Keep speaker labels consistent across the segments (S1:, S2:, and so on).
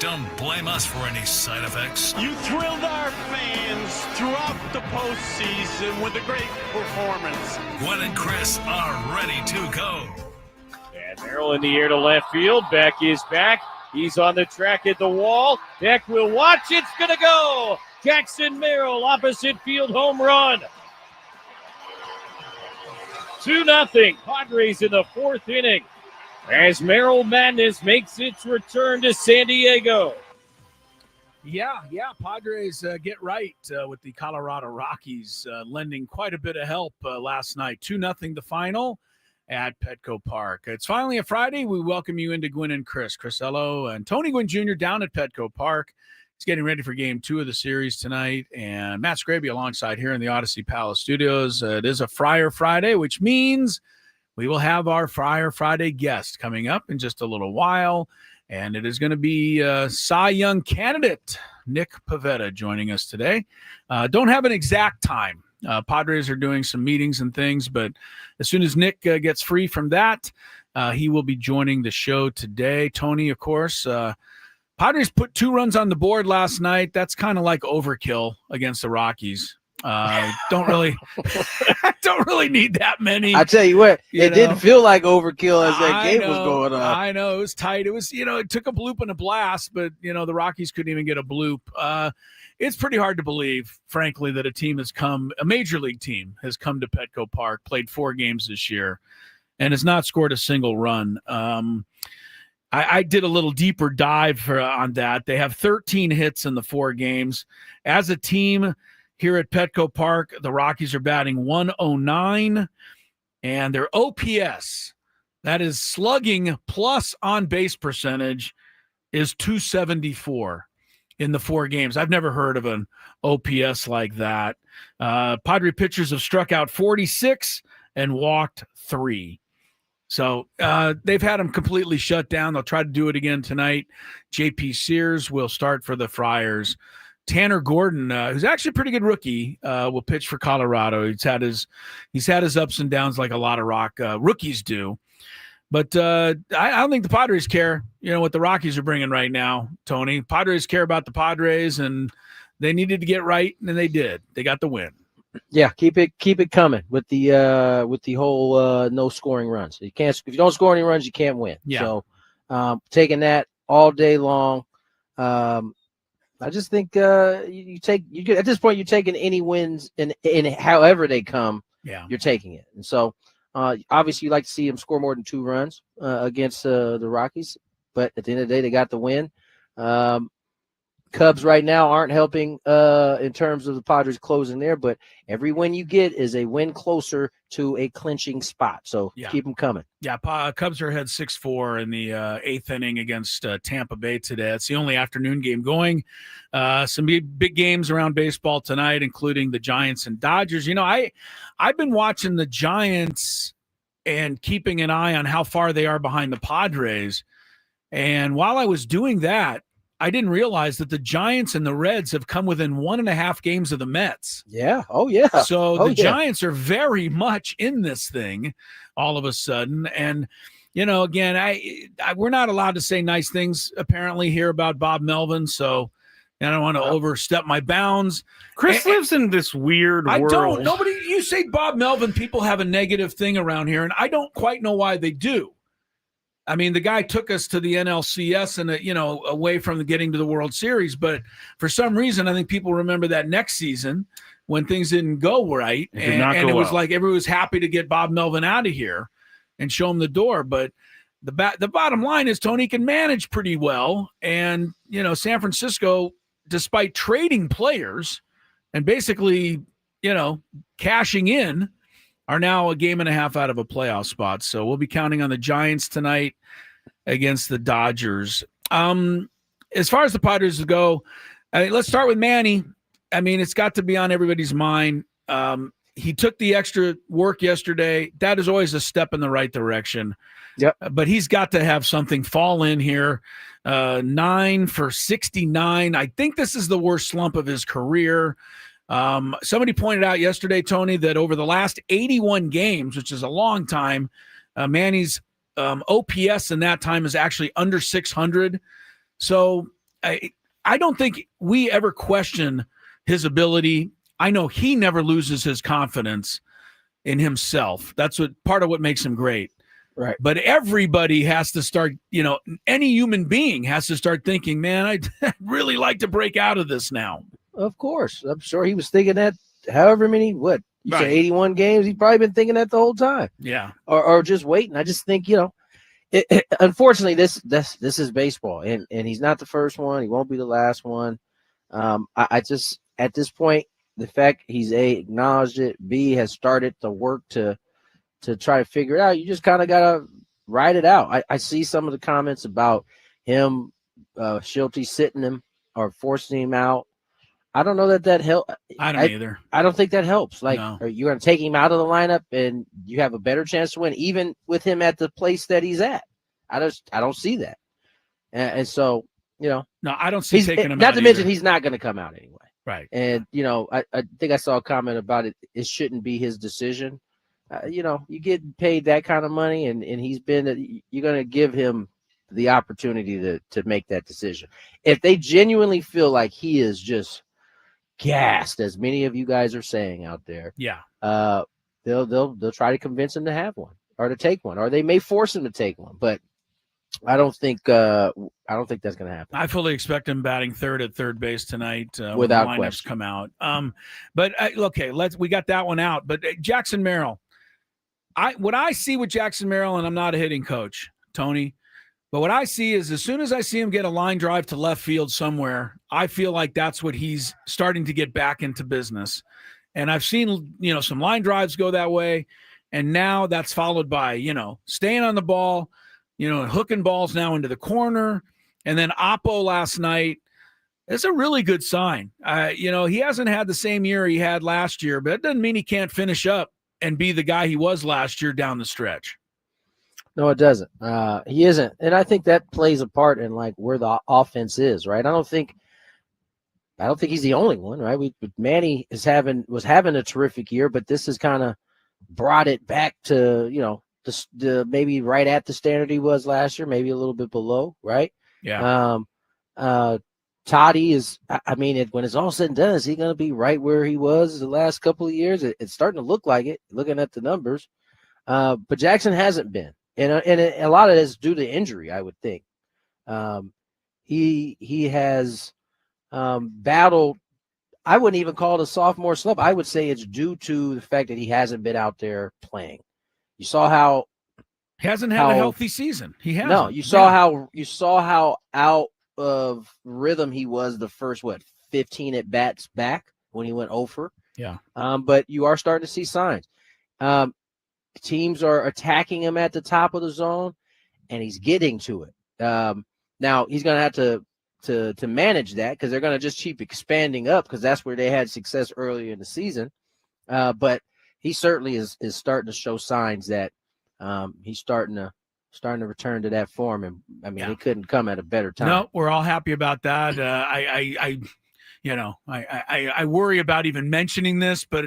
S1: Don't blame us for any side effects.
S2: You thrilled our fans throughout the postseason with a great performance.
S1: Gwynn and Chris are ready to go.
S3: And Merrill in the air to left field. Beck is back. He's on the track at the wall. Beck will watch. It's going to go. Jackson Merrill, opposite field home run. 2-0. Padres in the fourth inning as Merrill Madness makes its return to San Diego.
S4: Yeah, Padres get right with the Colorado Rockies lending quite a bit of help last night. 2-0 the final at Petco Park. It's finally a Friday. We welcome you into Gwynn and Chris. Crisello and Tony Gwynn Jr. down at Petco Park. He's getting ready for game 2 of the series tonight. And Matt Scraby alongside here in the Odyssey Palace Studios. It is a Friar Friday, which means we will have our Friar Friday guest coming up in just a little while. And it is going to be Cy Young candidate Nick Pivetta joining us today. Don't have an exact time. Padres are doing some meetings and things, but as soon as Nick gets free from that, he will be joining the show today. Tony, of course, Padres put 2 runs on the board last night. That's kind of like overkill against the Rockies. Don't really need that many.
S5: I tell you what, it didn't feel like overkill as that game was going on.
S4: I know it was tight. It was, it took a bloop and a blast, but the Rockies couldn't even get a bloop. It's pretty hard to believe, frankly, that a major league team has come to Petco Park, played 4 games this year, and has not scored a single run. I did a little deeper dive on that. They have 13 hits in the 4 games. As a team here at Petco Park, the Rockies are batting 109, and their OPS, that is slugging plus on-base percentage, is 274 in the 4 games. I've never heard of an OPS like that. Padre pitchers have struck out 46 and walked 3. So they've had them completely shut down. They'll try to do it again tonight. J.P. Sears will start for the Friars. Tanner Gordon, who's actually a pretty good rookie, will pitch for Colorado. He's had his ups and downs like a lot of rookies do. But I don't think the Padres care, what the Rockies are bringing right now, Tony. Padres care about the Padres, and they needed to get right, and they did. They got the win.
S5: Yeah, keep it coming with the whole no scoring runs. You can't, if you don't score any runs, you can't win.
S4: Yeah.
S5: So taking that all day long. I just think at this point you're taking any wins in however they come.
S4: Yeah,
S5: you're taking it. And so obviously you like to see them score more than 2 runs against the Rockies, but at the end of the day they got the win. Cubs right now aren't helping in terms of the Padres closing there, but every win you get is a win closer to a clinching spot. So keep them coming.
S4: Yeah, Cubs are ahead 6-4 in the 8th inning against Tampa Bay today. It's the only afternoon game going. Some big games around baseball tonight, including the Giants and Dodgers. I've been watching the Giants and keeping an eye on how far they are behind the Padres. And while I was doing that, I didn't realize that the Giants and the Reds have come within 1.5 games of the Mets.
S5: Yeah. Oh, yeah.
S4: So the Giants are very much in this thing all of a sudden. And, again, we're not allowed to say nice things apparently here about Bob Melvin. So I don't want to overstep my bounds.
S6: Chris lives in this weird world.
S4: You say Bob Melvin, people have a negative thing around here, and I don't quite know why they do. I mean, the guy took us to the NLCS and, away from getting to the World Series. But for some reason, I think people remember that next season when things didn't go right. And it was like everyone was happy to get Bob Melvin out of here and show him the door. But the bottom line is Tony can manage pretty well. And, San Francisco, despite trading players and basically, cashing in, are now a game and a half out of a playoff spot. So we'll be counting on the Giants tonight against the Dodgers. As far as the Padres go, let's start with Manny. I mean, it's got to be on everybody's mind. He took the extra work yesterday. That is always a step in the right direction.
S5: Yep.
S4: But he's got to have something fall in here. 9 for 69. I think this is the worst slump of his career. Somebody pointed out yesterday, Tony, that over the last 81 games, which is a long time, Manny's OPS in that time is actually under 600. So I don't think we ever question his ability. I know he never loses his confidence in himself. That's part of what makes him great.
S5: Right.
S4: But everybody has to start, any human being has to start thinking, man, I'd really like to break out of this now.
S5: Of course. I'm sure he was thinking that however many, you said 81 games. He's probably been thinking that the whole time.
S4: Yeah.
S5: Or just waiting. I just think, unfortunately, this is baseball, and he's not the first one. He won't be the last one. I just, at this point, the fact he's acknowledged it, B, has started the work to try to figure it out. You just kind of got to ride it out. I see some of the comments about him, Schulte sitting him or forcing him out. I don't know that helps.
S4: I don't either.
S5: I don't think that helps. Like,
S4: No.
S5: Are you going to take him out of the lineup and you have a better chance to win, even with him at the place that he's at? I don't see that. And so,
S4: No, I don't see taking him out.
S5: Not to mention he's not going to come out anyway.
S4: Right.
S5: And, I think I saw a comment about it. It shouldn't be his decision. You get paid that kind of money and you're going to give him the opportunity to make that decision. If they genuinely feel like he is just gassed, as many of you guys are saying out there, they'll try to convince him to have one or to take one, or they may force him to take one. But I don't think that's going to happen.
S4: I fully expect him batting third at third base tonight
S5: without
S4: when the lineups
S5: question.
S4: come out. But okay, we got that one out. But Jackson Merrill, what I see with Jackson Merrill, and I'm not a hitting coach, Tony, but what I see is as soon as I see him get a line drive to left field somewhere, I feel like that's what he's starting to get back into business. And I've seen, some line drives go that way. And now that's followed by, staying on the ball, hooking balls now into the corner. And then Oppo last night, it's a really good sign. He hasn't had the same year he had last year, but it doesn't mean he can't finish up and be the guy he was last year down the stretch.
S5: No, it doesn't. He isn't. And I think that plays a part in like where the offense is, right? I don't think he's the only one, right? Manny was having a terrific year, but this has kind of brought it back to, the maybe right at the standard he was last year, maybe a little bit below, right?
S4: Yeah.
S5: Toddy is, when it's all said and done, is he going to be right where he was the last couple of years? It's starting to look like it, looking at the numbers. But Jackson hasn't been. And a lot of it is due to injury, I would think. He has battled. I wouldn't even call it a sophomore slump. I would say it's due to the fact that he hasn't been out there playing. You saw how
S4: he hasn't had a healthy season. He hasn't.
S5: No, you saw how out of rhythm he was the first 15 at bats back when he went over.
S4: Yeah.
S5: But you are starting to see signs. Teams are attacking him at the top of the zone, and he's getting to it. Now he's going to have to manage that because they're going to just keep expanding up because that's where they had success earlier in the season. But he certainly is starting to show signs that he's starting to return to that form. And it couldn't come at a better time.
S4: No, we're all happy about that. I worry about even mentioning this, but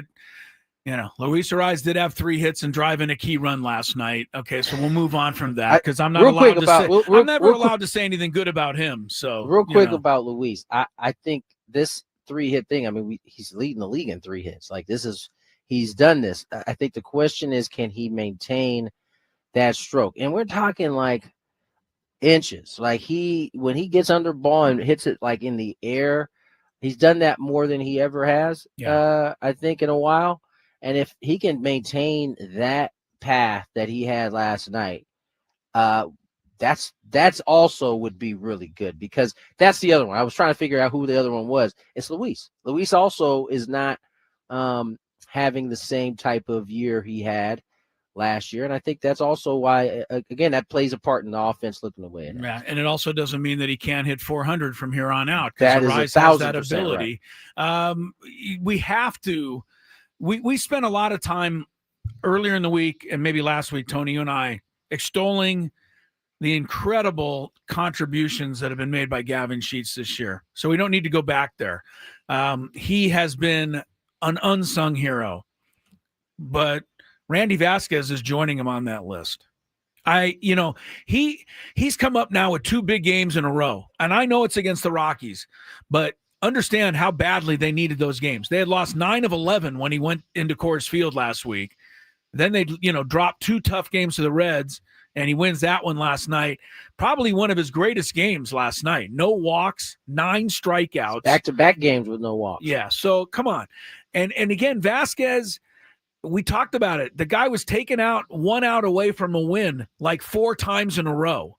S4: Luis Ariz did have 3 hits and drive in a key run last night. Okay, so we'll move on from that because I'm not allowed to say anything good about him. So
S5: real quick about Luis, I think this 3-hit thing. He's leading the league in 3 hits. Like he's done this. I think the question is, can he maintain that stroke? And we're talking like inches. Like when he gets under ball and hits it like in the air, he's done that more than he ever has.
S4: Yeah.
S5: I think in a while. And if he can maintain that path that he had last night, that's also would be really good because that's the other one. I was trying to figure out who the other one was. It's Luis. Luis also is not having the same type of year he had last year. And I think that's also why, again, that plays a part in the offense looking the way it is.
S4: Yeah, and it also doesn't mean that he can't hit 400 from here on out.
S5: That is
S4: Ariz has that ability. Right. We have to. We spent a lot of time earlier in the week and maybe last week, Tony, you and I, extolling the incredible contributions that have been made by Gavin Sheets this year. So we don't need to go back there. He has been an unsung hero, but Randy Vasquez is joining him on that list. He's come up now with 2 big games in a row, and I know it's against the Rockies, but understand how badly they needed those games. They had lost 9 of 11 when he went into Coors Field last week. Then they, dropped 2 tough games to the Reds, and he wins that one last night. Probably one of his greatest games last night. No walks, 9 strikeouts.
S5: Back-to-back games with no walks.
S4: Yeah, so come on. And again, Vasquez, we talked about it. The guy was taken out 1 out away from a win like 4 times in a row.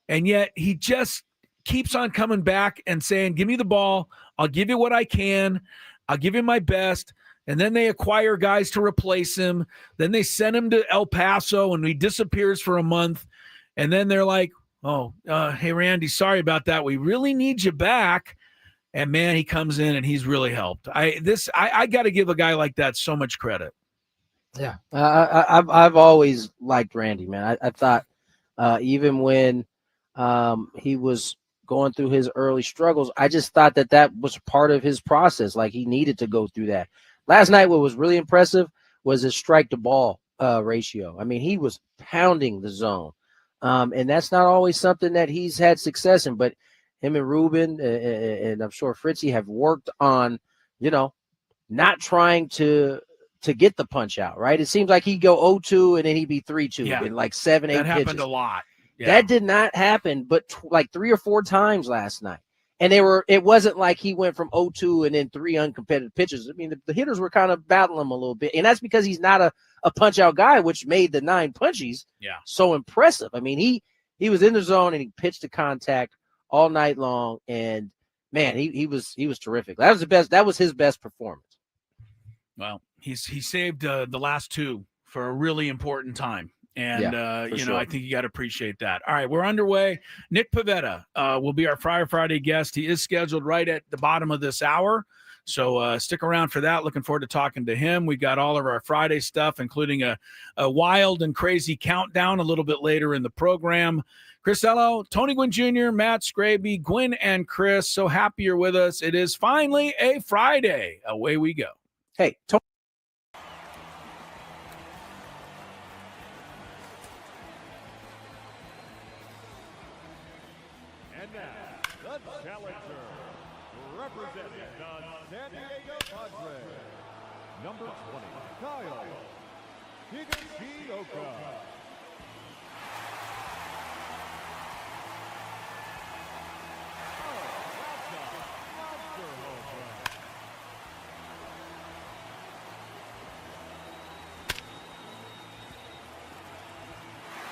S4: And yet he just keeps on coming back and saying, give me the ball. I'll give you what I can. I'll give you my best. And then they acquire guys to replace him. Then they send him to El Paso, and he disappears for a month. And then they're like, hey, Randy, sorry about that. We really need you back. And, man, he comes in, and he's really helped. I got to give a guy like that so much credit.
S5: Yeah, I've always liked Randy, man. I thought even when he was going through his early struggles, I just thought that was part of his process. Like, he needed to go through that. Last night, what was really impressive was his strike to ball ratio. I mean, he was pounding the zone. And that's not always something that he's had success in, but him and Ruben and I'm sure Fritzy have worked on, not trying to get the punch out, right? It seems like he'd go 0-2 and then he'd be 3-2 in like 7-8 pitches.
S4: That happened a lot. Yeah.
S5: That did not happen, but like 3 or 4 times last night. And it wasn't like he went from 0-2 and then 3 uncompetitive pitches. I mean, the hitters were kind of battling him a little bit. And that's because he's not a punch-out guy, which made the 9 punchies so impressive. I mean, he was in the zone and he pitched to contact all night long. And, man, he was terrific. That was his best performance.
S4: Well, he saved the last 2 for a really important time. And,
S5: sure.
S4: I think you got to appreciate that. All right, we're underway. Nick Pivetta will be our Friar Friday guest. He is scheduled right at the bottom of this hour. So stick around for that. Looking forward to talking to him. We got all of our Friday stuff, including a wild and crazy countdown a little bit later in the program. Chris Ello, Tony Gwynn Jr., Matt Scraby, Gwynn and Chris. So happy you're with us. It is finally a Friday. Away we go.
S5: Hey, Tony.
S7: Representing the San Diego Padres, number 20, Kyle Higashioka. Oh, that's a monster home run.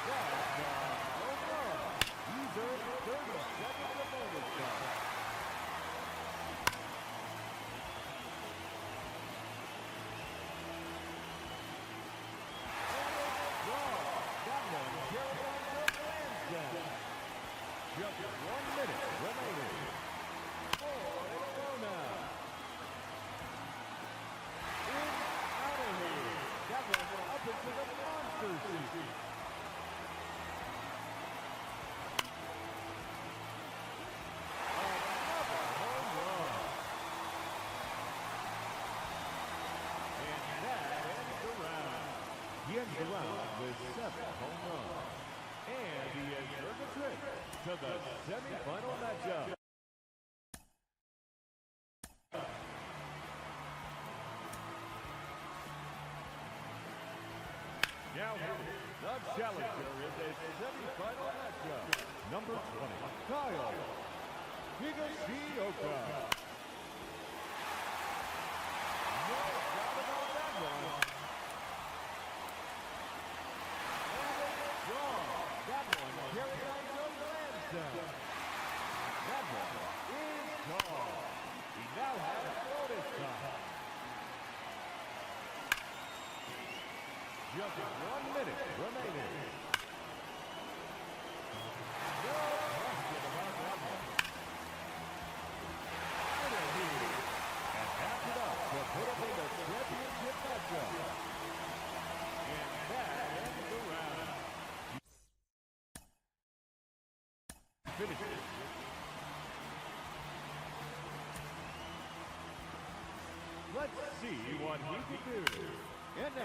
S7: That's a home run. He's earned 30 seconds of bonus time. Just 1 minute remaining. 4 to go now. In, out of here. That one up into the monster seat. Another home run. And that ends the round. He ends the round with 7 home runs. And he has earned the trip to the semifinal matchup. Now, the challenger in this semifinal matchup, number 20, Kyle Higashioka. No doubt about that one. That one carried on to Lansdowne. That one is gone. He now has bonus time. Just 1 minute remaining. No question about that one. And tapped it up to put up in the championship matchup. And that ends the round. Finishes. Let's see what he can do. And now,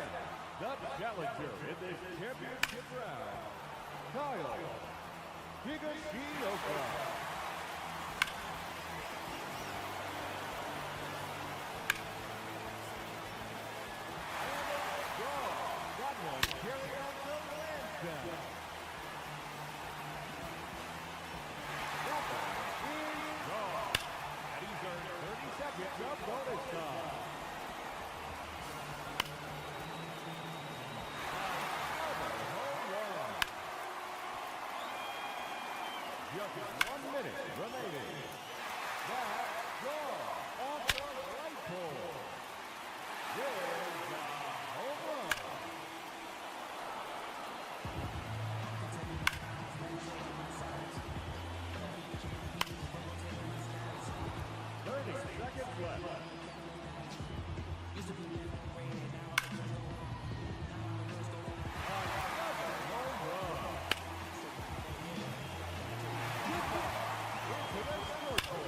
S7: the challenger in this championship round, Kyle Higashioka. That one carried out to Lansdowne. That one is gone. And he's earned 30 seconds of bonus time. Another home run. Just 1 minute remaining. That's gone off the right pole. There's a home run. 30 seconds left. Another home run. Into the scoreboard.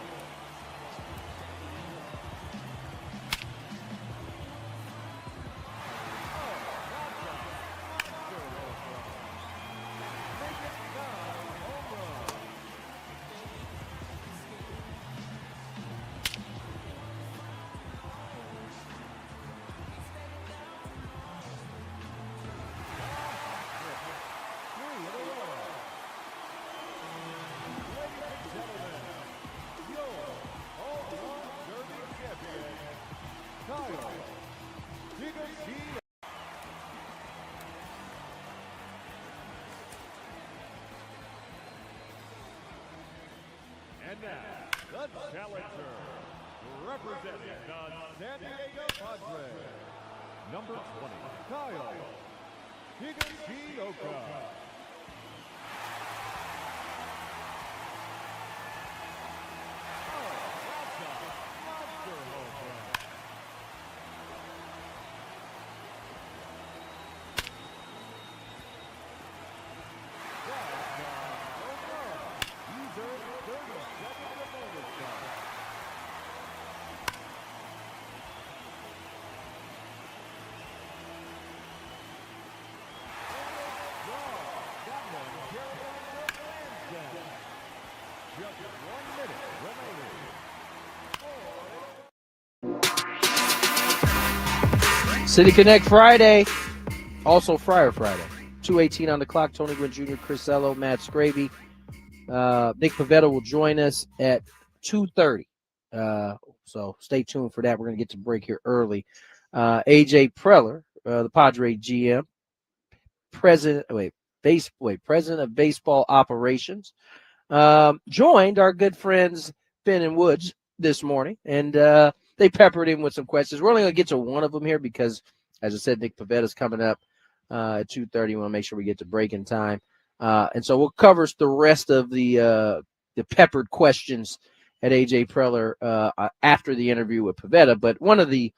S7: And now, the challenger, representing the San Diego Padres, number 20, Kyle Higashioka. Oh, that's a monster home run. That's a home run. He's earned 30 seconds of bonus time. That one carried on to Lansdowne. Just 1 minute remaining.
S5: City Connect Friday. Also Friar Friday. 2:18 on the clock. Tony Gwynn Jr., Chris Ello, Matt Scraby. Nick Pivetta will join us at 2:30. So stay tuned for that. We're going to get to break here early. AJ Preller, the Padre GM, president of baseball operations, joined our good friends Ben and Woods this morning, and they peppered him with some questions. We're only going to get to one of them here because, as I said, Nick Pavetta's coming up at 2:30. We want to make sure we get to break in time. And so we'll cover the rest of the peppered questions at AJ Preller after the interview with Pivetta. But one of the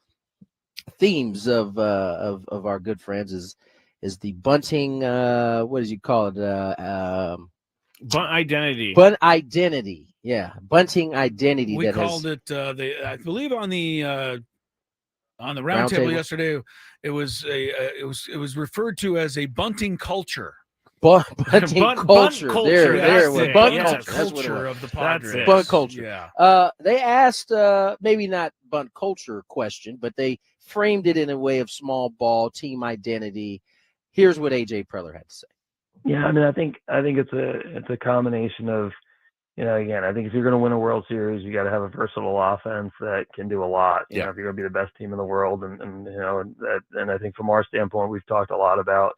S5: themes of our good friends is the bunting. What does you call it?
S6: Bunt identity.
S5: Bunt identity. Yeah, bunting identity.
S4: We called it. I believe on the roundtable yesterday, it was referred to as a bunting culture.
S5: Bunting culture. There. Bunt
S4: Yes,
S5: culture. That's what
S4: culture of the Padres.
S5: Bunt culture.
S4: Yeah.
S5: They asked maybe not bunt culture question, but they framed it in a way of small ball team identity. Here's what AJ Preller had to say.
S8: Yeah, I mean, I think it's a combination of, again, I think if you're going to win a World Series, you got to have a versatile offense that can do a lot. You know, if you're going to be the best team in the world, and I think from our standpoint, we've talked a lot about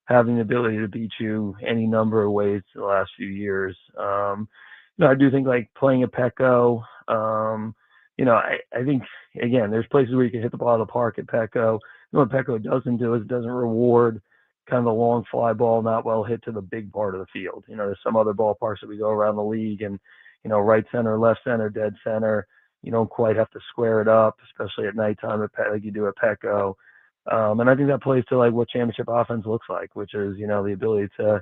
S8: having the ability to beat you any number of ways the last few years. I do think like playing a Petco, I think, again, there's places where you can hit the ball out of the park at Petco. What Petco doesn't do is it doesn't reward kind of a long fly ball, not well hit to the big part of the field. There's some other ballparks that we go around the league and, right center, left center, dead center, you don't quite have to square it up, especially at nighttime like you do at Petco. And I think that plays to like what championship offense looks like, which is, the ability to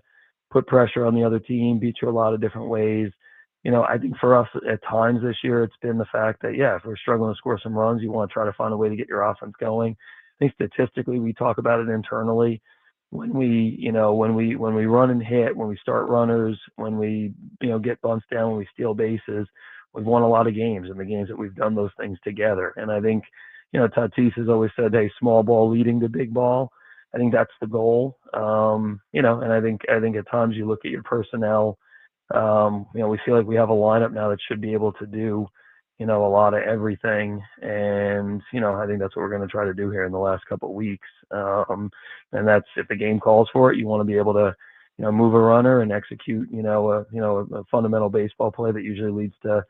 S8: put pressure on the other team, beat you a lot of different ways. I think for us at times this year, it's been the fact that, if we're struggling to score some runs, you want to try to find a way to get your offense going. I think statistically, we talk about it internally. when we run and hit, when we start runners, when we, get bunts down, when we steal bases, we've won a lot of games in the games that we've done those things together. And I think, Tatis has always said, hey, small ball leading to big ball. I think that's the goal. And I think at times you look at your personnel, we feel like we have a lineup now that should be able to do, a lot of everything. And, I think that's what we're going to try to do here in the last couple of weeks. And that's, if the game calls for it, you want to be able to, move a runner and execute, a fundamental baseball play that usually leads to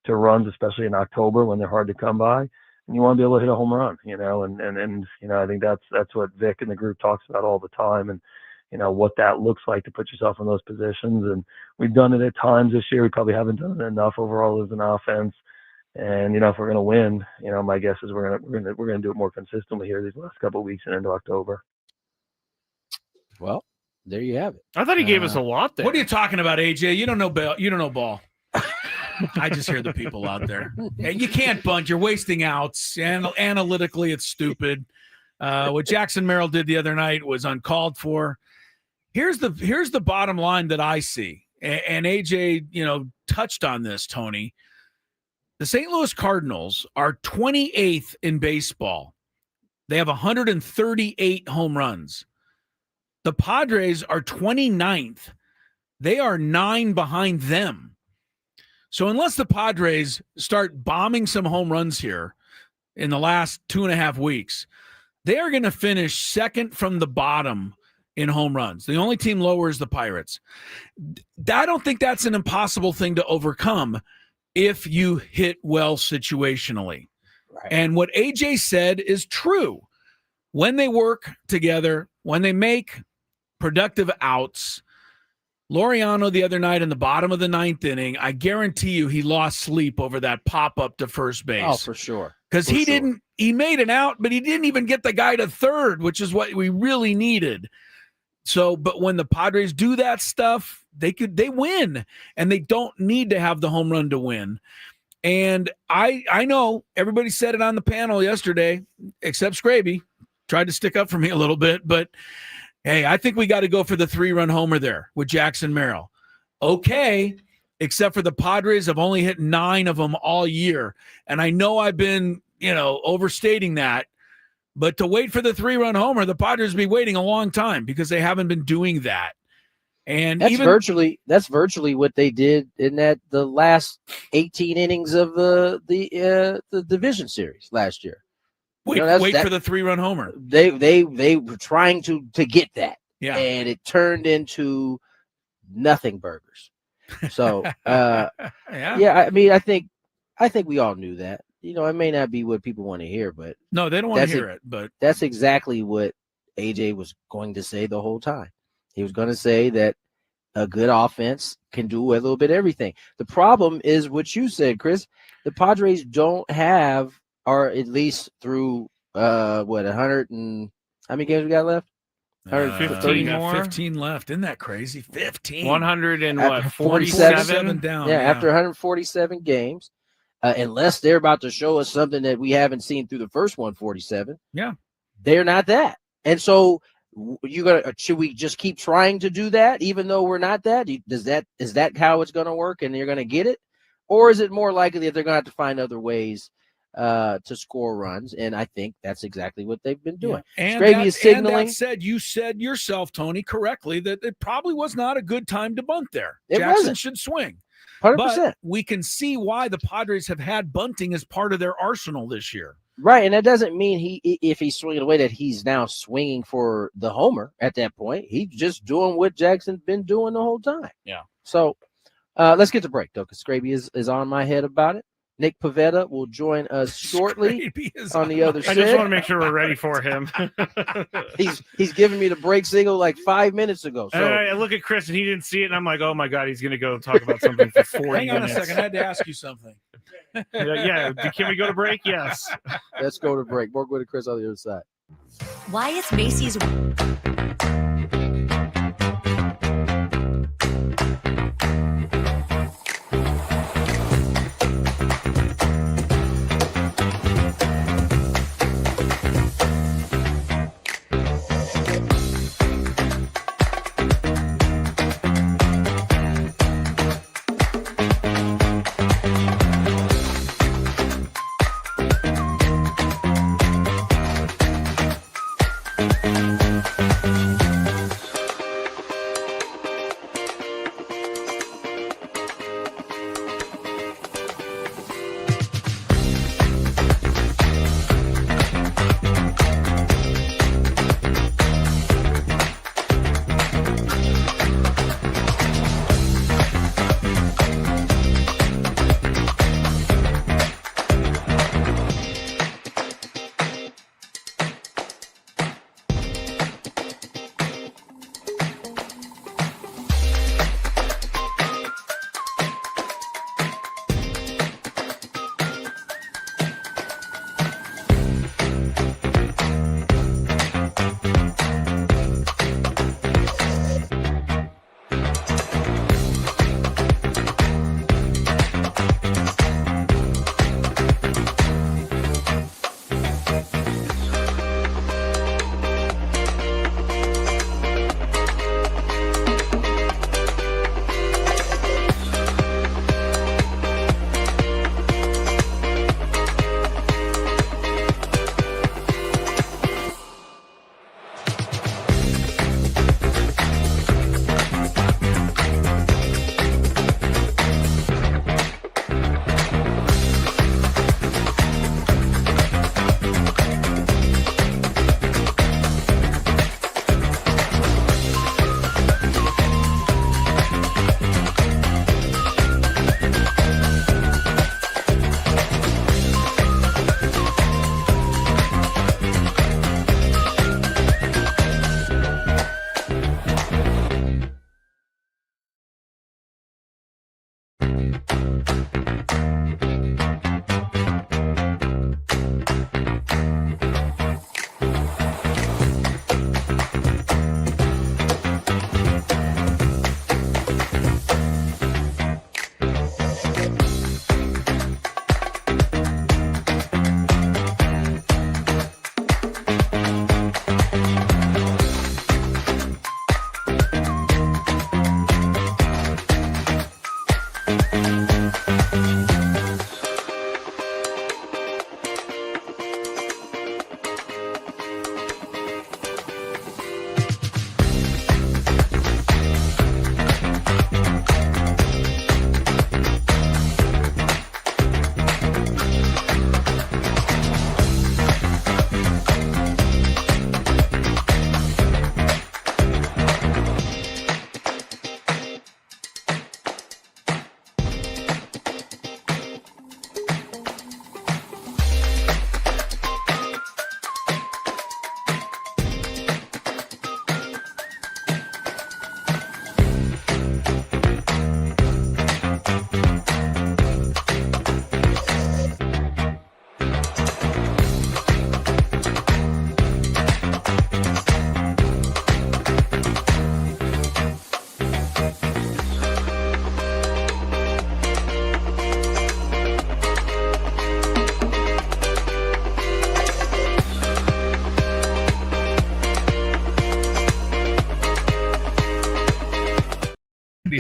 S8: runs, especially in October when they're hard to come by. And you want to be able to hit a home run, and I think that's what Vic and the group talks about all the time, and what that looks like to put yourself in those positions. And we've done it at times this year. We probably haven't done it enough overall as an offense. And if we're going to win, my guess is we're going to do it more consistently here these last couple of weeks and into October.
S5: Well, there you have it.
S6: I thought he gave us a lot there.
S4: What are you talking about, AJ? You don't know ball. You don't know ball. I just hear the people out there. You can't bunt. You're wasting outs. And analytically, it's stupid. What Jackson Merrill did the other night was uncalled for. Here's the bottom line that I see. And AJ, touched on this, Tony. The St. Louis Cardinals are 28th in baseball. They have 138 home runs. The Padres are 29th. They are 9 behind them. So unless the Padres start bombing some home runs here in the last 2.5 weeks, they are going to finish second from the bottom in home runs. The only team lower is the Pirates. I don't think that's an impossible thing to overcome if you hit well situationally. Right. And what AJ said is true. When they work together, when they make productive outs, Laureano the other night in the bottom of the 9th inning, I guarantee you he lost sleep over that pop-up to first base.
S5: Oh, for sure.
S4: Because he made an out, but he didn't even get the guy to third, which is what we really needed. So, but when the Padres do that stuff, they win, and they don't need to have the home run to win. And I know everybody said it on the panel yesterday, except Scraby tried to stick up for me a little bit, but hey, I think we got to go for the 3-run homer there with Jackson Merrill. Okay, except for the Padres have only hit 9 of them all year. And I know I've been, overstating that, but to wait for the 3-run homer, the Padres will be waiting a long time because they haven't been doing that. And
S5: that's virtually what they did in the last 18 innings of the division series last year.
S4: Wait for the 3-run homer.
S5: They were trying to get that.
S4: Yeah.
S5: And it turned into nothing burgers. So yeah, I mean, I think we all knew that. It may not be what people want to hear, but
S4: no, they don't want to hear it. But
S5: that's exactly what AJ was going to say the whole time. He was going to say that a good offense can do a little bit of everything. The problem is what you said, Chris. The Padres don't have, or at least through 100 and how many games we got left?
S6: 115 more.
S4: 15 left. Isn't that crazy? 15.
S6: 100 and
S5: after
S6: 47
S4: down.
S5: Yeah, after 147 games, unless they're about to show us something that we haven't seen through the first 147.
S4: Yeah,
S5: they're not that. And so should we just keep trying to do that even though we're not that? Is that how it's going to work and you're going to get it? Or is it more likely that they're going to have to find other ways to score runs? And I think that's exactly what they've been doing.
S4: Yeah.
S5: Scraby is signaling.
S4: And that said, you said yourself, Tony, correctly, that it probably was not a good time to bunt there.
S5: It
S4: Jackson
S5: wasn't.
S4: should swing.
S5: 100%.
S4: But we can see why the Padres have had bunting as part of their arsenal this year.
S5: Right, and that doesn't mean if he's swinging away that he's now swinging for the homer at that point. He's just doing what Jackson's been doing the whole time.
S4: Yeah.
S5: So let's get to break, though, because Scraby is on my head about it. Nick Pivetta will join us shortly on the other side.
S6: I just want to make sure we're ready for him.
S5: He's giving me the break signal like 5 minutes ago. So
S6: I look at Chris and he didn't see it, and I'm like, oh my God, he's going to go talk about something for 40
S4: Hang on
S6: minutes.
S4: a second. I had to ask you something.
S6: Yeah, can we go to break? Yes.
S5: Let's go to break. More Gwynn Chris on the other side.
S9: Why is Macy's...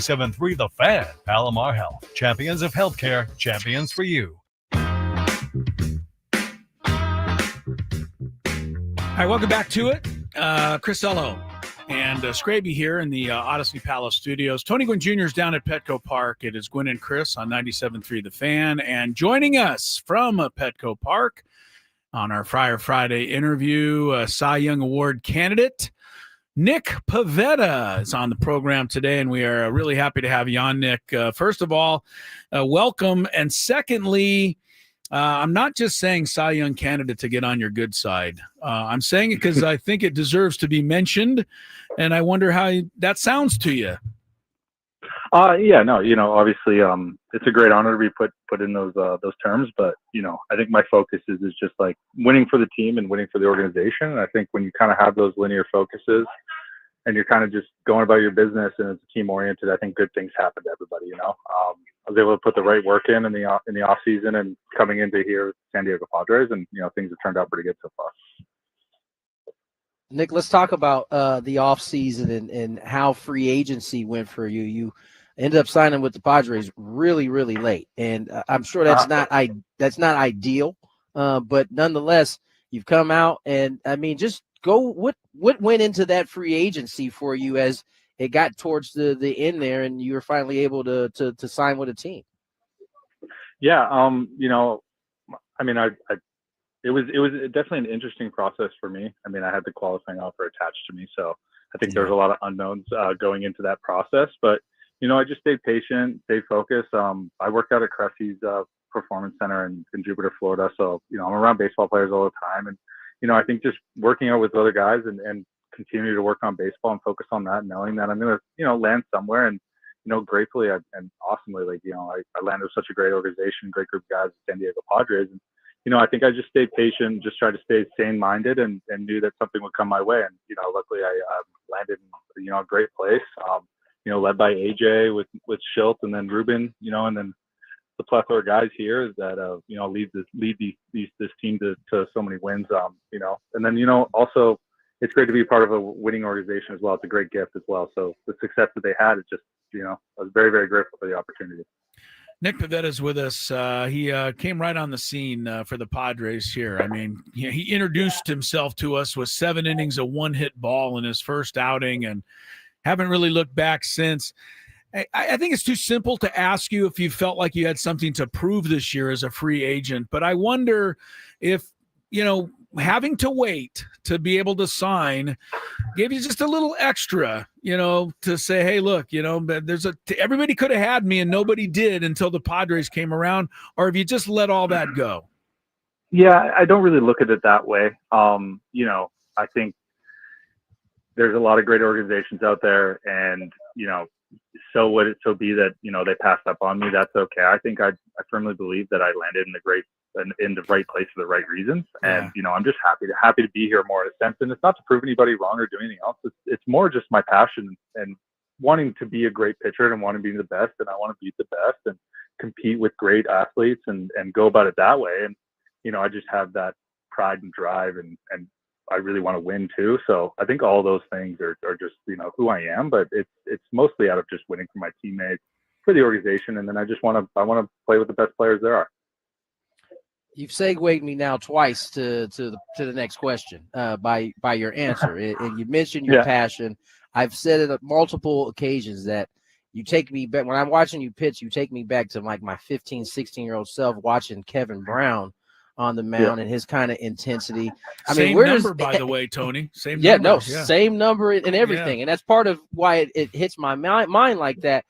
S1: 97.3 The Fan, Palomar Health. Champions of healthcare, champions for you.
S4: All right, welcome back to it. Chris Ello and Scraby here in the Odyssey Palace studios. Tony Gwynn Jr. is down at Petco Park. It is Gwynn and Chris on 97.3 The Fan. And joining us from Petco Park on our Friar Friday interview, Cy Young Award candidate, Nick Pivetta is on the program today, and we are really happy to have you on, Nick. First of all, welcome. And secondly, I'm not just saying Cy Young candidate to get on your good side. I'm saying it because I think it deserves to be mentioned, and I wonder how that sounds to you.
S10: Yeah, no, obviously, it's a great honor to be put in those terms, but I think my focus is just like winning for the team and winning for the organization. And I think when you kind of have those linear focuses and you're kind of just going about your business and it's team oriented, I think good things happen to everybody. I was able to put the right work in the off season and coming into here San Diego Padres, and things have turned out pretty good so far.
S5: Nick, let's talk about the off season and how free agency went for you. You ended up signing with the Padres really, really late, and I'm sure that's not ideal. But nonetheless, you've come out, and I mean, just go. What went into that free agency for you as it got towards the end there, and you were finally able to sign with a team?
S10: Yeah, I mean, it was definitely an interesting process for me. I mean, I had the qualifying offer attached to me, so I think there's a lot of unknowns going into that process. But I just stayed patient, stayed focused. I worked out at Cressy's Performance Center in Jupiter, Florida, so I'm around baseball players all the time, and I think just working out with other guys and continue to work on baseball and focus on that, knowing that I'm gonna land somewhere. And gratefully and awesomely, I landed with such a great organization, great group of guys at San Diego Padres. And I think I just stayed patient, just tried to stay sane-minded, and knew that something would come my way. And luckily I landed in a great place. Led by AJ with Schilt and then Ruben, and then the plethora of guys here that lead this team to so many wins. And then also it's great to be part of a winning organization as well. It's a great gift as well. So the success that they had, it's just I was very, very grateful for the opportunity.
S4: Nick Pivetta is with us. He came right on the scene for the Padres here. I mean, he introduced himself to us with 7 innings, a 1-hit ball in his first outing, and haven't really looked back since. I think it's too simple to ask you if you felt like you had something to prove this year as a free agent, but I wonder if, having to wait to be able to sign gave you just a little extra, to say, hey, look, everybody could have had me and nobody did until the Padres came around, or if you just let all that go.
S10: Yeah, I don't really look at it that way. I think there's a lot of great organizations out there, and, so would it so be that, they passed up on me. That's okay. I think I firmly believe that I landed in the right place for the right reasons. And, I'm just happy to be here more in a sense. And it's not to prove anybody wrong or do anything else. It's more just my passion and wanting to be a great pitcher and wanting to be the best. And I want to beat the best and compete with great athletes and go about it that way. And, I just have that pride and drive and I really want to win too. So I think all those things are just, who I am, but it's mostly out of just winning for my teammates, for the organization. And then I want to play with the best players there are.
S5: You've segued me now twice to the next question by your answer. And you mentioned your passion. I've said it on multiple occasions that you take me back when I'm watching you pitch. You take me back to like my 15, 16-year-old self watching Kevin Brown on the mound and his kind of intensity.
S4: Same number, by the way, Tony. Same number.
S5: Same number and everything. Yeah. And that's part of why it hits my mind like that.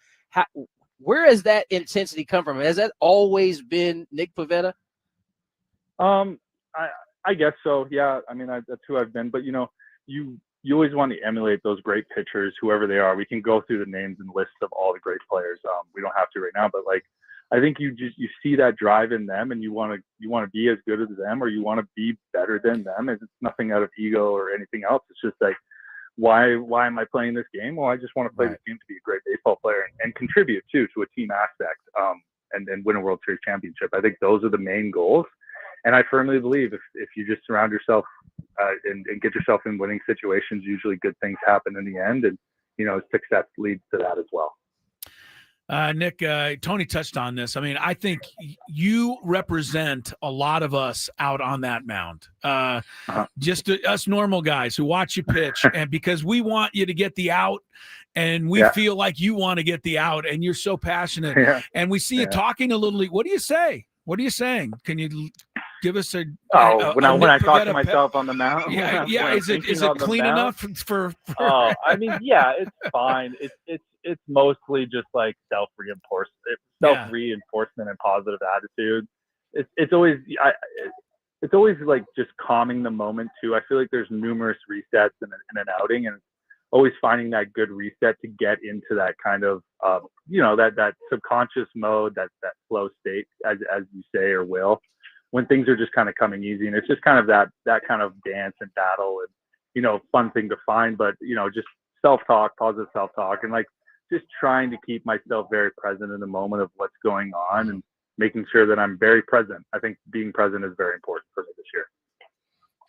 S5: Where has that intensity come from? Has that always been Nick Pivetta?
S10: I guess so. Yeah. I mean, that's who I've been, but you always want to emulate those great pitchers, whoever they are. We can go through the names and lists of all the great players. We don't have to right now, but I think you see that drive in them, and you want to be as good as them, or you want to be better than them. And it's nothing out of ego or anything else. It's just like, why am I playing this game? Well, I just want to play this game to be a great baseball player and contribute too to a team aspect, and win a World Series championship. I think those are the main goals. And I firmly believe if you just surround yourself and get yourself in winning situations, usually good things happen in the end, and success leads to that as well.
S4: Nick, Tony touched on this. I mean, I think you represent a lot of us out on that mound. Just us normal guys who watch you pitch, and because we want you to get the out, and we feel like you want to get the out, and you're so passionate. And we see you talking a little. What do you say? What are you saying? Can you give us when
S10: I talk to myself on the mound?
S4: Yeah. Is it clean enough for?
S10: Oh, I mean, yeah, it's fine. It's mostly just like self-reinforcement and positive attitude. It's always like just calming the moment too. I feel like there's numerous resets in an outing, and always finding that good reset to get into that kind of that subconscious mode, that flow state, as you say or will, when things are just kind of coming easy. And it's just kind of that kind of dance and battle and fun thing to find, but just self-talk, positive self-talk, and like just trying to keep myself very present in the moment of what's going on and making sure that I'm very present. I think being present is very important for me this year.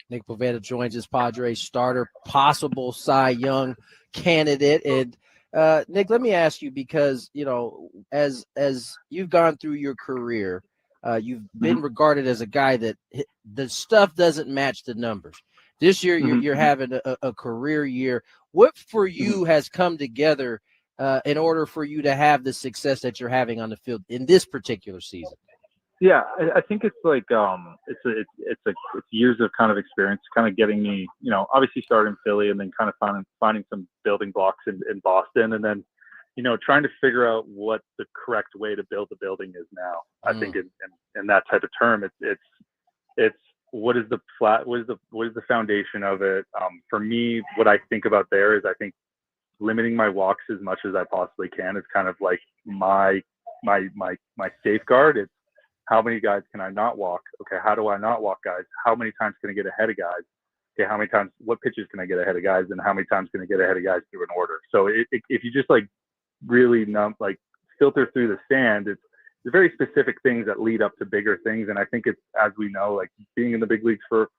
S5: Nick Pivetta joins us, Padres starter, possible Cy Young candidate. And Nick, let me ask you, because as you've gone through your career, you've been regarded as a guy that the stuff doesn't match the numbers. This year, you're having a career year. What for you has come together in order for you to have the success that you're having on the field in this particular season?
S10: Yeah, I think it's like it's years of kind of experience, kind of getting me, obviously started in Philly and then kind of finding some building blocks in Boston, and then trying to figure out what the correct way to build the building is now. I think in that type of term, it's what is the foundation of it. For me, what I think about there is I think limiting my walks as much as I possibly can is kind of like my safeguard. It's how many guys can I not walk? Okay, how do I not walk guys? How many times can I get ahead of guys? Okay, how many times, what pitches can I get ahead of guys? And how many times can I get ahead of guys through an order? So if you just like really filter through the sand, very specific things that lead up to bigger things. And I think it's, as we know, like being in the big leagues for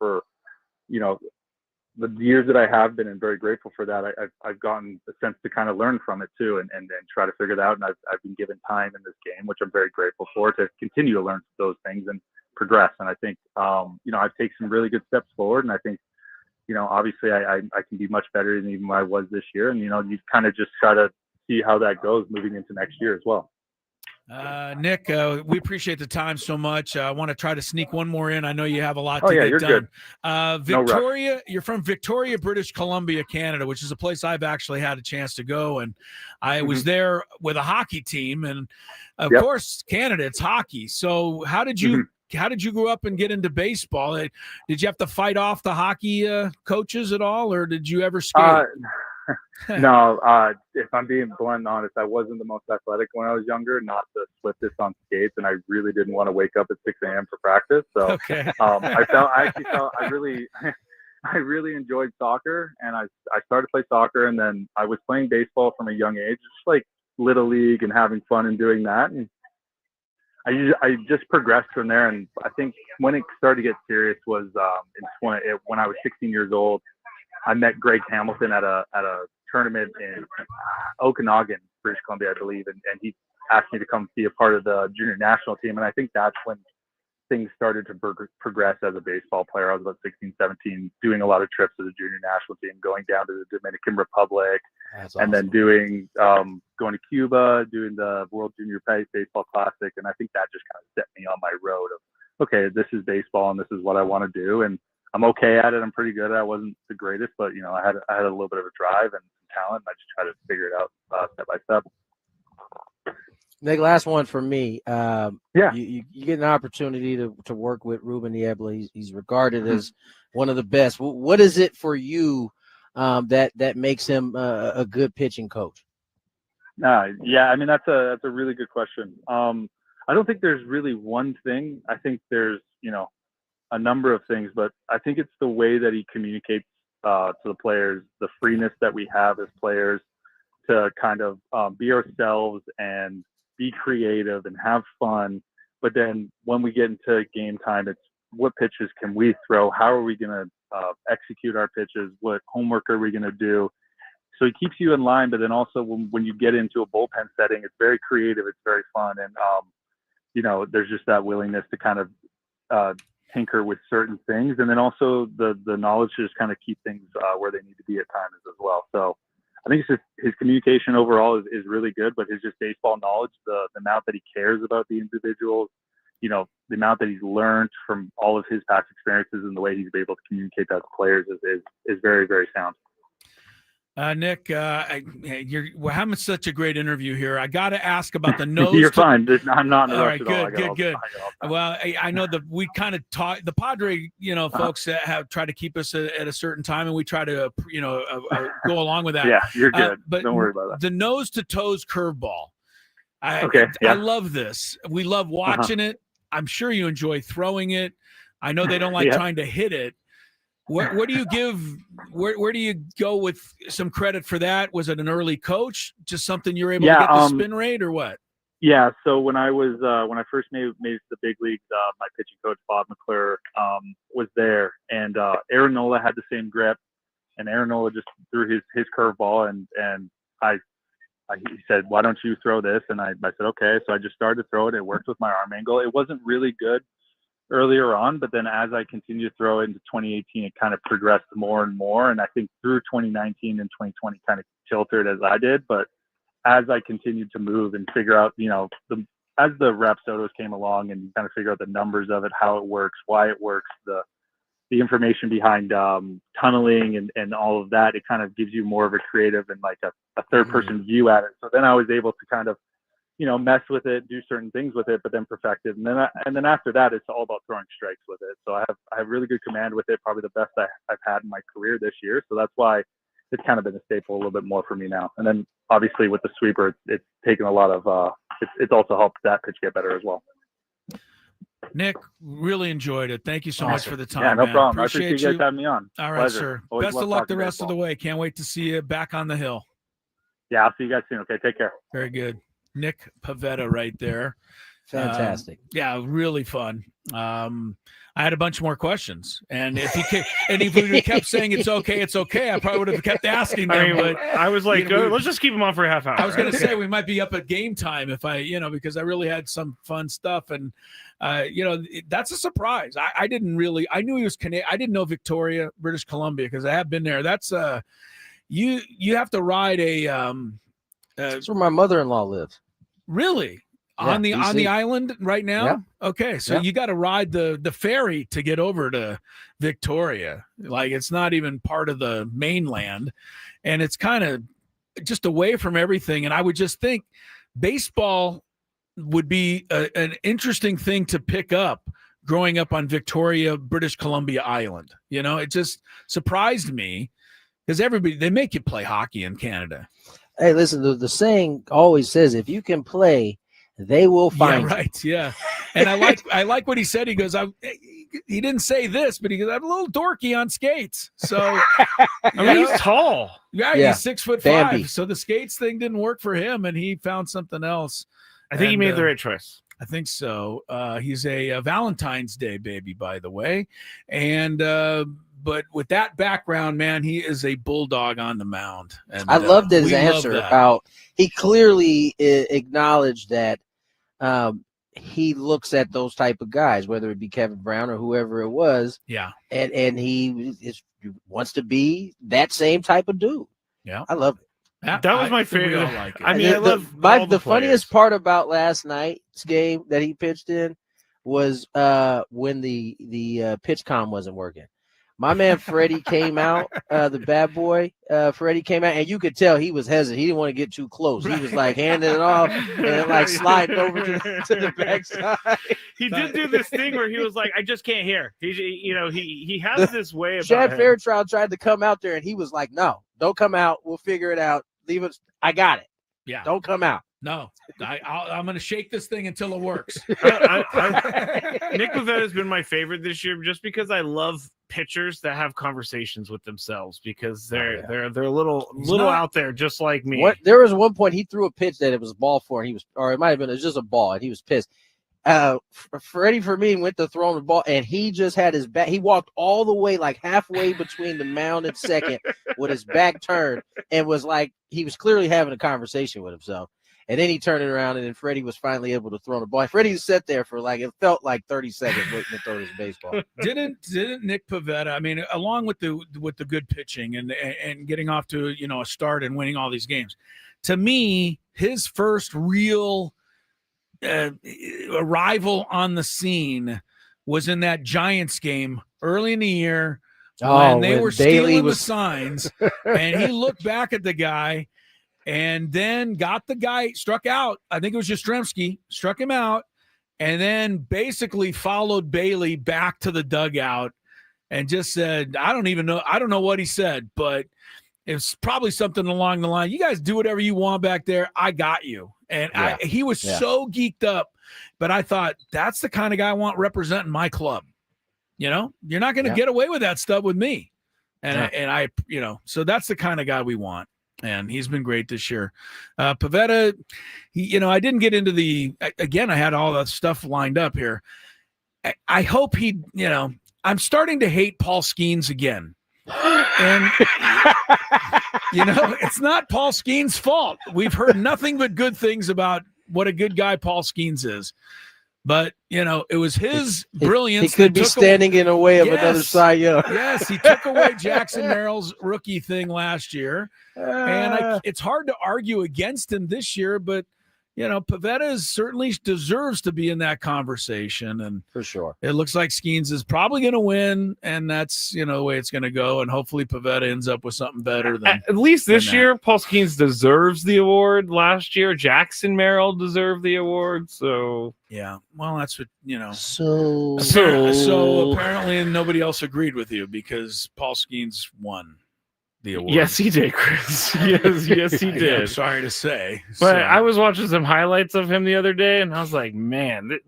S10: the years that I have been, and very grateful for that. I've gotten a sense to kind of learn from it too, and try to figure that out. And I've been given time in this game, which I'm very grateful for, to continue to learn those things and progress. And I think, I've taken some really good steps forward. And I think, obviously I can be much better than even I was this year. And, you kind of just try to see how that goes moving into next year as well.
S4: Nick, we appreciate the time so much. I want to try to sneak one more in. I know you have a lot
S10: to
S4: get
S10: you're
S4: done.
S10: Good.
S4: Victoria, you're from Victoria, British Columbia, Canada, which is a place I've actually had a chance to go. And I was there with a hockey team. And, of course, Canada, it's hockey. So how did you grow up and get into baseball? Did you have to fight off the hockey coaches at all, or did you ever skate?
S10: No, if I'm being blunt and honest, I wasn't the most athletic when I was younger, not the swiftest on skates, and I really didn't want to wake up at 6 a.m. for practice. So I really enjoyed soccer, and I started to play soccer, and then I was playing baseball from a young age, just like little league and having fun and doing that. And I just progressed from there. And I think when it started to get serious was when I was 16 years old. I met Greg Hamilton at a tournament in Okanagan, British Columbia, I believe, and he asked me to come be a part of the junior national team. And I think that's when things started to progress as a baseball player. I was about 16, 17, doing a lot of trips to the junior national team, going down to the Dominican Republic, and then doing going to Cuba, doing the World Junior Baseball Classic. And I think that just kind of set me on my road of, okay, this is baseball and this is what I want to do. And I'm okay at it. I'm pretty good at it. I wasn't the greatest, but I had a little bit of a drive and some talent. And I just try to figure it out step by step.
S5: Nick, last one for me. You get an opportunity to work with Ruben Niebla. He's regarded as one of the best. What is it for you that makes him a good pitching coach?
S10: I mean, that's a really good question. I don't think there's really one thing. I think there's a number of things, but I think it's the way that he communicates to the players, the freeness that we have as players to kind of be ourselves and be creative and have fun. But then when we get into game time, it's what pitches can we throw? How are we going to execute our pitches? What homework are we going to do? So he keeps you in line, but then also when you get into a bullpen setting, it's very creative. It's very fun. And, there's just that willingness to kind of tinker with certain things, and then also the knowledge to just kind of keep things where they need to be at times as well. So I think it's just his communication overall is really good, but his just baseball knowledge, the amount that he cares about the individuals, the amount that he's learned from all of his past experiences and the way he's been able to communicate that to players is very, very sound.
S4: Nick, you're having such a great interview here. I got to ask about the nose.
S10: You're fine. I'm not in a rush
S4: all right,
S10: at all.
S4: Good. Well, I know that we kind of talk. The Padre, folks have tried to keep us at a certain time, and we try to, go along with that.
S10: Yeah, you're good.
S4: But
S10: don't worry about that.
S4: The nose to toes curveball. I love this. We love watching it. I'm sure you enjoy throwing it. I know they don't like trying to hit it. Where do you give? Where do you go with some credit for that? Was it an early coach? Just something you're able to get the spin rate, or what?
S10: Yeah. So when I first made the big leagues, my pitching coach Bob McClure was there, and Aaron Nola had the same grip, and Aaron Nola just threw his curveball, and he said, "Why don't you throw this?" And I said, "Okay." So I just started to throw it. It worked with my arm angle. It wasn't really good earlier on, but then as I continued to throw it into 2018, it kind of progressed more and more. And I think through 2019 and 2020 kind of tilted as I did. But as I continued to move and figure out, as the Rapsodos came along and kind of figure out the numbers of it, how it works, why it works, the information behind tunneling and all of that, it kind of gives you more of a creative and like a third person view at it. So then I was able to kind of mess with it, do certain things with it, but then perfect it. And then after that, it's all about throwing strikes with it. So I have really good command with it, probably the best I've had in my career this year. So that's why it's kind of been a staple a little bit more for me now. And then obviously with the sweeper, it's taken a lot of, it's also helped that pitch get better as well.
S4: Nick, really enjoyed it. Thank you so much for the time.
S10: Yeah, no problem.
S4: Appreciate
S10: I appreciate you guys having me on.
S4: All right,
S10: Pleasure.
S4: sir.
S10: Always
S4: Best of luck the rest of the way. Can't wait to see you back on the hill.
S10: Yeah, I'll see you guys soon. Okay, take care.
S4: Very good. Nick Pivetta right there.
S5: Fantastic.
S4: Yeah, really fun. I had a bunch more questions, and if he kept saying it's okay, I probably would have kept asking them. But
S6: I was like, let's just keep him on for a half hour.
S4: I was going to say we might be up at game time if because I really had some fun stuff, and that's a surprise. I didn't really. I knew he was Canadian. I didn't know Victoria, British Columbia, because I have been there. That's you have to ride a.
S5: That's where my mother-in-law lives.
S4: Really.
S5: Yeah,
S4: on the island right now?
S5: Yeah.
S4: Okay, so you got to ride the ferry to get over to Victoria. Like, it's not even part of the mainland, and it's kind of just away from everything. And I would just think baseball would be an interesting thing to pick up growing up on Victoria, British Columbia Island. It just surprised me because they make you play hockey in Canada.
S5: Hey, listen, the saying always says, if you can play, they will find you.
S4: Right. Yeah. And I like what he said. He goes, he didn't say this, but he goes, I'm a little dorky on skates. So
S6: he's tall.
S4: Yeah, he's 6'5". So the skates thing didn't work for him, and he found something else.
S6: I think he made the right choice.
S4: I think so. He's a Valentine's Day baby, by the way. And but with that background, man, he is a bulldog on the mound. And
S5: I loved his answer about he clearly acknowledged that he looks at those type of guys, whether it be Kevin Brown or whoever it was.
S4: Yeah.
S5: And he wants to be that same type of dude.
S4: Yeah.
S5: I love it.
S6: That was my favorite.
S4: Like
S6: I mean, I love
S5: the funniest part about last night's game that he pitched in was when the pitch comm wasn't working. My man Freddie came out, the bad boy. Freddie came out, and you could tell he was hesitant. He didn't want to get too close. He was like handing it off and like sliding over to the backside.
S6: He did do this thing where he was like, "I just can't hear." He has this way about
S5: Chad
S6: him.
S5: Fairchild tried to come out there, and he was like, "No, don't come out. We'll figure it out. Leave it. I got it.
S4: Yeah,
S5: don't come out."
S4: No, I'm going to shake this thing until it works.
S6: Nick Pivetta has been my favorite this year just because I love pitchers that have conversations with themselves because they're a little out there just like me.
S5: There was one point he threw a pitch that it was ball four, and it might have been just a ball, and he was pissed. Freddie Fermin went to throw him the ball, and he just had his back. He walked all the way, like halfway between the mound and second, with his back turned, and was like he was clearly having a conversation with himself. And then he turned it around, and then Freddie was finally able to throw the ball. Freddie sat there for it felt like 30 seconds waiting to throw his baseball.
S4: Didn't Nick Pivetta? I mean, along with the good pitching and getting off to a start and winning all these games, to me, his first real arrival on the scene was in that Giants game early in the year when they were stealing the signs, and he looked back at the guy. And then got the guy struck out. I think it was Yastrzemski, struck him out, and then basically followed Bailey back to the dugout and just said, I don't know what he said, but it's probably something along the line. You guys do whatever you want back there. I got you. And he was so geeked up, but I thought that's the kind of guy I want representing my club. You're not going to get away with that stuff with me. And I so that's the kind of guy we want. And he's been great this year. Pivetta, I didn't get into I had all that stuff lined up here. I hope I'm starting to hate Paul Skeens again. And, it's not Paul Skeens' fault. We've heard nothing but good things about what a good guy Paul Skeens is. But, it was his brilliance.
S5: He could be standing in the way of another Cy Young.
S4: Yes, he took away Jackson Merrill's rookie thing last year. And it's hard to argue against him this year, but, Pivetta certainly deserves to be in that conversation. And
S5: for sure,
S4: it looks like Skeens is probably going to win, and that's, the way it's going to go. And hopefully Pivetta ends up with something better than
S6: at least this year. Paul Skeens deserves the award. Last year, Jackson Merrill deserved the award. So
S4: yeah, well, that's what
S5: So
S4: apparently nobody else agreed with you because Paul Skeens won the award.
S6: Yes, he did, Chris. Yes, he did.
S4: I'm sorry to say.
S6: But I was watching some highlights of him the other day, and I was like, man,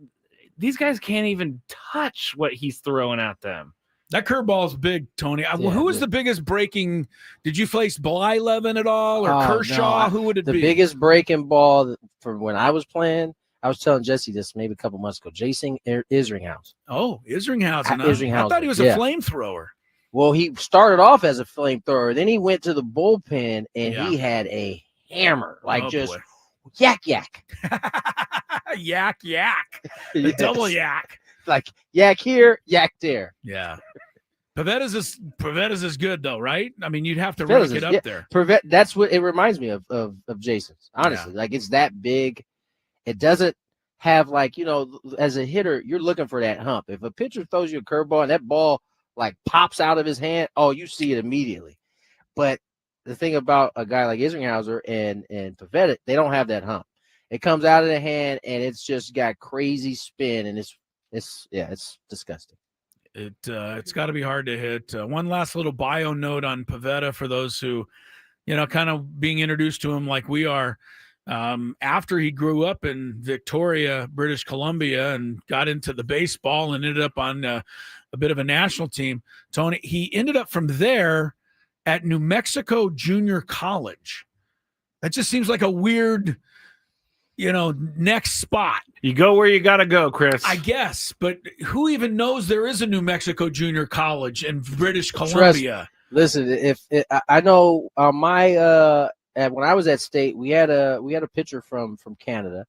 S6: these guys can't even touch what he's throwing at them.
S4: That curveball is big, Tony. Who was the biggest breaking? Did you face Blyleven at all or Kershaw?
S5: No,
S4: Who would it be?
S5: The biggest breaking ball from when I was playing, I was telling Jesse this maybe a couple months ago. Jason Isringhouse.
S4: Oh, Isringhausen.
S5: Isringhausen.
S4: I thought he was a flamethrower.
S5: Well, he started off as a flamethrower. Then he went to the bullpen, and he had a hammer, like just yak. Yak.
S4: The double yak.
S5: Like yak here, yak there.
S4: Yeah. Pivetta's is good, though, right? I mean, you'd have to rank it up there.
S5: Pivetta, that's what it reminds me of Jason's, honestly. Like, it's that big. It doesn't have, like, as a hitter, you're looking for that hump. If a pitcher throws you a curveball and that ball like pops out of his hand, you see it immediately. But the thing about a guy like Isringhausen and Pivetta, they don't have that hump. It comes out of the hand and it's just got crazy spin, and it's disgusting.
S4: It's got to be hard to hit. One last little bio note on Pivetta for those who, kind of being introduced to him like we are. After he grew up in Victoria, British Columbia, and got into the baseball and ended up on a bit of a national team, Tony, he ended up from there at New Mexico Junior College. That just seems like a weird, next spot.
S6: You go where you got to go, Chris.
S4: I guess, but who even knows there is a New Mexico Junior College in British Columbia?
S5: Listen, I know when I was at State, we had a pitcher from Canada,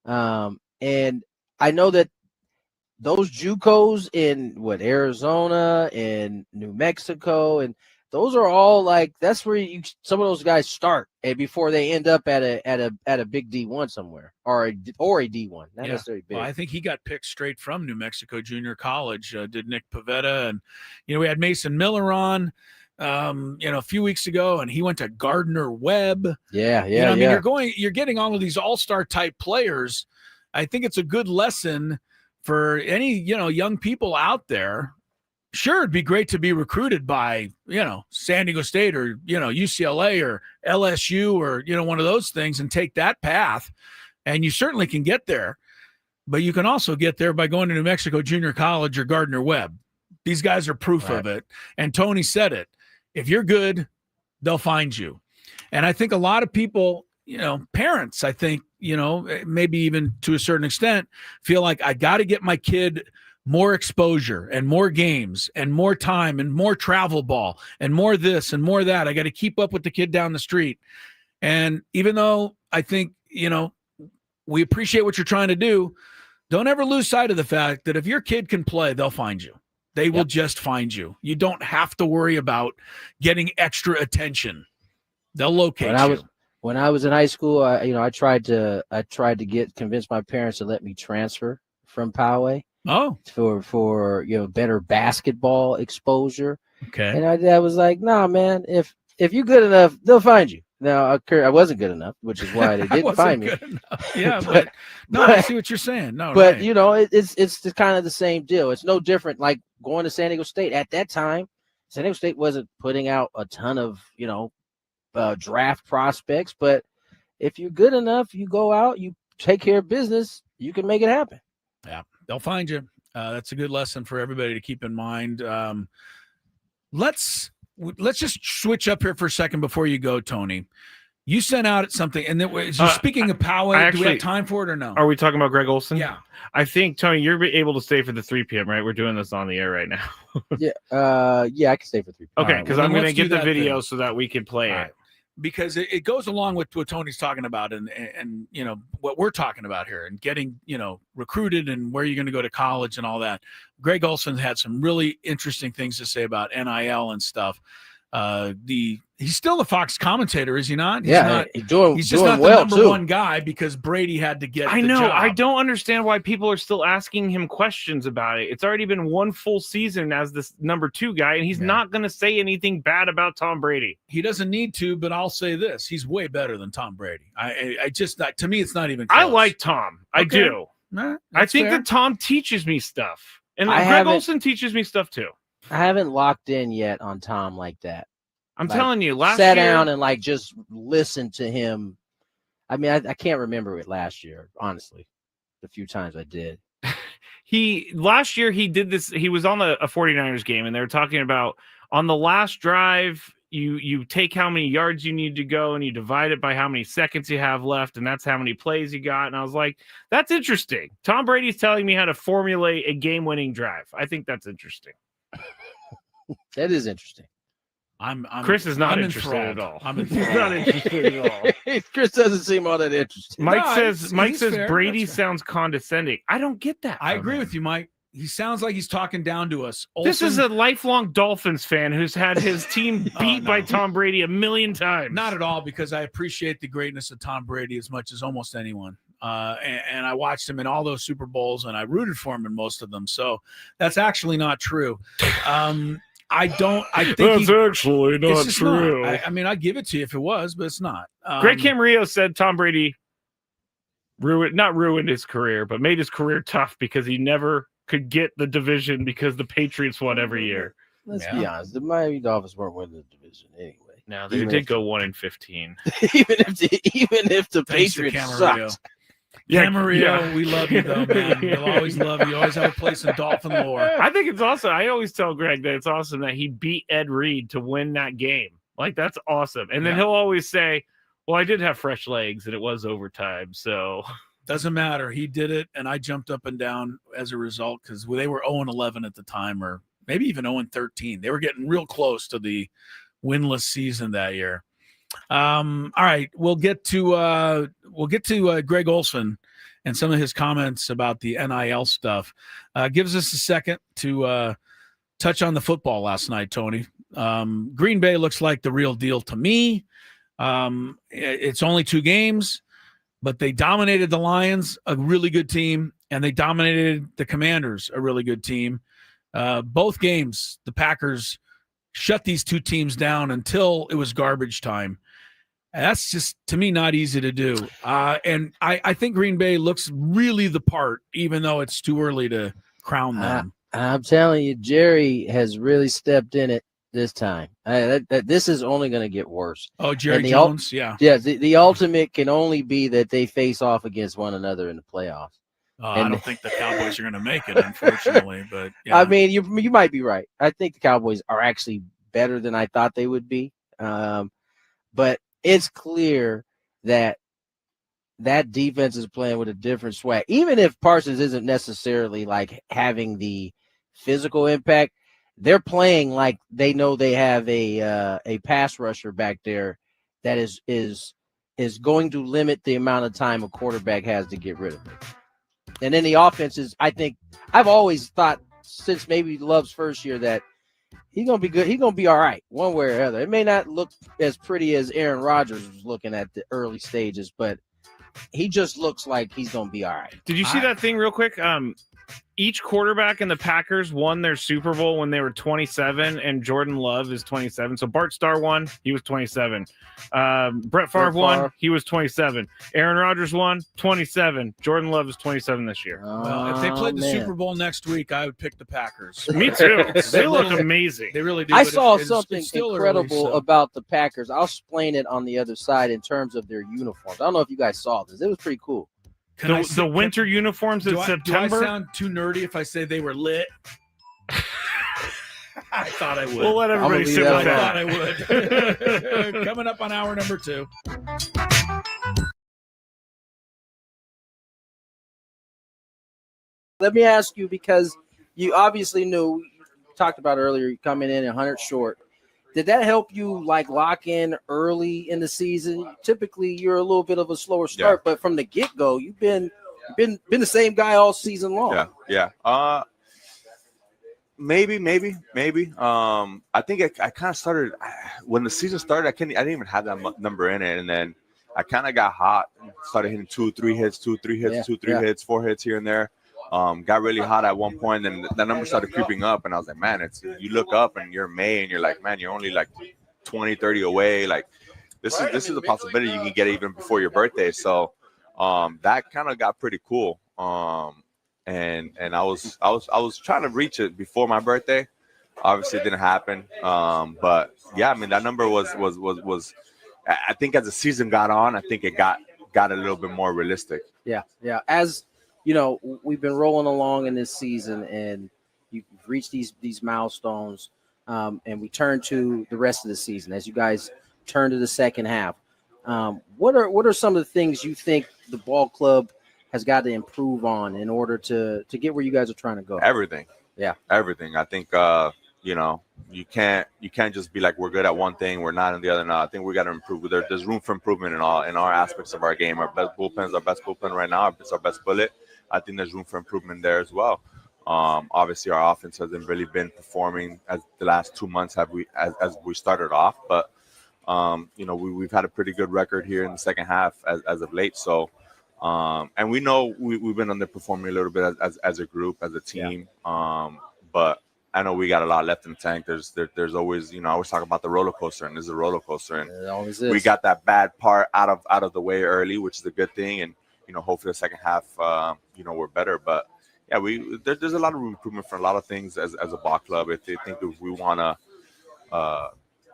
S5: and I know that those JUCOs in Arizona and New Mexico, and those are all like, that's where some of those guys start, and before they end up at a big D1 somewhere or a D1, not necessarily big.
S4: Well, I think he got picked straight from New Mexico Junior College. Did Nick Pivetta, and we had Mason Miller on. A few weeks ago, and he went to Gardner Webb.
S5: I
S4: mean, you're getting all of these all-star type players. I think it's a good lesson for any, young people out there. Sure, it'd be great to be recruited by, San Diego State or, UCLA or LSU or, one of those things and take that path. And you certainly can get there, but you can also get there by going to New Mexico Junior College or Gardner Webb. These guys are proof of it. And Tony said it. If you're good, they'll find you. And I think a lot of people, parents, I think, maybe even to a certain extent, feel like I got to get my kid more exposure and more games and more time and more travel ball and more this and more that. I got to keep up with the kid down the street. And even though I think, we appreciate what you're trying to do, don't ever lose sight of the fact that if your kid can play, they'll find you. They will just find you. You don't have to worry about getting extra attention. They'll locate you.
S5: When I was in high school, I tried to convince my parents to let me transfer from Poway.
S4: Oh,
S5: for better basketball exposure.
S4: Okay.
S5: And my dad was like, "Nah, man, if you're good enough, they'll find you." Now, I wasn't good enough, which is why they didn't find me.
S4: Yeah, but I see what you're saying. No,
S5: but
S4: right.
S5: it's kind of the same deal. It's no different. Like going to San Diego State at that time, San Diego State wasn't putting out a ton of draft prospects. But if you're good enough, you go out, you take care of business, you can make it happen.
S4: Yeah, they'll find you. That's a good lesson for everybody to keep in mind. Let's just switch up here for a second before you go, Tony. You sent out something, and then speaking of Poway, do we have time for it or no?
S6: Are we talking about Greg Olson?
S4: Yeah.
S6: I think, Tony, you're able to stay for the 3 p.m., right? We're doing this on the air right now.
S5: Yeah, I can stay for 3 p.m.
S6: Okay, because I'm going to get the video so that we can play it.
S4: Right. Because it goes along with what Tony's talking about and what we're talking about here and getting, recruited and where you're going to go to college and all that. Greg Olson had some really interesting things to say about NIL and stuff. He's still the Fox commentator, is he not? He's just not the number one guy because Brady had to get
S6: the
S4: job.
S6: I don't understand why people are still asking him questions about it. It's already been one full season as this number 2 guy, and he's not going to say anything bad about Tom Brady.
S4: He doesn't need to, but I'll say this. He's way better than Tom Brady. I just, to me, it's not even close.
S6: I like Tom. Okay. I do. I think that Tom teaches me stuff. And Greg Olson teaches me stuff too.
S5: I haven't locked in yet on Tom like that.
S6: I'm telling you, last
S5: year,
S6: sat
S5: down and just listen to him. I mean, I can't remember it last year, honestly. The few times I did.
S6: Last year he did this. He was on a 49ers game, and they were talking about on the last drive, you take how many yards you need to go and you divide it by how many seconds you have left, and that's how many plays you got. And I was like, that's interesting. Tom Brady's telling me how to formulate a game-winning drive. I think that's interesting.
S5: That is interesting.
S6: Chris is not interested at all. He's not interested at all.
S5: Chris doesn't seem all that interested.
S6: Mike says Brady sounds condescending. I don't get that.
S4: I agree with you, Mike. He sounds like he's talking down to us.
S6: This is a lifelong Dolphins fan who's had his team beat by Tom Brady a million times.
S4: Not at all, because I appreciate the greatness of Tom Brady as much as almost anyone. And I watched him in all those Super Bowls, and I rooted for him in most of them. So that's actually not true. I think
S6: that's actually not true.
S4: Not. I mean, I'd give it to you if it was, but it's not.
S6: Greg Camarillo said Tom Brady not ruined his career, but made his career tough because he never could get the division because the Patriots won every year.
S5: Let's be honest. The Miami Dolphins weren't winning the division anyway.
S6: No, they did go 1-15.
S5: even if the Patriots sucked.
S4: Camarillo, we love you though, man. We'll always love you. You always have a place in Dolphin lore.
S6: I think it's also, I always tell Greg that it's awesome that he beat Ed Reed to win that game. Like, that's awesome. And then he'll always say, well, I did have fresh legs and it was overtime. So
S4: doesn't matter. He did it, and I jumped up and down as a result because they were 0-11 at the time, or maybe even 0-13. They were getting real close to the winless season that year. All right, we'll get to Greg Olson and some of his comments about the NIL stuff. Gives us a second to touch on the football last night, Tony. Green Bay looks like the real deal to me. It's only 2 games, but they dominated the Lions, a really good team, and they dominated the Commanders, a really good team. Both games, the Packers shut these 2 teams down until it was garbage time. That's just, to me, not easy to do. And I think Green Bay looks really the part, even though it's too early to crown them.
S5: I'm telling you, Jerry has really stepped in it this time. This is only going to get worse.
S4: Oh, Jerry Jones, yeah.
S5: Yeah, the ultimate can only be that they face off against one another in the playoffs.
S4: I don't think the Cowboys are going to make it, unfortunately. But yeah.
S5: I mean, you might be right. I think the Cowboys are actually better than I thought they would be. But it's clear that defense is playing with a different swag. Even if Parsons isn't necessarily like having the physical impact, they're playing like they know they have a pass rusher back there that is going to limit the amount of time a quarterback has to get rid of it. And then the offense is, I think, I've always thought since maybe Love's first year that he's going to be good. He's going to be all right one way or other. It may not look as pretty as Aaron Rodgers was looking at the early stages, but he just looks like he's going to be all right.
S6: Did you see that thing real quick? Each quarterback in the Packers won their Super Bowl when they were 27, and Jordan Love is 27. So Bart Starr won, he was 27. Brett Favre won, he was 27. Aaron Rodgers won, 27. Jordan Love is 27 this year.
S4: Well, if they played the Super Bowl next week, I would pick the Packers.
S6: Me too. They look amazing.
S4: They really do.
S5: I saw something incredible about the Packers. I'll explain it on the other side in terms of their uniforms. I don't know if you guys saw this. It was pretty cool.
S6: The winter uniforms in September?
S4: Do I sound too nerdy if I say they were lit? I thought I would.
S6: We'll let everybody sit with that.
S4: I thought I would. Coming up on hour number 2.
S5: Let me ask you, because you obviously knew, talked about earlier, coming in 100 short. Did that help you like lock in early in the season? Typically, you're a little bit of a slower start, but from the get-go, you've been the same guy all season long.
S11: Yeah. Maybe. I think I kind of started when the season started. I didn't even have that number in it, and then I kind of got hot, started hitting 2, 3 hits, 2, 3 hits, 2, 3 hits, 4 hits here and there. Got really hot at one point, and that number started creeping up, and I was like, man, you look up and you're May, and you're like, man, you're only like 20, 30 away. Like this is a possibility you can get even before your birthday. So that kind of got pretty cool. And I was trying to reach it before my birthday. Obviously it didn't happen. But yeah, I mean, that number was I think as the season got on, I think it got a little bit more realistic.
S5: Yeah. As you know, we've been rolling along in this season, and you've reached these milestones. and we turn to the rest of the season, as you guys turn to the second half, what are some of the things you think the ball club has got to improve on in order to get where you guys are trying to go?
S11: Everything.
S5: Yeah.
S11: Everything. I think you can't just be like we're good at one thing, we're not in the other. No, I think we got to improve. There's room for improvement in all aspects of our game. Our best bullpen is our best bullpen right now. It's our best bullet. I think there's room for improvement there as well. Obviously, our offense hasn't really been performing as the last 2 months as we started off, but we've had a pretty good record here in the second half as of late. So, and we know we've been underperforming a little bit as a group, as a team. Yeah. But I know we got a lot left in the tank. There's always, I always talk about the roller coaster, and this is a roller coaster, and
S5: it always is.
S11: We got that bad part out of the way early, which is a good thing, and hopefully the second half, we're better. But yeah, there's a lot of improvement for a lot of things as a ball club. If we want to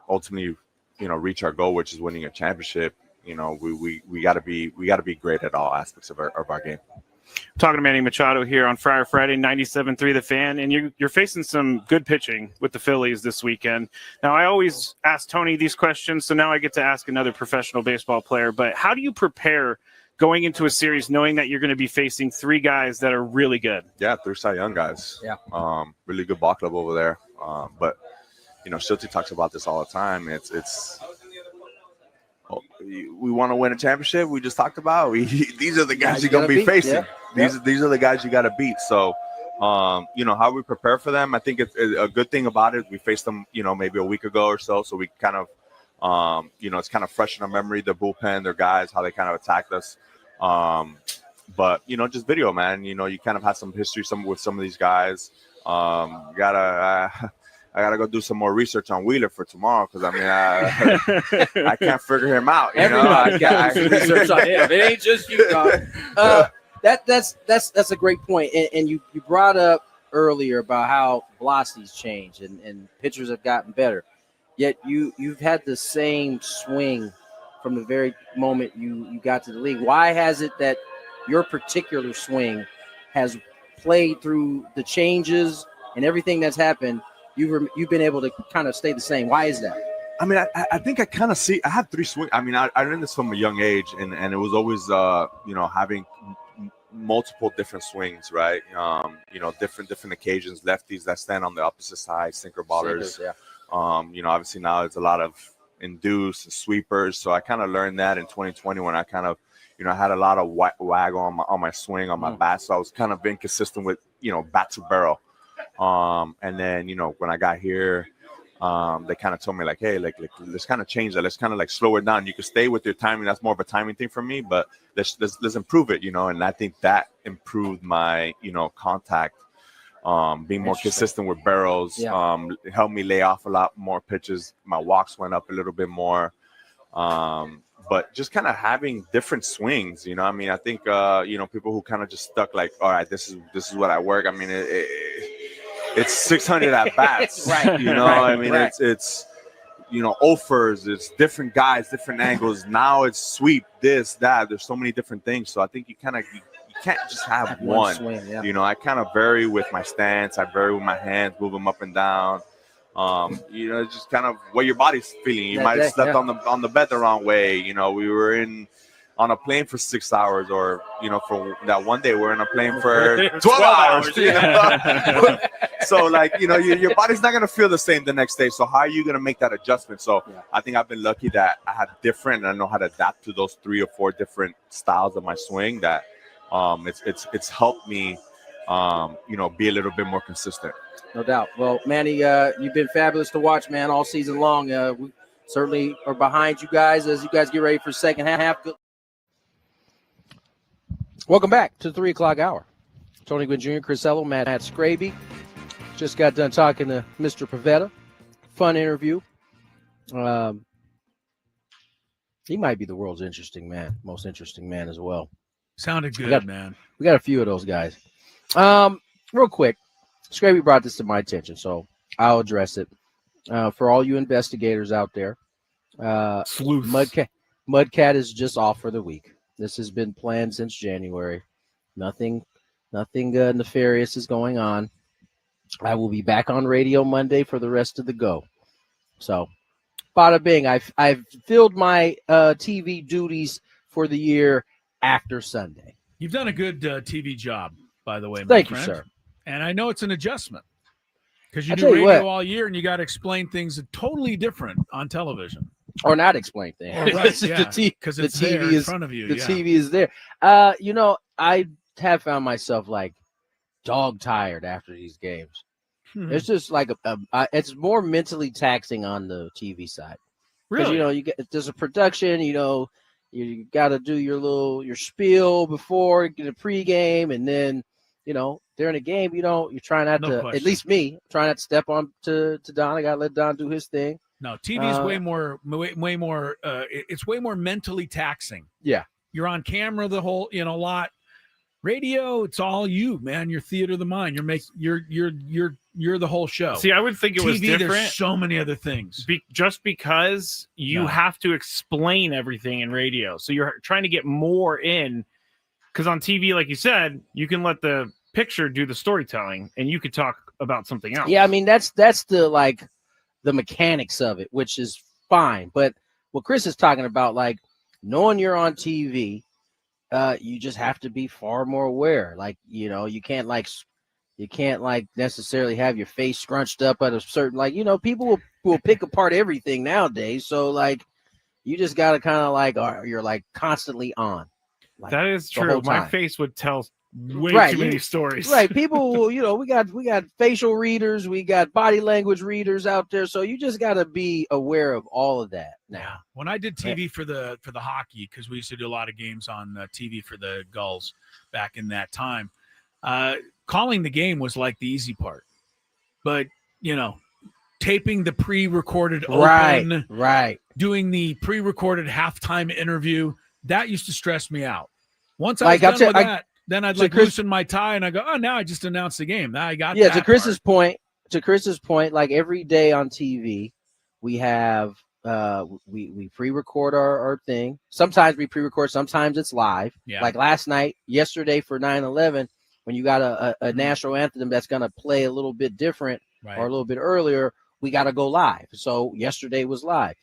S11: ultimately, reach our goal, which is winning a championship, we got to be great at all aspects of our game.
S6: Talking to Manny Machado here on Friday 97.3 The Fan, and you're facing some good pitching with the Phillies this weekend. Now, I always ask Tony these questions, so now I get to ask another professional baseball player. But how do you prepare going into a series knowing that you're going to be facing three guys that are really good?
S11: Yeah, 3 Cy Young guys.
S5: Yeah.
S11: Really good ball club over there. But Schulte talks about this all the time. We want to win a championship. We just talked about. These are the guys you're going to be facing. Yeah. These are the guys you got to beat. So, how we prepare for them, I think it's a good thing about it. We faced them, maybe a week ago or so. So we kind of, it's kind of fresh in our memory, the bullpen, their guys, how they kind of attacked us. But, just video, man. You kind of have some history with some of these guys. I gotta go do some more research on Wheeler for tomorrow because I can't figure him out.
S5: Everybody got research on him. It ain't just you, dog. That's a great point. And you brought up earlier about how velocity's changed and pitchers have gotten better. Yet you've had the same swing from the very moment you got to the league. Why has it that your particular swing has played through the changes and everything that's happened? You've been able to kind of stay the same. Why is that?
S11: I mean, I think I kind of see. I have 3 swings. I mean, I learned this from a young age, and it was always having multiple different swings, right? Different occasions. Lefties that stand on the opposite side, sinker ballers.
S5: Yeah.
S11: Obviously now it's a lot of induce and sweepers. So I kind of learned that in 2020 when I kind of I had a lot of wag on my swing on my bat. So I was kind of being consistent with bat to barrel. And then, when I got here, they kind of told me like, hey, like let's kind of change that. Let's kind of like slow it down. You can stay with your timing. That's more of a timing thing for me, but let's improve it, and I think that improved my, contact, being more consistent with barrels, it helped me lay off a lot more pitches. My walks went up a little bit more. But just kind of having different swings, I think, people who kind of just stuck like, all right, this is what I work. I mean, it's 600 at bats,
S5: right?
S11: It's offers, it's different guys, different angles. Now it's sweep, this, that. There's so many different things. So I think you can't just have one.
S5: Swing, yeah.
S11: I kind of vary with my stance. I vary with my hands, move them up and down. Just kind of what your body's feeling. You might have slept on the bed the wrong way. We were on a plane for 6 hours, or for that one day we're on a plane for 12 hours. So your body's not gonna feel the same the next day. So how are you gonna make that adjustment? So I think I've been lucky that I have different, and I know how to adapt to those 3 or 4 different styles of my swing. That it's helped me be a little bit more consistent.
S5: No doubt. Well, Manny, you've been fabulous to watch, man, all season long. We certainly are behind you guys as you guys get ready for second half. Welcome back to the 3 o'clock hour. Tony Gwynn Jr., Chris Ello, Matt Scraby. Just got done talking to Mr. Pivetta. Fun interview. He might be the world's most interesting man as well.
S4: Sounded good, man.
S5: We got a few of those guys. Real quick, Scraby brought this to my attention, so I'll address it. For all you investigators out there, Mudcat is just off for the week. This has been planned since January. Nothing nefarious is going on. I will be back on radio Monday for the rest of the go. So, bada bing, I've filled my TV duties for the year after Sunday.
S4: You've done a good TV job, by the way, my
S5: Thank
S4: friend.
S5: you, sir.
S4: And I know it's an adjustment because you
S5: I'll
S4: do
S5: tell you
S4: radio
S5: what.
S4: all year and you got to explain things totally different on television.
S5: Or not explain things.
S4: Or right, yeah,
S5: Because
S4: it's
S5: the
S4: there
S5: TV
S4: in
S5: is
S4: front of you.
S5: The
S4: yeah.
S5: TV is there. I have found myself like dog tired after these games. It's just like it's more mentally taxing on the TV side.
S4: Really?
S5: There's a production. You got to do your spiel before get a pregame, and then during the game you're trying not to.
S4: question.
S5: At least me, trying not to step on to Don. I got to let Don do his thing.
S4: No, TV is way more. It's way more mentally taxing.
S5: Yeah,
S4: you're on camera the whole lot. Radio, it's all you, man. You're theater of the mind. You're the whole show.
S6: See, I would think it was different.
S4: There's so many other things.
S6: Just because you have to explain everything in radio, so you're trying to get more in. Because on TV, like you said, you can let the picture do the storytelling, and you could talk about something else.
S5: Yeah, I mean that's the mechanics of it, which is fine. But what Chris is talking about, like knowing you're on TV. You just have to be far more aware. Like, you can't necessarily have your face scrunched up at a certain, people will pick apart everything nowadays. So you just got to kind of you're constantly on.
S6: That is true. My face would tell way too many stories.
S5: Right. People will, we got facial readers, we got body language readers out there. So you just got to be aware of all of that now.
S4: When I did TV for the hockey, because we used to do a lot of games on TV for the Gulls back in that time, calling the game was like the easy part. But, taping the pre-recorded open,
S5: right,
S4: doing the pre-recorded halftime interview, that used to stress me out. Once I was done with that, then I'd loosen my tie and I go, oh, now I just announced the game. Now I got that
S5: to Chris's point, like every day on TV, we have we pre-record our thing. Sometimes we pre-record, sometimes it's live.
S4: Yeah.
S5: Like yesterday for 9/11, when you got a national anthem that's gonna play a little bit different or a little bit earlier, we gotta go live. So yesterday was live.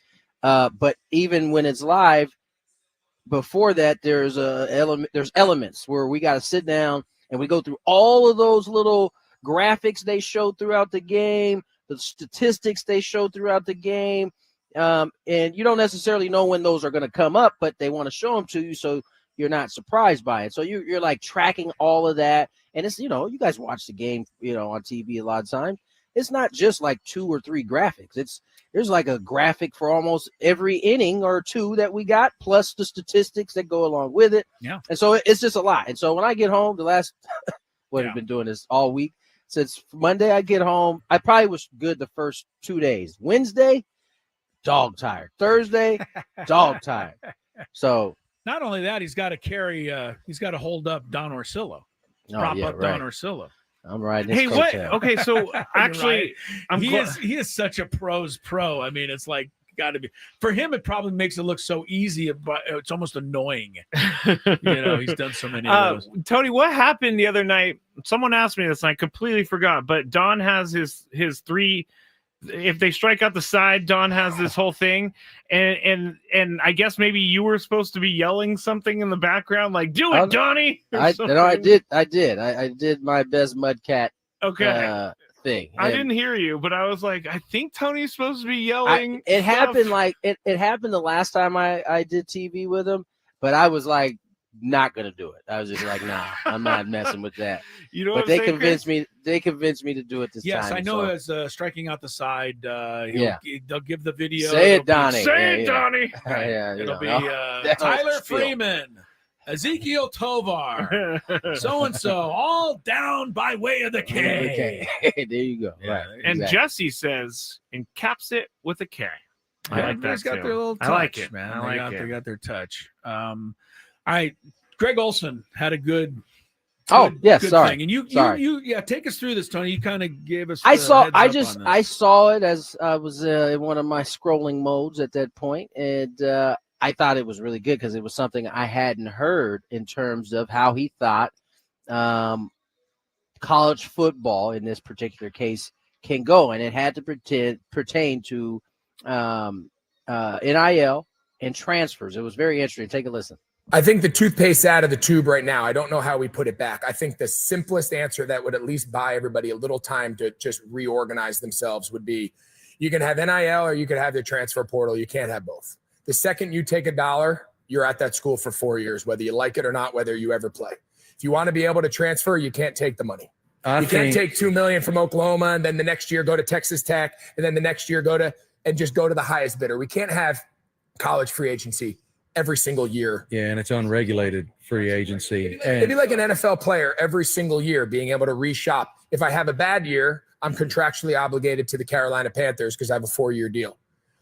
S5: But even when it's live, before that, there's elements where we got to sit down and we go through all of those little graphics they show throughout the game, the statistics they show throughout the game, and you don't necessarily know when those are going to come up, but they want to show them to you so you're not surprised by it. So you're like tracking all of that, and it's you guys watch the game on TV a lot of times. It's not just like 2 or 3 graphics. There's like a graphic for almost every inning or 2 that we got, plus the statistics that go along with it.
S4: Yeah.
S5: And so it's just a lot. And so when I get home, I've been doing this all week. Since Monday I get home, I probably was good the first 2 days. Wednesday, dog tired. Thursday, dog tired. So
S4: not only that, he's got to hold up Don Orsillo. Prop up Don Orsillo.
S5: I'm riding.
S6: Hey, what? Okay, so actually,
S4: right. He is such a pro's pro. I mean, it's like got to be for him. It probably makes it look so easy, but it's almost annoying. He's done so many of those.
S6: Tony, what happened the other night? Someone asked me this, and I completely forgot. But Don has his 3. If they strike out the side, Don has this whole thing, and I guess maybe you were supposed to be yelling something in the background, like "Do it, Donnie."
S5: I did. I did my best Mudcat.
S6: Okay.
S5: Thing.
S6: I didn't hear you, but I was like, I think Tony's supposed to be yelling.
S5: It happened it happened the last time I did TV with him, but I was like not gonna do it. I was just like, nah, I'm not messing with that.
S6: But
S5: they convinced me. They convinced me to do it this time.
S4: Yes, I know. As striking out the side, they'll give the video.
S5: Say it, Donnie.
S6: Say it, Donnie.
S4: It'll be Tyler Freeman, Ezekiel Tovar, so and so, all down by way of the K.
S5: There you go.
S4: Yeah,
S5: right.
S6: And Jesse says, "Encaps it with a K." I like that.
S4: Got their little touch,
S6: I like it,
S4: man.
S6: They
S4: got their touch. All right, Greg Olson had a good.
S5: Yes,
S4: good
S5: sorry.
S4: Thing. And you take us through this, Tony. You kind of gave us.
S5: I saw it as I was in one of my scrolling modes at that point, and I thought it was really good because it was something I hadn't heard in terms of how he thought college football in this particular case can go, and it had to pertain to NIL and transfers. It was very interesting. Take a listen.
S12: I think the toothpaste's out of the tube right now. I don't know how we put it back. I think the simplest answer that would at least buy everybody a little time to just reorganize themselves would be, you can have NIL or you can have the transfer portal. You can't have both. The second you take $1, you're at that school for 4 years, whether you like it or not, whether you ever play. If you want to be able to transfer, you can't take the money. You can't take $2 million from Oklahoma and then the next year go to Texas Tech and then the next year go to the highest bidder. We can't have college free agency every single year.
S13: Yeah, and it's unregulated free agency.
S12: It'd be like an NFL player every single year being able to reshop. If I have a bad year, I'm contractually obligated to the Carolina Panthers because I have a 4-year deal.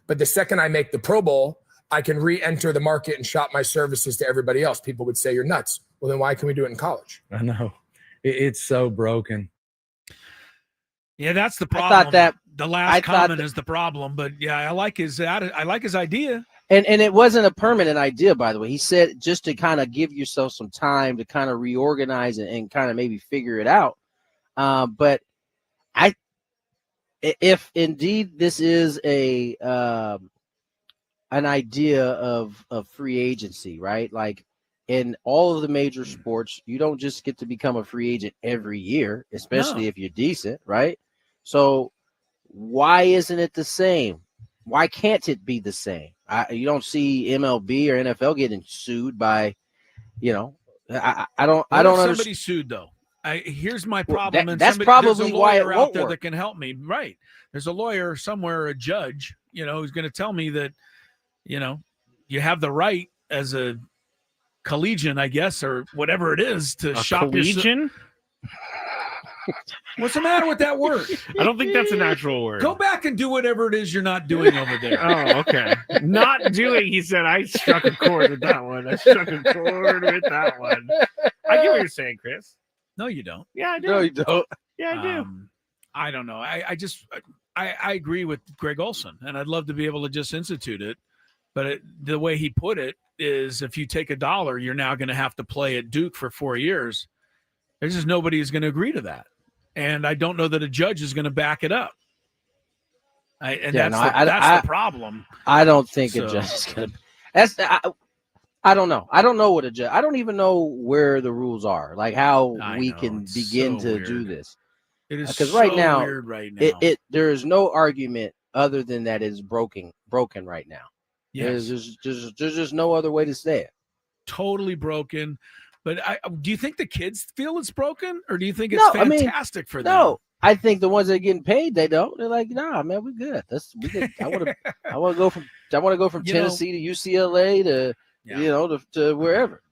S12: But the second I make the Pro Bowl, I can re-enter the market and shop my services to everybody else. People would say you're nuts. Well, then why can we do it in college?
S13: I know. It's so broken.
S4: Yeah, that's the problem.
S5: I thought that
S4: the last comment is the problem, but yeah, I like his idea.
S5: And it wasn't a permanent idea, by the way. He said just to kind of give yourself some time to kind of reorganize and kind of maybe figure it out. But if indeed this is an idea of free agency, right? Like in all of the major sports, you don't just get to become a free agent every year, especially if you're decent, right? So why isn't it the same? Why can't it be the same? You don't see MLB or NFL getting sued by, I don't understand.
S4: Somebody sued though. Here's my problem.
S5: Well, that's probably why it
S4: out
S5: won't
S4: there
S5: work.
S4: that can help me. Right. There's a lawyer somewhere, a judge, who's going to tell me that, you have the right as a collegian, I guess, or whatever it is, to shop
S6: collegian?
S4: What's the matter with that word?
S6: I don't think that's an actual word.
S4: Go back and do whatever it is you're not doing over there.
S6: Oh, okay. Not doing, he said. I struck a chord with that one. I struck a chord with that one. I get what you're saying, Chris.
S4: No, you don't.
S6: Yeah, I do.
S5: No, you don't.
S6: Yeah, I do.
S4: I don't know. I agree with Greg Olson, and I'd love to be able to just institute it. But the way he put it is, if you take $1, you're now going to have to play at Duke for 4 years. There's just nobody who's going to agree to that. And I don't know that a judge is going to back it up. That's the problem.
S5: I don't think a judge is going to. I don't know. I don't know what a judge. I don't even know where the rules are, like how we can begin to do this.
S4: It is
S5: because
S4: so
S5: right now,
S4: weird right now.
S5: There is no argument other than that it's broken right now.
S4: Yes.
S5: There's just no other way to say it.
S4: Totally broken. But do you think the kids feel it's broken, or do you think it's fantastic for them?
S5: No, I think the ones that are getting paid, they don't. They're like, nah, man, we're good. I want to go from Tennessee to UCLA to wherever.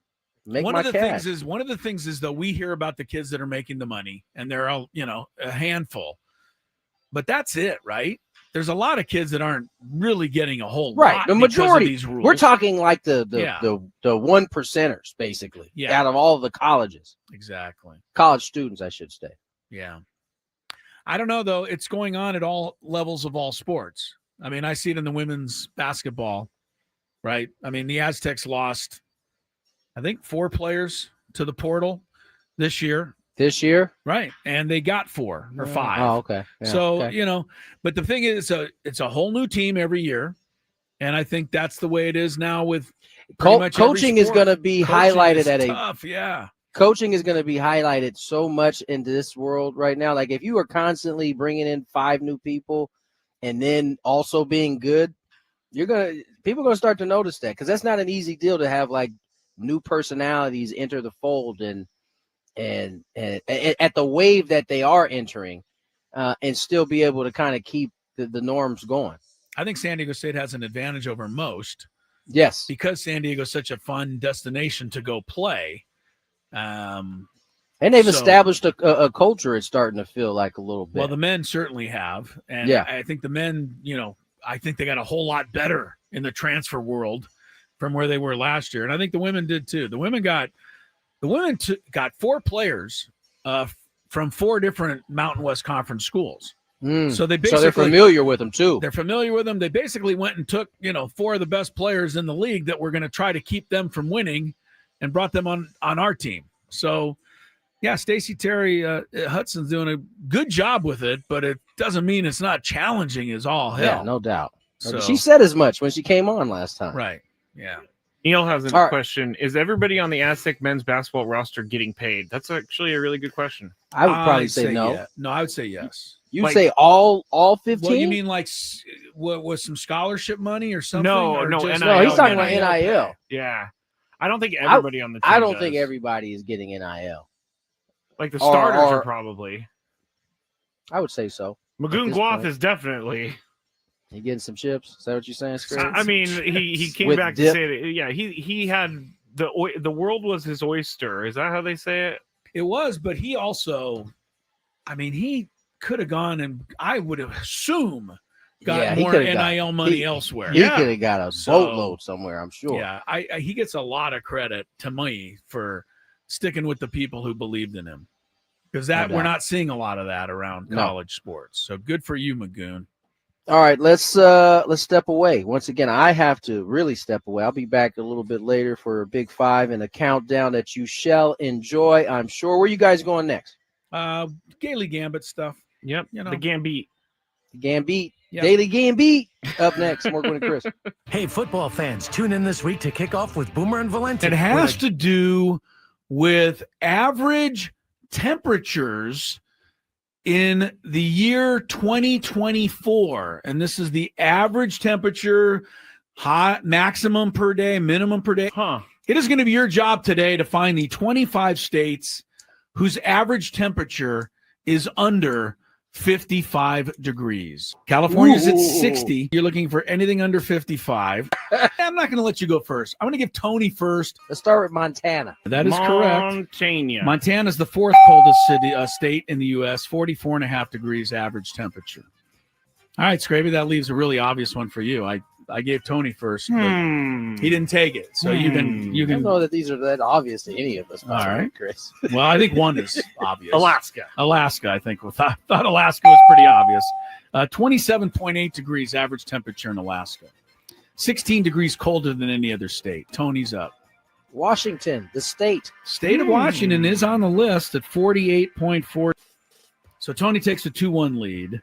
S4: One of the things is though, we hear about the kids that are making the money, and they're all a handful, but that's it, right? There's a lot of kids that aren't really getting a whole lot.
S5: The majority.
S4: Of these rules.
S5: We're talking like the 1%ers, basically, out of all the colleges.
S4: Exactly.
S5: College students, I should say.
S4: Yeah. I don't know, though. It's going on at all levels of all sports. I mean, I see it in the women's basketball, right? I mean, the Aztecs lost, I think, 4 players to the portal this year. Right. And they got 4 or 5.
S5: Oh, okay. Yeah,
S4: so, but the thing is, it's a whole new team every year. And I think that's the way it is now with
S5: coaching is going to be highlighted
S4: tough. Yeah.
S5: Coaching is going to be highlighted so much in this world right now. Like if you are constantly bringing in 5 new people and then also being good, people are going to start to notice that, because that's not an easy deal to have like new personalities enter the fold and at the wave that they are entering, and still be able to kind of keep the norms going.
S4: I think San Diego State has an advantage over most.
S5: Yes.
S4: Because San Diego is such a fun destination to go play.
S5: And they've established a culture. It's starting to feel like a little bit.
S4: Well, the men certainly have. And I think the men, I think they got a whole lot better in the transfer world from where they were last year. And I think the women did too. The women got 4 players from 4 different Mountain West Conference schools. So they're familiar with them too. They're familiar with them. They basically went and took 4 of the best players in the league that were going to try to keep them from winning, and brought them on our team. So Yeah, Stacey Terry Hudson's doing a good job with it, but it doesn't mean it's not challenging as all hell.
S5: Yeah, no doubt.
S4: So,
S5: she said as much when she came on last time.
S4: Right. Yeah.
S6: Neil has a
S5: All right.
S6: question. Is everybody on the Aztec men's basketball roster getting paid? That's actually a really good question.
S5: I would probably
S4: I'd
S5: say no.
S4: Yeah. No, I would say yes.
S5: You say all 15?
S4: Well, you mean like what was some scholarship money or something?
S6: No,
S4: or
S6: no,
S4: just,
S5: No, he's talking about NIL.
S6: Yeah. I don't think everybody on the team
S5: I don't
S6: does.
S5: think everybody is getting NIL.
S6: Like the starters are probably.
S5: I would say so.
S6: Magoon Guath is definitely.
S5: You getting some chips? Is that what you're saying, Scrapes?
S6: I mean, he came
S5: With
S6: back
S5: dip?
S6: to say that. Yeah, he had the world was his oyster. Is that how they say it?
S4: It was, but he also, I mean, he could have gone and I would assume got more NIL money elsewhere.
S5: He could have got a boatload somewhere, I'm sure.
S4: Yeah, he gets a lot of credit to me for sticking with the people who believed in him, because we're not seeing a lot of that around college sports. So good for you, Magoon.
S5: All right, let's step away. Once again, I have to really step away. I'll be back a little bit later for a Big Five and a countdown that you shall enjoy, I'm sure. Where are you guys going next?
S4: Gaily Gambit stuff.
S6: Yep,
S4: you know,
S6: the Gambit.
S5: Gambit.
S4: Yep.
S5: Daily Gambit. Up next, more Gwynn Chris.
S14: Hey, football fans, tune in this week to kick off with Boomer and Valenti.
S4: It has to do with average temperatures in the year 2024. And this is the average temperature, high, maximum per day, minimum per day. It is going to be your job today to find the 25 states whose average temperature is under 55 degrees. California's at 60. You're looking for anything under 55. I'm not going to let you go first. I'm going to give Tony first.
S5: Let's start with Montana.
S4: That is correct.
S6: Montana.
S4: Montana is the fourth coldest state in the U.S., 44.5 degrees average temperature. All right, Scrappy, that leaves a really obvious one for you. I gave Tony first, but he didn't take it. So you can.
S5: I don't know that these are that obvious to any of us.
S4: All right,
S5: Chris.
S4: Well, I think one is obvious.
S6: Alaska, I
S4: think. Thought Alaska was pretty obvious. 27.8 degrees average temperature in Alaska. 16 degrees colder than any other state. Tony's up.
S5: Washington, the state.
S4: State of Washington is on the list at 48.4. So Tony takes a 2-1 lead.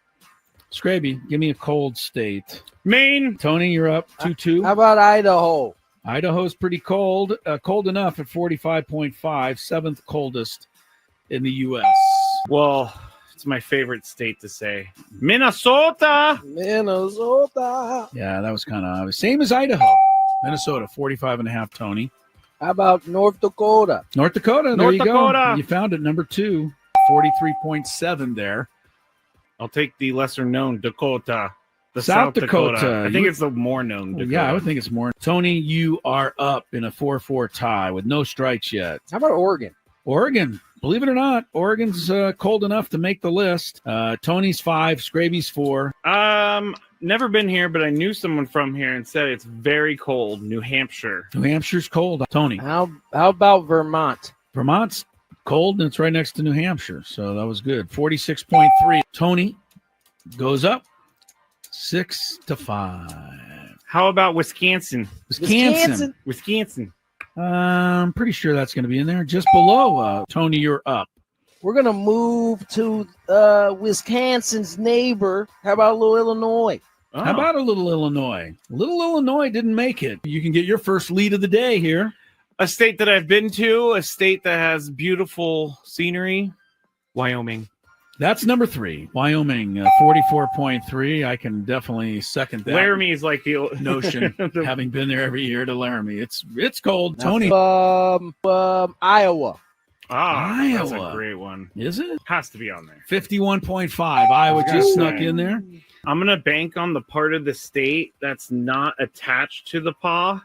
S4: Scraby, give me a cold state.
S6: Maine.
S4: Tony, you're up 2-2.
S5: How about Idaho?
S4: Idaho's pretty cold. Cold enough at 45.5, seventh coldest in the U.S.
S6: Well, it's my favorite state to say. Minnesota.
S4: Yeah, that was kind of obvious. Same as Idaho. Minnesota, 45.5, Tony.
S5: How about North Dakota?
S4: North Dakota, there
S6: North
S4: you
S6: Dakota.
S4: go. You found it, number 2, 43.7 there.
S6: I'll take the lesser known Dakota. The
S4: South Dakota.
S6: I think it's the more known Dakota.
S4: Yeah, I would think it's more. Tony, you are up in a 4-4 tie with no strikes yet.
S5: How about Oregon?
S4: Oregon, believe it or not, Oregon's cold enough to make the list. Tony's 5, Scraby's 4.
S6: Never been here, but I knew someone from here and said it's very cold. New Hampshire.
S4: New Hampshire's cold. Tony.
S5: How about Vermont?
S4: Vermont's cold, and it's right next to New Hampshire, so that was good. 46.3. Tony goes up 6-5.
S6: How about Wisconsin?
S4: Wisconsin. I'm pretty sure that's going to be in there. Just below. Tony, you're up.
S5: We're going to move to Wisconsin's neighbor. How about a little Illinois?
S6: Oh.
S4: How about a little Illinois? Little Illinois didn't make it. You can get your first lead of the day here.
S6: A state that I've been to, a state that has beautiful scenery, Wyoming.
S4: That's number 3. Wyoming, 44.3. I can definitely second that.
S6: Laramie is like the
S4: notion, having been there every year to Laramie. It's cold.
S5: Now,
S4: Tony.
S5: Iowa.
S6: Iowa. That's a great one.
S4: Is it?
S6: Has to be on there.
S4: 51.5. Iowa just snuck in there.
S6: I'm going to bank on the part of the state that's not attached to the paw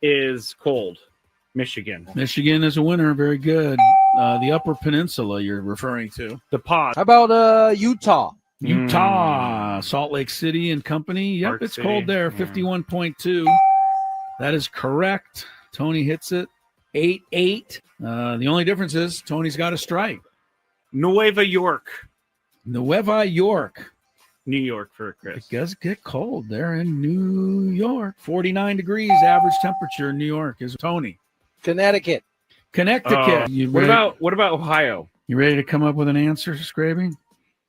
S6: is cold. Michigan.
S4: Michigan is a winner. Very good. The Upper Peninsula you're referring to.
S6: The pod.
S5: How about Utah?
S4: Utah, Salt Lake City and company. Yep,
S6: Park
S4: it's
S6: City.
S4: cold there. 51.2. That is correct. Tony hits it. 8-8. The only difference is Tony's got a strike.
S6: Nueva York.
S4: Nueva York.
S6: New York for Chris.
S4: It does get cold there in New York. 49 degrees average temperature in New York is Tony.
S5: Connecticut.
S4: Connecticut.
S6: What about Ohio?
S4: You ready to come up with an answer, Scraby?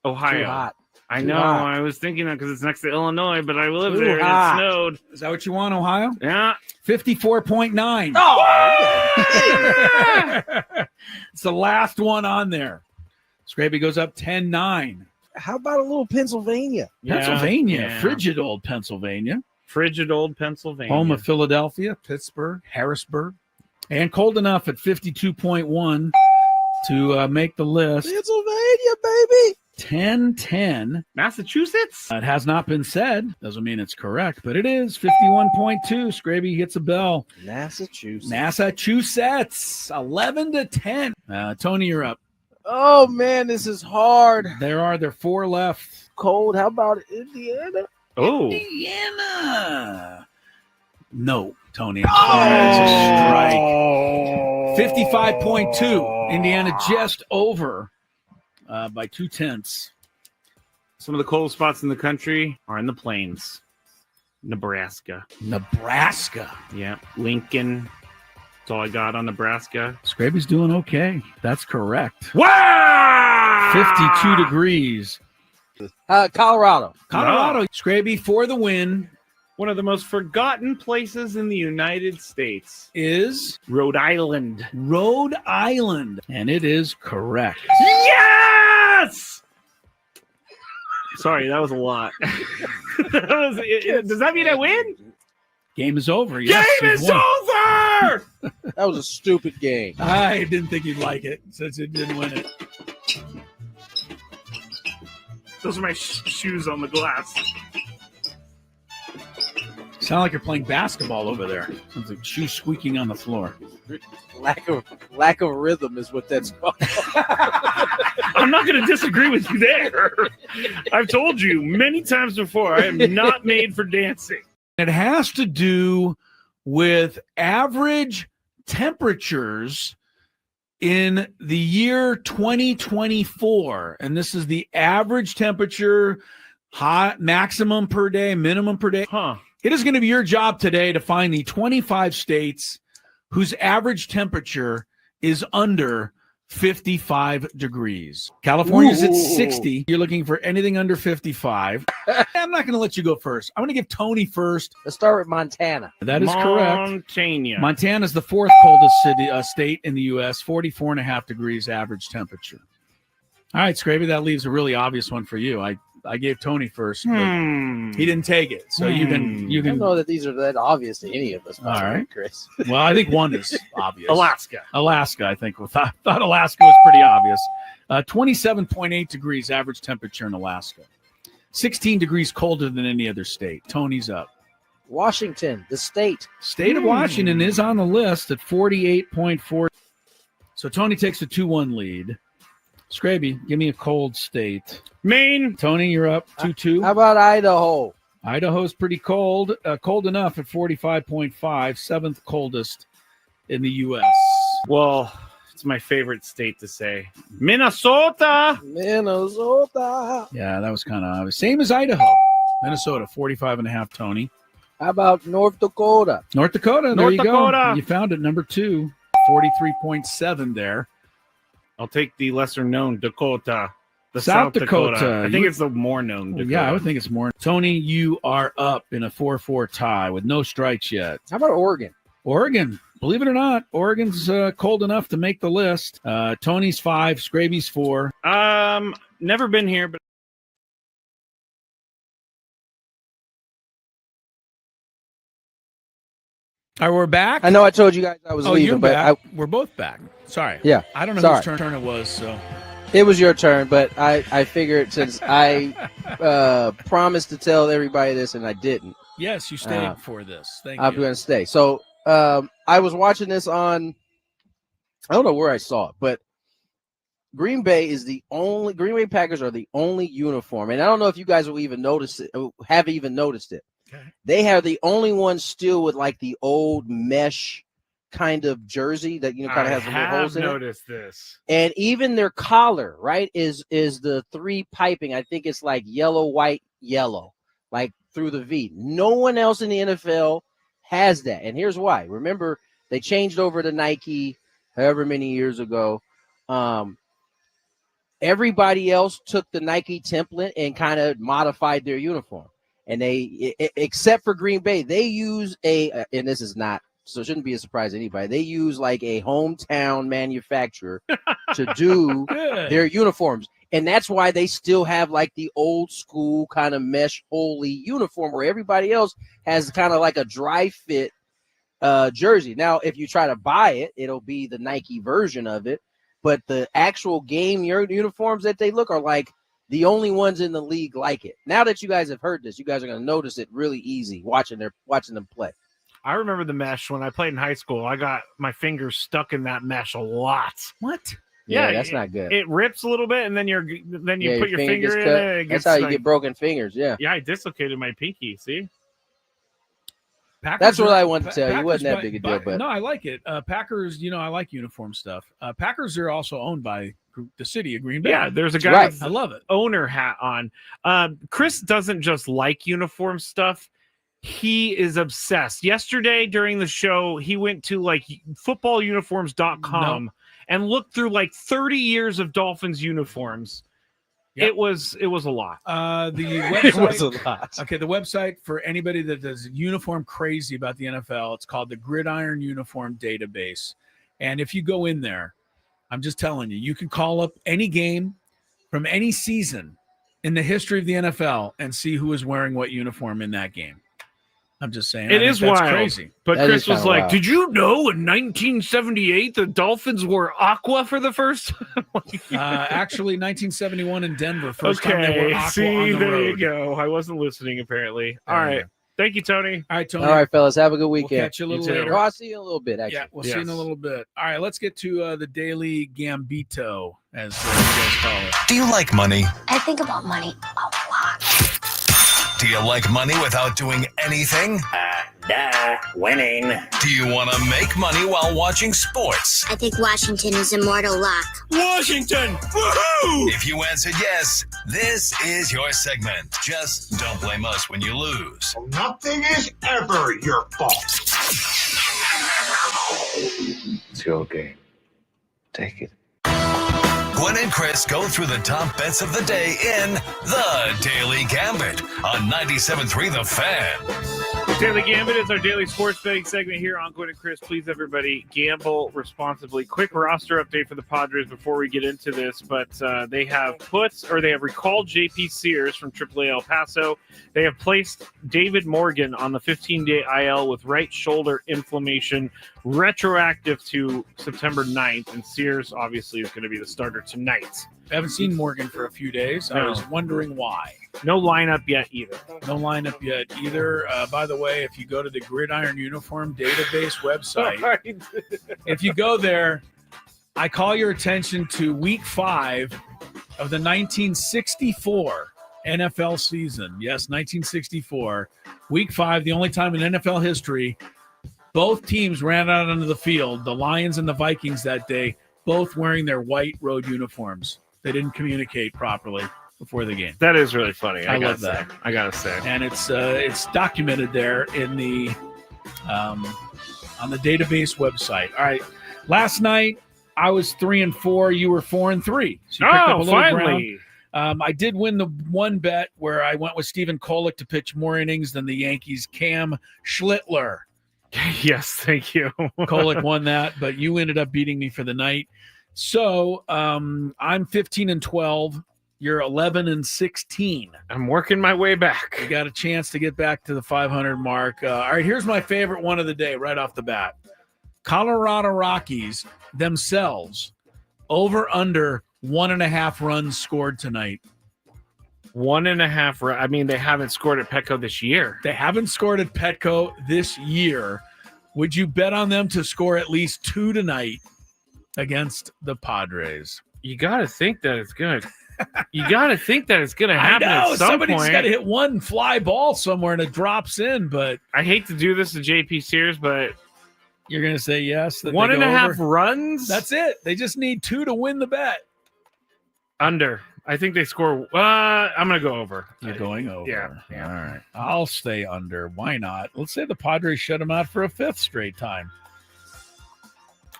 S6: Ohio.
S5: Too hot.
S6: I
S5: Too
S6: know.
S5: hot.
S6: I was thinking that because it's next to Illinois, but I live
S5: Too
S6: there
S5: hot.
S6: and it snowed.
S4: Is that what you want, Ohio?
S6: Yeah.
S4: 54.9.
S5: Oh,
S4: It's the last one on there. Scraby goes up 10-9.
S5: how about a little Pennsylvania?
S4: Pennsylvania,
S6: Yeah.
S4: frigid old Pennsylvania.
S6: Frigid old Pennsylvania.
S4: Home of Philadelphia, Pittsburgh, Harrisburg. And cold enough at 52.1 to make the list.
S5: Pennsylvania, baby.
S4: 10-10.
S6: Massachusetts?
S4: It has not been said. Doesn't mean it's correct, but it is 51.2. Scraby hits a bell. Massachusetts, 11-10. Tony, you're up.
S5: Oh, man, this is hard.
S4: There are 4 left.
S5: Cold. How about Indiana?
S6: Oh.
S4: Indiana. No, Tony. That's a strike. 55.2. Indiana just over by 0.2.
S6: Some of the cold spots in the country are in the plains. Nebraska.
S4: Yeah.
S6: Lincoln. That's all I got on Nebraska.
S4: Scraby's doing okay. That's correct.
S6: Wow!
S4: 52 degrees.
S5: Colorado.
S4: Scraby for the win.
S6: One of the most forgotten places in the United States
S4: Is
S6: Rhode Island.
S4: Rhode Island. And it is correct.
S6: Yes! Sorry, that was a lot. Does that mean I win?
S4: Game is over. Yes,
S6: Game
S4: you've
S6: is
S4: won.
S6: over!
S5: That was a stupid game.
S4: I didn't think you'd like it since it didn't win it.
S6: Those are my shoes on the glass.
S4: Sound like you're playing basketball over there. Sounds like shoes squeaking on the floor.
S5: Lack of rhythm is what that's called.
S6: I'm not going to disagree with you there. I've told you many times before, I am not made for dancing.
S4: It has to do with average temperatures in the year 2024. And this is the average temperature, hot, maximum per day, minimum per day. It is going to be your job today to find the 25 states whose average temperature is under 55 degrees. California's at 60. You're looking for anything under 55. I'm not going to let you go first. I'm going to give Tony first.
S5: Let's start with Montana.
S4: That is correct.
S6: Montana.
S4: Montana is the 4th coldest state in the U.S., 44.5 degrees average temperature. All right, Scraby, that leaves a really obvious one for you. I gave Tony first, but he didn't take it. So you can.
S5: I don't know that these are that obvious to any of us.
S4: All right,
S5: Chris.
S4: Well, I think one is obvious.
S6: Alaska,
S4: I think. I thought Alaska was pretty obvious. 27.8 degrees average temperature in Alaska. 16 degrees colder than any other state. Tony's up.
S5: Washington, the state.
S4: State of Washington is on the list at 48.4. So Tony takes a 2-1 lead. Scraby, give me a cold state.
S6: Maine.
S4: Tony, you're up 2-2.
S5: How about Idaho?
S4: Idaho's pretty cold. Cold enough at 45.5. 7th coldest in the U.S.
S6: Well, it's my favorite state to say. Minnesota.
S4: Yeah, that was kind of obvious. Same as Idaho. Minnesota, 45.5, Tony.
S5: How about North Dakota?
S4: North Dakota, there
S6: North
S4: you
S6: Dakota.
S4: go. You found it, number 2. 43.7 there.
S6: I'll take the lesser known Dakota. The
S4: South Dakota.
S6: I think it's the more known Dakota.
S4: Yeah, I would think it's more. Tony, you are up in a 4-4 tie with no strikes yet.
S5: How about Oregon?
S4: Oregon, believe it or not, Oregon's cold enough to make the list. Tony's 5, Scraby's 4.
S6: Never been here, but
S4: All right, we're back.
S5: I know I told you guys I was leaving,
S4: you're
S5: but
S4: back. We're both back. Sorry.
S5: Yeah.
S4: I don't know
S5: Sorry.
S4: whose turn it was, so.
S5: It was your turn, but I figured since I promised to tell everybody this and I didn't.
S4: Yes, you stayed for this. Thank
S5: I'm
S4: you.
S5: going to stay. So I was watching this on, I don't know where I saw it, but Green Bay Packers are the only uniform. And I don't know if you guys will even notice it, have even noticed it.
S4: Okay.
S5: They have the only one still with like the old mesh kind of jersey that kind of has the little holes in it.
S6: I have noticed this.
S5: And even their collar, right, is the 3 piping. I think it's like yellow, white, yellow, like through the V. No one else in the NFL has that. And here's why. Remember, they changed over to Nike however many years ago. Everybody else took the Nike template and kind of modified their uniform. And they, except for Green Bay, they use and this is not, so it shouldn't be a surprise to anybody. They use like a hometown manufacturer to do their uniforms. And that's why they still have like the old school kind of mesh holy uniform where everybody else has kind of like a dry fit jersey. Now, if you try to buy it, it'll be the Nike version of it. But the actual game uniforms that they look are like the only ones in the league like it. Now that you guys have heard this, you guys are going to notice it really easy watching them play.
S6: I remember the mesh when I played in high school. I got my fingers stuck in that mesh a lot.
S4: What?
S5: Yeah, that's not good.
S6: It rips a little bit, and then you put your finger in it.
S5: That's how you get broken fingers. Yeah.
S6: Yeah, I dislocated my pinky. See.
S5: That's what I wanted to tell you. It wasn't that big a deal, but
S4: no, I like it. Packers, I like uniform stuff. Packers are also owned by the city of Green Bay.
S6: Yeah, there's a guy with
S4: I love it.
S6: Owner hat on. Chris doesn't just like uniform stuff. He is obsessed. Yesterday during the show, he went to like footballuniforms.com and looked through like 30 years of Dolphins uniforms. Yep. It was a lot.
S4: The website, it was a lot. Okay, the website for anybody that does uniform crazy about the NFL, it's called the Gridiron Uniform Database. And if you go in there, I'm just telling you, you can call up any game from any season in the history of the NFL and see who is wearing what uniform in that game. I'm just saying.
S6: It is wild.
S4: Crazy.
S6: But Chris was like, wild. Did you know in 1978 the Dolphins wore aqua for the first time?
S4: Actually, 1971 in Denver. First time they wore aqua on the
S6: there
S4: road.
S6: You go. I wasn't listening, apparently. All right. Thank you, Tony.
S4: All right, Tony.
S5: All right, fellas. Have a good weekend.
S4: We'll catch you a little later.
S5: Well, I'll see you in a little bit, actually.
S4: Yeah, we'll see you in a little bit. All right, let's get to the Daily Gambito, as you guys call it.
S15: Do you like money?
S9: I think about money a lot.
S15: Do you like money without doing anything?
S14: Winning.
S15: Do you want to make money while watching sports?
S9: I think Washington is immortal luck.
S15: Washington! Woohoo! If you answered yes, this is your segment. Just don't blame us when you lose.
S16: Nothing is ever your fault.
S17: It's your game. Take it.
S15: Gwynn and Chris go through the top bets of the day in The Daily Gambit on 97.3 The Fan.
S6: Daily Gambit is our daily sports betting segment here on Gwynn and Chris. Please, everybody, gamble responsibly. Quick roster update for the Padres before we get into this, but they have recalled J.P. Sears from AAA El Paso. They have placed David Morgan on the 15-day IL with right shoulder inflammation, retroactive to September 9th, and Sears obviously is going to be the starter tonight.
S4: I haven't seen Morgan for a few days. I was wondering why.
S6: No lineup yet either.
S4: By the way, if you go to the Gridiron Uniform Database website, if you go there, I call your attention to Week 5 of the 1964 NFL season. Yes, 1964. Week 5, the only time in NFL history, both teams ran out onto the field, the Lions and the Vikings that day, both wearing their white road uniforms. They didn't communicate properly before the game.
S6: That is really funny.
S4: I love that.
S6: I gotta say,
S4: and it's documented there in the on the database website. All right, last night I was 3-4. You were 4-3. So you picked up a little
S6: finally.
S4: Ground. I did win the one bet where I went with Stephen Kolek to pitch more innings than the Yankees' Cam Schlittler.
S6: Yes, thank you.
S4: Kolek won that, but you ended up beating me for the night. So I'm 15-12. You're 11-16.
S6: I'm working my way back.
S4: You got a chance to get back to the 500 mark. All right, here's my favorite one of the day right off the bat. Colorado Rockies themselves over under 1.5 runs scored tonight.
S6: 1.5. I mean, they haven't scored at Petco this year.
S4: They haven't scored at Petco this year. Would you bet on them to score at least 2 tonight against the Padres?
S6: You got to think that it's going to. You got to think that it's going to happen at some
S4: somebody's
S6: point.
S4: got to hit one fly ball somewhere and it drops in. But
S6: I hate to do this to JP Sears, but
S4: you're going to say yes.
S6: 1.5 runs.
S4: That's it. They just need 2 to win the bet.
S6: Under. I think they score. I'm going to go over.
S4: You're going over.
S6: Yeah.
S4: All right. I'll stay under. Why not? Let's say the Padres shut them out for a 5th straight time.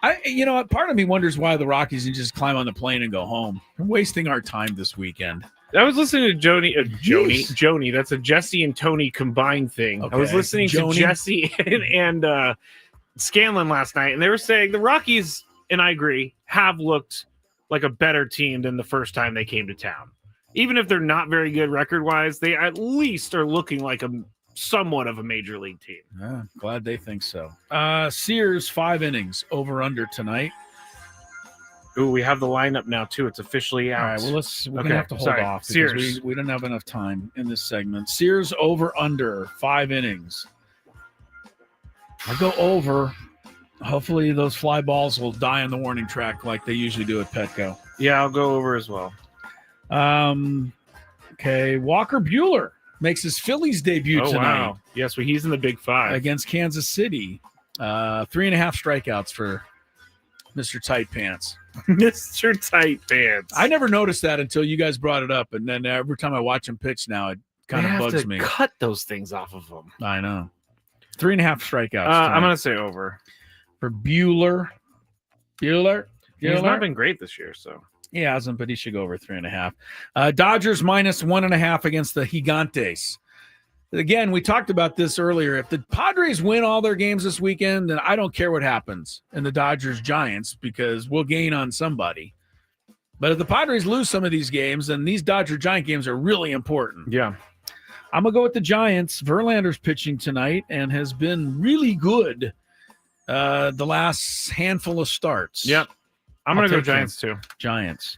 S4: Part of me wonders why the Rockies didn't just climb on the plane and go home. We're wasting our time this weekend.
S6: I was listening to Joni. That's a Jesse and Tony combined thing.
S4: Okay.
S6: I was listening
S4: Joni?
S6: to Jesse and Scanlon last night, and they were saying the Rockies, and I agree, have looked like a better team than the first time they came to town. Even if they're not very good record-wise, they at least are looking like somewhat of a major league team.
S4: Yeah, glad they think so. Sears 5 innings over under tonight.
S6: Ooh, we have the lineup now too. It's officially out.
S4: All right, well we're gonna have to hold off because
S6: Sears.
S4: we don't have enough time in this segment. Sears over under 5 innings. I'll go over. Hopefully those fly balls will die on the warning track like they usually do at Petco.
S6: Yeah, I'll go over as well.
S4: Okay, Walker Buehler makes his Phillies debut tonight.
S6: Wow. Yes, well, he's in the Big Five
S4: against Kansas City. 3.5 strikeouts for Mr. Tight Pants.
S6: Mr. Tight Pants.
S4: I never noticed that until you guys brought it up, and then every time I watch him pitch now, it kind of bugs me.
S6: Cut those things off of him.
S4: I know. 3.5 strikeouts.
S6: I'm going to say over
S4: for Buehler. Buehler.
S6: He's not been great this year, so.
S4: He hasn't, but he should go over 3.5. Dodgers minus 1.5 against the Gigantes. Again, we talked about this earlier. If the Padres win all their games this weekend, then I don't care what happens in the Dodgers-Giants because we'll gain on somebody. But if the Padres lose some of these games, then these Dodger-Giant games are really important.
S6: Yeah.
S4: I'm going to go with the Giants. Verlander's pitching tonight and has been really good the last handful of starts.
S6: Yep. I'm going to go Giants too.
S4: Giants.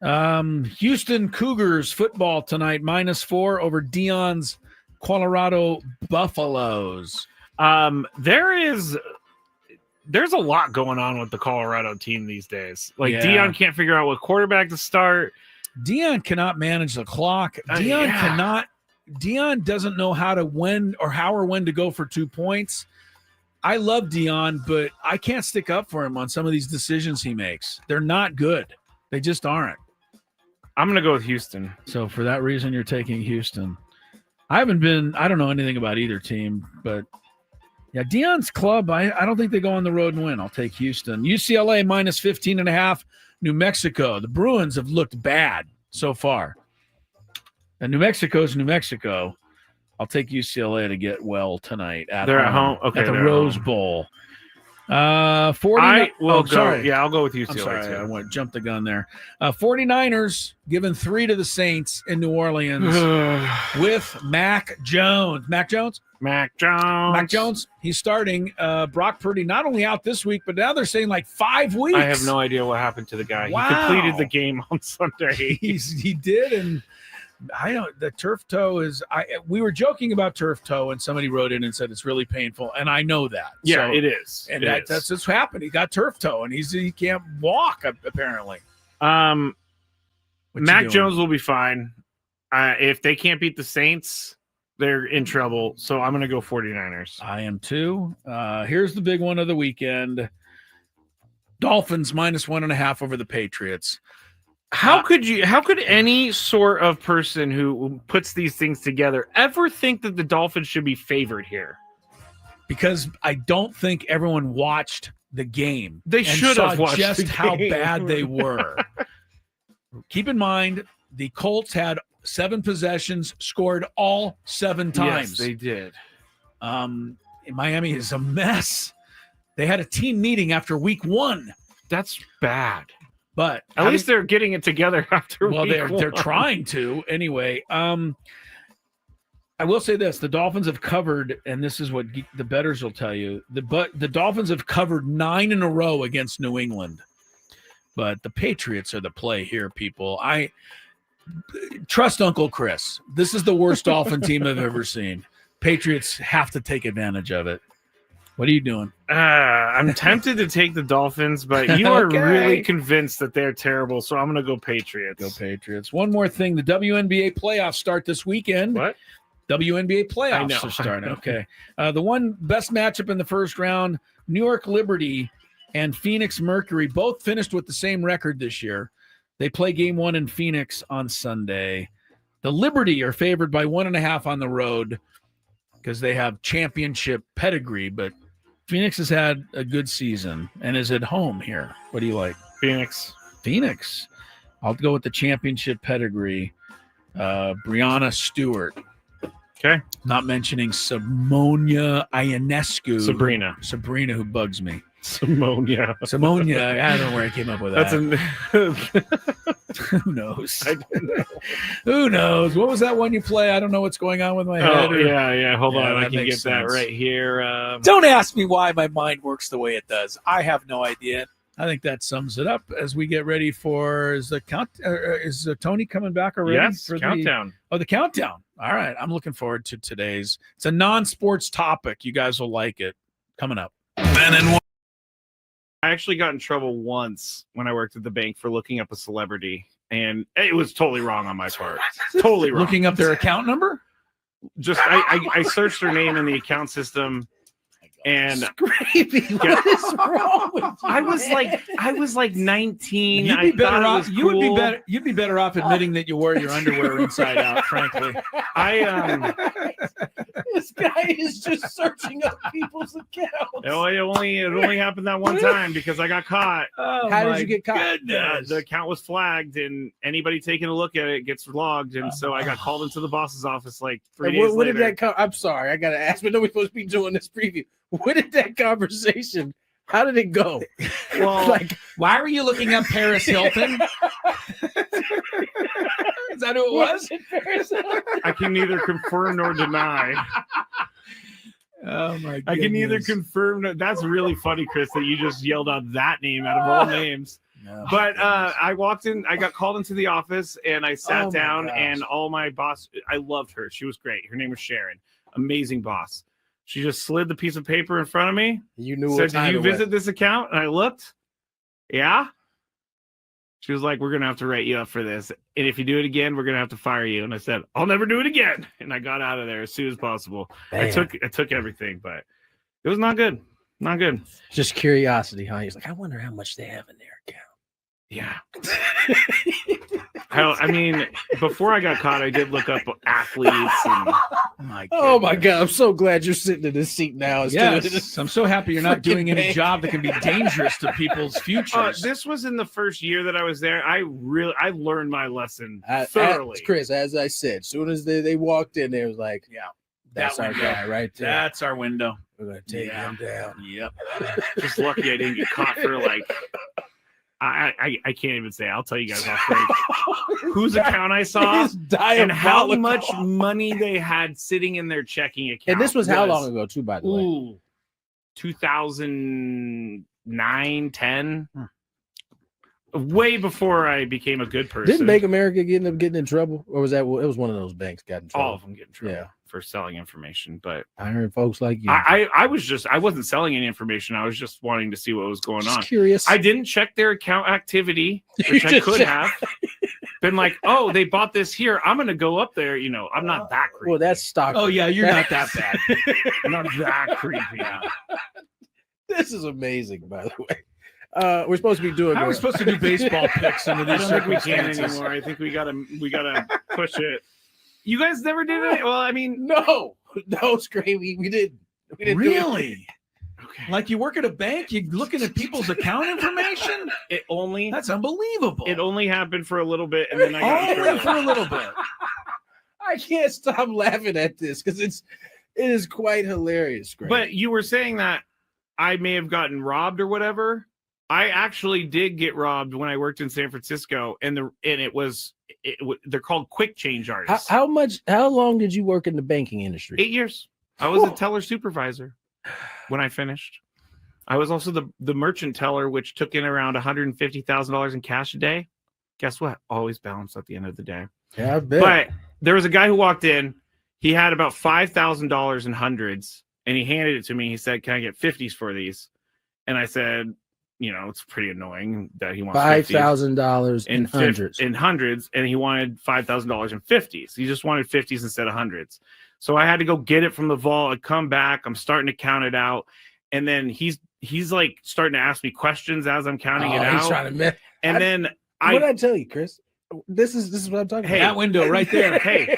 S4: Houston Cougars football tonight, -4 over Dion's Colorado Buffaloes.
S6: There's a lot going on with the Colorado team these days. Like Dion can't figure out what quarterback to start.
S4: Dion cannot manage the clock. Dion doesn't know how or when to go for 2 points. I love Dion, but I can't stick up for him on some of these decisions he makes. They're not good. They just aren't.
S6: I'm going to go with Houston.
S4: So for that reason, you're taking Houston. I don't know anything about either team, but yeah, Dion's club, I don't think they go on the road and win. I'll take Houston. UCLA -15.5, New Mexico. The Bruins have looked bad so far. And New Mexico's New Mexico. I'll take UCLA to get well tonight.
S6: They're at home. Okay,
S4: at the Rose Bowl. 40.
S6: I will go.
S4: Sorry.
S6: Yeah, I'll go with UCLA.
S4: I'm sorry,
S6: too.
S4: I jumped the gun there. 49ers giving 3 to the Saints in New Orleans with Mac Jones. Mac Jones?
S6: Mac Jones.
S4: He's starting. Brock Purdy not only out this week, but now they're saying like 5 weeks.
S6: I have no idea what happened to the guy.
S4: Wow.
S6: He completed the game on Sunday.
S4: He did, and the turf toe is. We were joking about turf toe, and somebody wrote in and said it's really painful, and I know that.
S6: Yeah, it is,
S4: and that's what's happened. He got turf toe, and he can't walk apparently.
S6: Mac Jones will be fine. If they can't beat the Saints, they're in trouble. So I'm going to go 49ers.
S4: I am too. Here's the big one of the weekend: Dolphins -1.5 over the Patriots.
S6: How could any sort of person who puts these things together ever think that the Dolphins should be favored here?
S4: Because I don't think everyone watched the game.
S6: They should have watched
S4: just
S6: the
S4: how
S6: game.
S4: bad they were. Keep in mind, the Colts had 7 possessions, scored all 7 times.
S6: Yes, they did.
S4: Miami is a mess. They had a team meeting after week 1.
S6: That's bad.
S4: But
S6: at least they're getting it together after.
S4: Well, they're trying to anyway. I will say this: the Dolphins have covered, and this is what the bettors will tell you. The Dolphins have covered 9 in a row against New England, but the Patriots are the play here, people. I trust Uncle Chris. This is the worst Dolphin team I've ever seen. Patriots have to take advantage of it. What are you doing?
S6: I'm tempted to take the Dolphins, but you are really convinced that they're terrible, so I'm going to go Patriots.
S4: Go Patriots. One more thing. The WNBA playoffs start this weekend.
S6: What?
S4: WNBA playoffs are starting. Okay. The one best matchup in the first round, New York Liberty and Phoenix Mercury, both finished with the same record this year. They play game 1 in Phoenix on Sunday. The Liberty are favored by 1.5 on the road because they have championship pedigree, but Phoenix has had a good season and is at home here. What do you like?
S6: Phoenix.
S4: I'll go with the championship pedigree. Brianna Stewart.
S6: Okay.
S4: Not mentioning Simonia Ionescu.
S6: Sabrina,
S4: who bugs me.
S6: Simonia.
S4: I don't know where I came up with that. Who knows?
S6: I don't know.
S4: Who knows? What was that one you play? I don't know what's going on with my head.
S6: Yeah. Hold on. I
S4: that
S6: can
S4: makes
S6: get that
S4: sense.
S6: right here.
S4: Don't ask me why my mind works the way it does. I have no idea. I think that sums it up as we get ready for is Tony coming back already?
S6: Yes,
S4: for
S6: countdown.
S4: The countdown. All right. I'm looking forward to today's. It's a non-sports topic. You guys will like it. Coming up.
S15: Ben and
S6: I actually got in trouble once when I worked at the bank for looking up a celebrity, and it was totally wrong on my part. Totally wrong.
S4: Looking up their account number?
S6: Just I searched their name in the account system, and
S5: what is wrong with you?
S6: I was like 19.
S4: You'd be better off.
S6: You would be better.
S4: You'd be better off admitting that you wore your underwear inside out. Frankly,
S5: This guy is just searching up people's accounts.
S6: It only happened that one time because I got caught.
S5: How did you get caught?
S6: The account was flagged, and anybody taking a look at it gets logged, and so I got called into the boss's office like 3 days later.
S5: What did that come? I'm sorry, I gotta ask. But nobody's supposed to be doing this preview. What did that conversation? How did it go?
S6: Well,
S4: why were you looking up Paris Hilton? Is that who it was?
S6: I can neither confirm nor deny.
S4: Oh my goodness.
S6: I can neither confirm. That's really funny, Chris, that you just yelled out that name out of all names.
S4: No.
S6: But I walked in, I got called into the office, and I sat down,
S5: gosh.
S6: and all my boss, I loved her. She was great. Her name was Sharon. Amazing boss. She just slid the piece of paper in front of me.
S5: You knew
S6: said,
S5: what time
S6: "Did you
S5: it was."
S6: visit this account?" And I looked. Yeah. She was like, "We're gonna have to write you up for this, and if you do it again, we're gonna have to fire you." And I said, "I'll never do it again." And I got out of there as soon as possible. I took everything, but it was not good. Not good.
S5: Just curiosity, huh? He's like, I wonder how much they have in their account.
S6: Yeah. I mean, before I got caught, I did look up athletes. And,
S5: oh my God! I'm so glad you're sitting in this seat now.
S4: Yes, I'm so happy you're not doing any job that can be dangerous to people's futures.
S6: this was in the first year that I was there. I learned my lesson thoroughly.
S5: Chris, as I said, as soon as they walked in, they was like,
S4: "Yeah,
S5: that's our guy right there.
S4: That's our window.
S5: We're gonna take him down."
S4: Yep.
S6: Just lucky I didn't get caught for like. I can't even say. I'll tell you guys off break whose account I saw and how much money they had sitting in their checking account.
S5: And this was how long ago, too, by the way?
S6: 2009, 10. Way before I became a good person.
S5: Didn't Bank America end up getting in trouble? Or was that it was one of those banks got in trouble?
S6: All of them get in trouble for selling information. But
S5: I heard folks like you.
S6: I wasn't selling any information. I was just wanting to see what was going on.
S5: Curious.
S6: I didn't check their account activity, which I could have. Been like, oh, they bought this here. I'm going to go up there. You know, I'm not that creepy.
S5: Well, that's stock.
S4: Oh, yeah, you're not that bad.
S6: I'm not that creepy.
S5: This is amazing, by the way. We're supposed to be doing.
S4: How are we supposed to do baseball picks under
S6: I
S4: these
S6: don't think we can
S4: circumstances?
S6: anymore. I think we gotta push it. You guys never did it? Well, I mean,
S5: no, Scrape. We didn't.
S4: Really? Okay. Like you work at a bank, you're looking at people's account information?
S6: That's
S4: unbelievable.
S6: It only happened for a little bit, and then I got in trouble.
S4: For a little bit.
S5: I can't stop laughing at this because it is quite hilarious, Scrape.
S6: But you were saying that I may have gotten robbed or whatever. I actually did get robbed when I worked in San Francisco, and they're called quick change artists.
S5: How long did you work in the banking industry?
S6: 8 years. I was a teller supervisor when I finished. I was also the merchant teller, which took in around $150,000 in cash a day. Guess what? Always balanced at the end of the day.
S5: Yeah, I bet.
S6: But there was a guy who walked in. He had about $5,000 in hundreds, and he handed it to me. He said, "Can I get 50s for these?" And I said, you know, it's pretty annoying that he wants
S5: $5,000 in hundreds.
S6: In hundreds, and he wanted $5,000 in 50s. He just wanted 50s instead of hundreds. So I had to go get it from the vault. I come back. I'm starting to count it out, and then he's like starting to ask me questions as I'm counting it out.
S5: He's trying to
S6: and then
S5: what did I tell you, Chris? This is what I'm talking
S6: Hey,
S5: about.
S4: That window right there.
S6: Hey,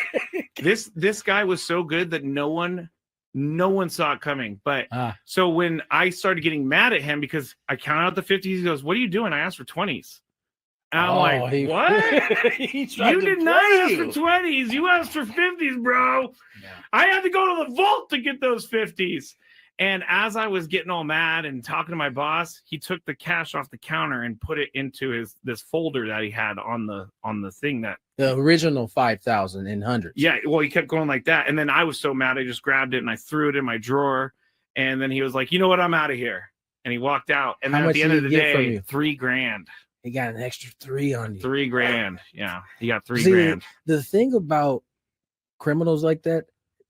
S6: this guy was so good that no one No one saw it coming. But so when I started getting mad at him because I counted out the 50s, he goes, "What are you doing?" I asked for 20s. And I'm like, "What? You did not ask for 20s. You asked for 50s, bro. Yeah. I had to go to the vault to get those 50s." And as I was getting all mad and talking to my boss, he took the cash off the counter and put it into this folder that he had on the thing that
S5: the original 5,000 in hundreds.
S6: Yeah, well, he kept going like that, and then I was so mad, I just grabbed it and I threw it in my drawer. And then he was like, "You know what? I'm out of here." And he walked out. And then at the end of the day, $3,000.
S5: He got an extra 3 on you.
S6: $3,000. Yeah, he got $3,000.
S5: The thing about criminals like that,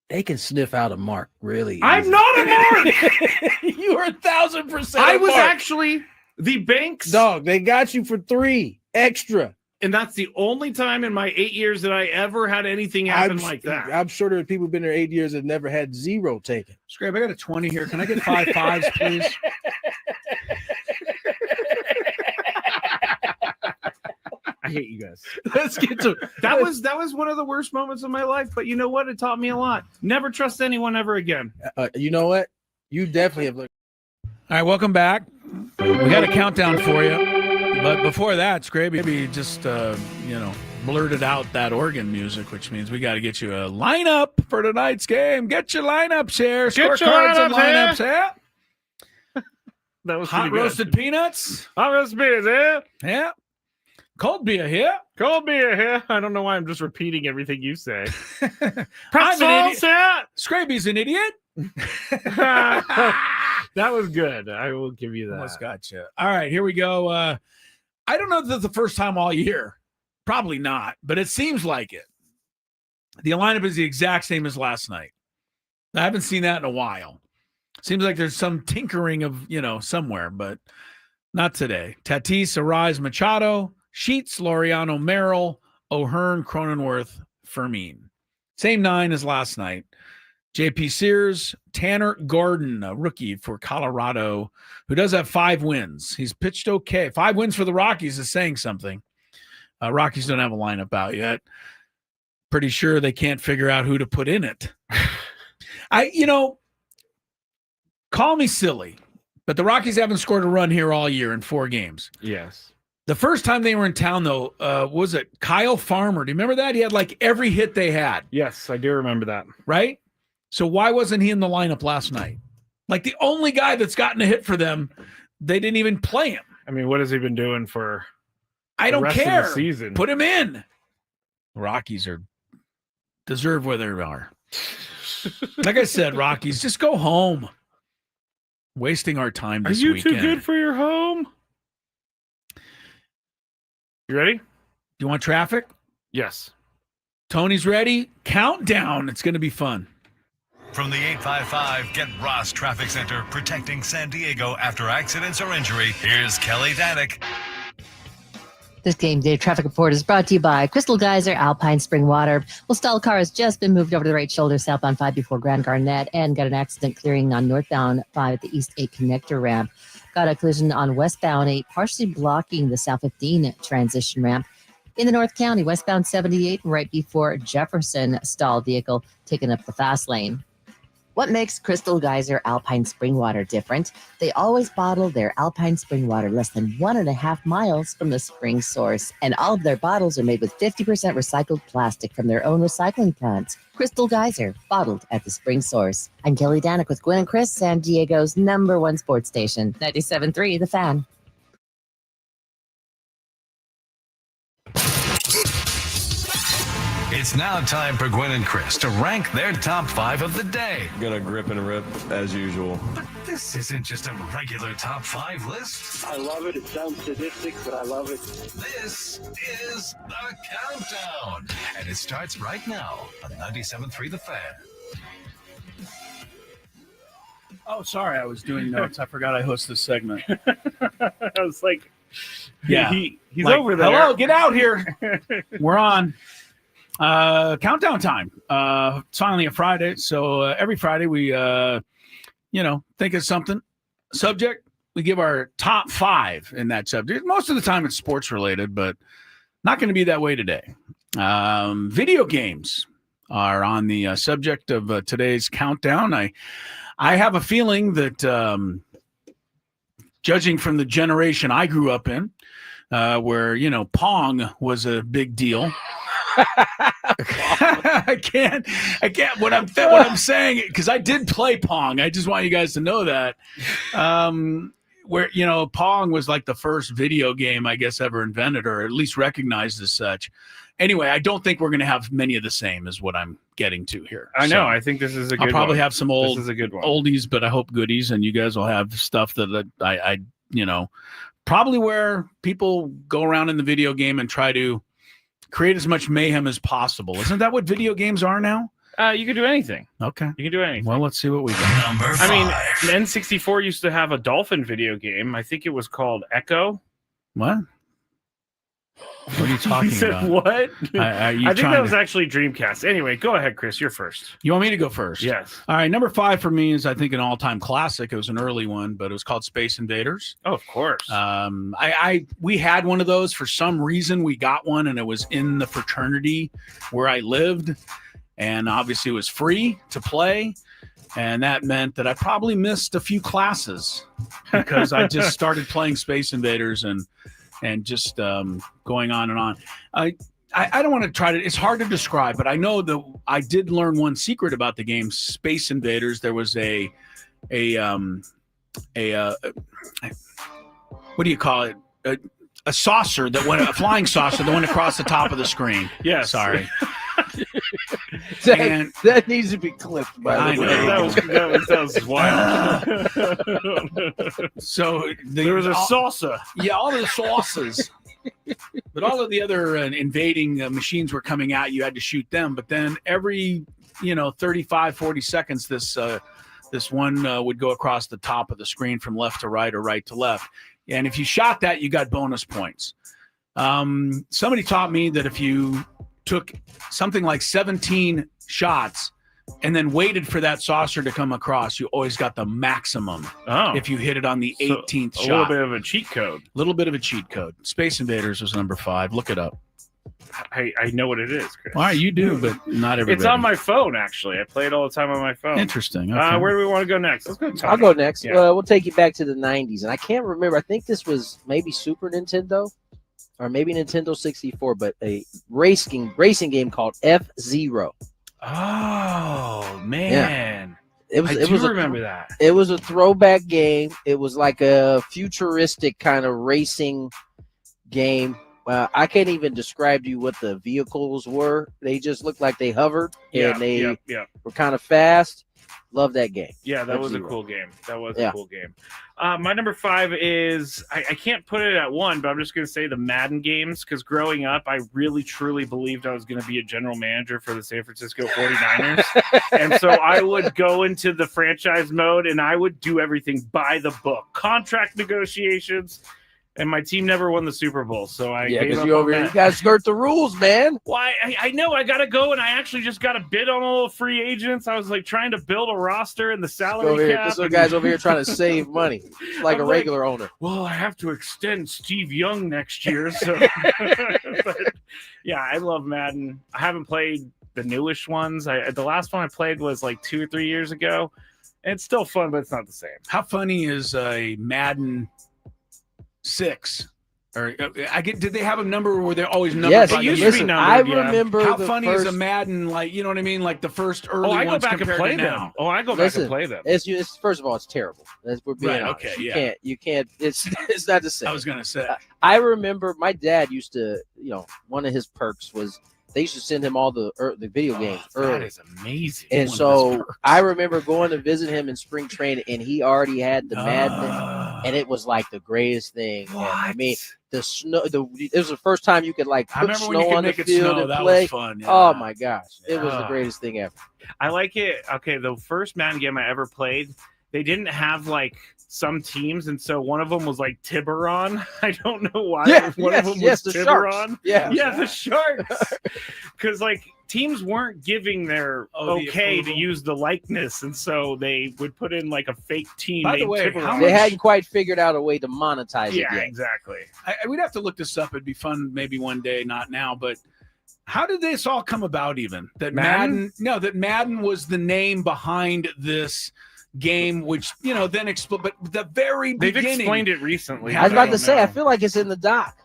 S5: they can sniff out a mark really easy.
S6: I'm not a mark.
S5: You are 1,000%.
S6: I was actually the bank's
S5: dog. They got you for 3 extra.
S6: And that's the only time in my 8 years that I ever had anything happen like that.
S5: I'm sure there are people who've been there 8 years that never had 0 taken.
S4: Scrape, I got a 20 here. Can I get 5 5s, please?
S6: I hate you guys.
S4: Let's get to
S6: that was one of the worst moments of my life, but you know what? It taught me a lot. Never trust anyone ever again.
S5: You know what? You definitely have looked.
S4: All right, welcome back. We got a countdown for you. But before that, Scrape, maybe just blurted out that organ music, which means we got to get you a lineup for tonight's game. Get your lineups here. Scorecards and lineups here.
S6: That was
S4: hot roasted peanuts.
S6: Hot roasted peanuts, yeah.
S4: Yeah. Cold beer here.
S6: Cold beer here. I don't know why I'm just repeating everything you say.
S4: Pretzels here. Scraby's an idiot.
S6: That was good. I will give you that.
S4: Almost got you. All right, here we go. I don't know if this is the first time all year. Probably not, but it seems like it. The lineup is the exact same as last night. I haven't seen that in a while. Seems like there's some tinkering of, somewhere, but not today. Tatis, Arise, Machado, Sheets, Laureano, Merrill, O'Hearn, Cronenworth, Fermin. Same 9 as last night. J.P. Sears, Tanner Gordon, a rookie for Colorado, who does have 5 wins. He's pitched okay. 5 wins for the Rockies is saying something. Rockies don't have a lineup out yet. Pretty sure they can't figure out who to put in it. Call me silly, but the Rockies haven't scored a run here all year in 4 games.
S6: Yes.
S4: The first time they were in town, though, was it Kyle Farmer? Do you remember that? He had like every hit they had.
S6: Yes, I do remember that.
S4: Right? So why wasn't he in the lineup last night? Like the only guy that's gotten a hit for them, they didn't even play him.
S6: I mean, what has he been doing for
S4: I don't
S6: rest
S4: care.
S6: of the season?
S4: Put him in. The Rockies deserve where they are. Like I said, Rockies, just go home. Wasting our time this weekend.
S6: Are you too good for your home? You ready?
S4: You want traffic?
S6: Yes.
S4: Tony's ready. Countdown. It's going to be fun.
S15: From the 855 Get Ross Traffic Center, protecting San Diego after accidents or injury, here's Kelly Danick.
S18: This game day traffic report is brought to you by Crystal Geyser, Alpine Spring Water. Well, stalled car has just been moved over to the right shoulder, southbound 5 before Grand Garnet, and got an accident clearing on northbound 5 at the East 8 connector ramp. Got a collision on westbound 8, partially blocking the South 15 transition ramp. In the North County, westbound 78, right before Jefferson, stalled vehicle taking up the fast lane. What makes Crystal Geyser Alpine Spring Water different? They always bottle their Alpine Spring Water less than 1.5 miles from the spring source. And all of their bottles are made with 50% recycled plastic from their own recycling plants. Crystal Geyser, bottled at the spring source. I'm Kelly Danick with Gwynn and Chris, San Diego's #1 sports station, 97.3 The Fan.
S15: It's now time for Gwynn and Chris to rank their top 5 of the day.
S19: Gonna grip and rip as usual.
S15: But this isn't just a regular top 5 list.
S20: I love it. It sounds sadistic, but I love it.
S15: This is the countdown. And it starts right now on 97.3 The Fan.
S4: Oh, sorry. I was doing notes. I forgot I host this segment.
S6: I was like,
S4: yeah,
S6: he's
S4: like,
S6: over there.
S4: Hello, get out here. We're on. Countdown time. It's finally a Friday, so every Friday we think of something subject. We give our top 5 in that subject. Most of the time it's sports related, but not going to be that way today. Video games are on the subject of today's countdown. I have a feeling that judging from the generation I grew up in, where, Pong was a big deal. I can't. What I'm saying, because I did play Pong. I just want you guys to know that. Where, Pong was like the first video game, I guess, ever invented, or at least recognized as such. Anyway, I don't think we're going to have many of the same, is what I'm getting to here.
S6: I know. I think this is a good one.
S4: I'll probably have some
S6: This is a good one.
S4: oldies, but I hope goodies, and you guys will have stuff that I probably where people go around in the video game and try to create as much mayhem as possible. Isn't that what video games are now?
S6: You can do anything.
S4: Okay.
S6: You can do anything.
S4: Well, let's see what we got.
S15: Number 5.
S6: I mean, N64 used to have a dolphin video game. I think it was called Echo.
S4: What? What are you talking
S6: You said
S4: about?
S6: what?
S4: I
S6: think that was actually Dreamcast. Anyway, go ahead, Chris. You're first.
S4: You want me to go first?
S6: Yes.
S4: All right. Number 5 for me is, I think, an all-time classic. It was an early one, but it was called Space Invaders.
S6: Oh, of course.
S4: We had one of those for some reason. We got one, and it was in the fraternity where I lived, and obviously it was free to play. And that meant that I probably missed a few classes because I just started playing Space Invaders and just going on and on. I don't want to try to, it's hard to describe, but I know that I did learn one secret about the game Space Invaders. There was a what do you call it? A saucer that went, a flying saucer that went across the top of the screen.
S6: Yes.
S4: Sorry.
S5: That needs to be clipped, by the way.
S6: That was wild.
S4: So
S6: there was a salsa.
S4: Yeah, all of the sauces. But all of the other invading machines were coming out. You had to shoot them. But then every, 35, 40 seconds, this one would go across the top of the screen from left to right or right to left. And if you shot that, you got bonus points. Somebody taught me that if you took something like 17 shots and then waited for that saucer to come across, you always got the maximum if you hit it on the 18th shot.
S6: A little bit of a cheat code.
S4: Space Invaders was number 5. Look it up.
S6: I know what it is, Chris.
S4: All right, you do, but not everybody.
S6: It's on my phone, actually. I play it all the time on my phone.
S4: Interesting. Okay.
S6: Where do we want to go next? Let's go. Tony.
S5: I'll go next.
S6: Yeah.
S5: We'll take you back to the 90s. And I can't remember. I think this was maybe Super Nintendo or maybe Nintendo 64, but a racing game called F-Zero.
S6: Oh, man.
S5: Yeah.
S6: I remember that.
S5: It was a throwback game. It was like a futuristic kind of racing game. I can't even describe to you what the vehicles were. They just looked like they hovered and they were kind of fast. Love that game.
S6: Yeah, that was a cool game. A cool game. My number 5 is, I can't put it at 1, but I'm just going to say the Madden games, because growing up, I really, truly believed I was going to be a general manager for the San Francisco 49ers. And so I would go into the franchise mode, and I would do everything by the book. Contract negotiations. And my team never won the Super Bowl, so I
S5: because you got to skirt the rules, man.
S6: Well, I know I got to go, and I actually just got a bid on all the free agents. I was like trying to build a roster and the salary cap.
S5: This guy's over here trying to save money, like a regular owner.
S6: Well, I have to extend Steve Young next year, so. But, yeah, I love Madden. I haven't played the newish ones. The last one I played was like 2 or 3 years ago. And it's still fun, but it's not the same.
S4: How funny is a Madden 6? Or did they have a number where they're always numbered?
S5: Yes,
S4: by
S5: it used to be numbered. I remember
S4: how
S5: the
S4: funny
S5: first...
S4: is a Madden, like, you know what I mean, like the first early ones.
S6: I go back and play them.
S4: Now.
S6: I go back and play them.
S5: It's first of all, it's terrible. We're being honest.
S4: Okay,
S5: you can't. It's not the same.
S4: I was gonna say.
S5: I remember my dad used to, one of his perks was they used to send him all the video games early.
S6: That is amazing.
S5: And so I remember going to visit him in spring training, and he already had the Madden, and it was like the greatest thing. And, I mean, the snow. It was the first time you could like put snow on the field and play.
S4: Was fun, yeah.
S5: Oh my gosh, it was the greatest thing ever.
S6: I like it. Okay, the first Madden game I ever played, they didn't have like some teams, and so one of them was like Tiburon. I don't know why. One of them was
S5: the
S6: Tiburon.
S5: Sharks.
S6: Yeah, the Sharks. Because like teams weren't giving their okay to use the likeness, and so they would put in like a fake team.
S4: By the way,
S6: Tiburon.
S5: They hadn't quite figured out a way to monetize it yet.
S6: Yeah, exactly.
S4: We'd have to look this up. It'd be fun maybe one day, not now, but How did this all come about? Even that
S6: Madden?
S4: that Madden was the name behind this game, which then but the very
S6: They've
S4: beginning.
S6: explained it recently.
S5: I was about to say, I feel like it's in the doc.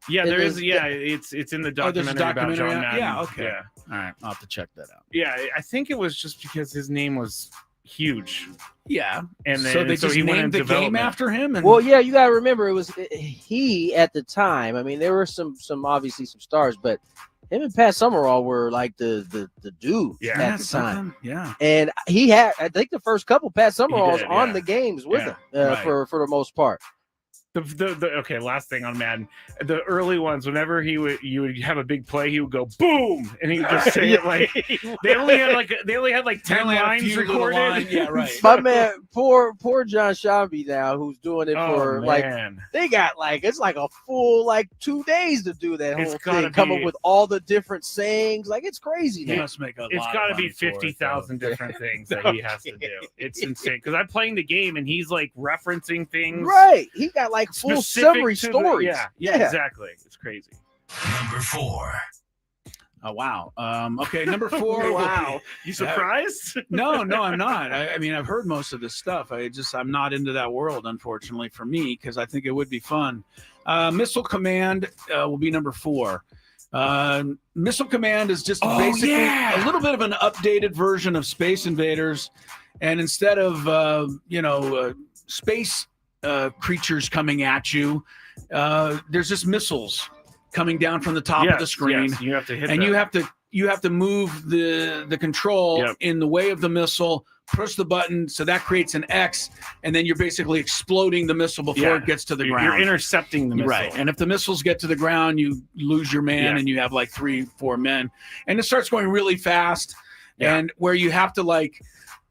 S6: Yeah, there is. Yeah, it's in the
S4: there's a
S6: documentary about John Madden.
S4: Yeah, okay.
S6: Yeah.
S4: All right, I'll have to check that out.
S6: Yeah, I think it was just because his name was huge.
S4: Yeah,
S6: and then
S4: so they just
S6: he went
S4: named
S6: in
S4: the game
S6: development.
S4: after him. And
S5: Well, yeah, you got to remember it was he at the time. I mean, there were some obviously some stars, but him and Pat Summerall were like the dude at the time.
S4: Yeah,
S5: and he had, I think, the first couple Pat Summeralls
S6: did,
S5: on
S6: yeah.
S5: the games with
S6: Yeah,
S5: him
S6: right.
S5: for the most part.
S6: Okay, last thing on Madden. The early ones, whenever you would have a big play, he would go boom, and he would just say it like they only had like 10 lines recorded.
S4: Yeah, right.
S5: My man, poor John Shambi now, who's doing it for
S6: man.
S5: they got like it's like a full 2 days to do that
S6: It's
S5: whole
S6: gotta
S5: thing, come
S6: be-
S5: up with all the different sayings. Like it's crazy.
S4: He
S5: Now.
S4: must make a
S6: It's
S4: lot
S6: got to
S4: of
S6: be
S4: money for it,
S6: 50,000
S4: though.
S6: different things that he has to do. It's insane because I'm playing the game and he's like referencing things.
S5: Right, he got like full
S6: specific
S5: summary
S6: to the-
S5: stories.
S6: yeah, exactly. It's crazy.
S15: Number 4.
S4: Oh wow. Okay, number 4.
S6: Wow. You surprised?
S4: No, I'm not. I mean, I've heard most of this stuff. I'm not into that world, unfortunately, for me, because I think it would be fun. Missile Command will be number 4. Missile Command is just basically a little bit of an updated version of Space Invaders, and instead of space creatures coming at you, there's just missiles coming down from the top of the screen.
S6: Yes, you have to hit
S4: and
S6: them.
S4: you have to move the control in the way of the missile, push the button, so that creates an X, and then you're basically exploding the missile before it gets to the ground.
S6: You're intercepting the missile.
S4: Right. And if the missiles get to the ground, you lose your man and you have like 3-4 men. And it starts going really fast, and where you have to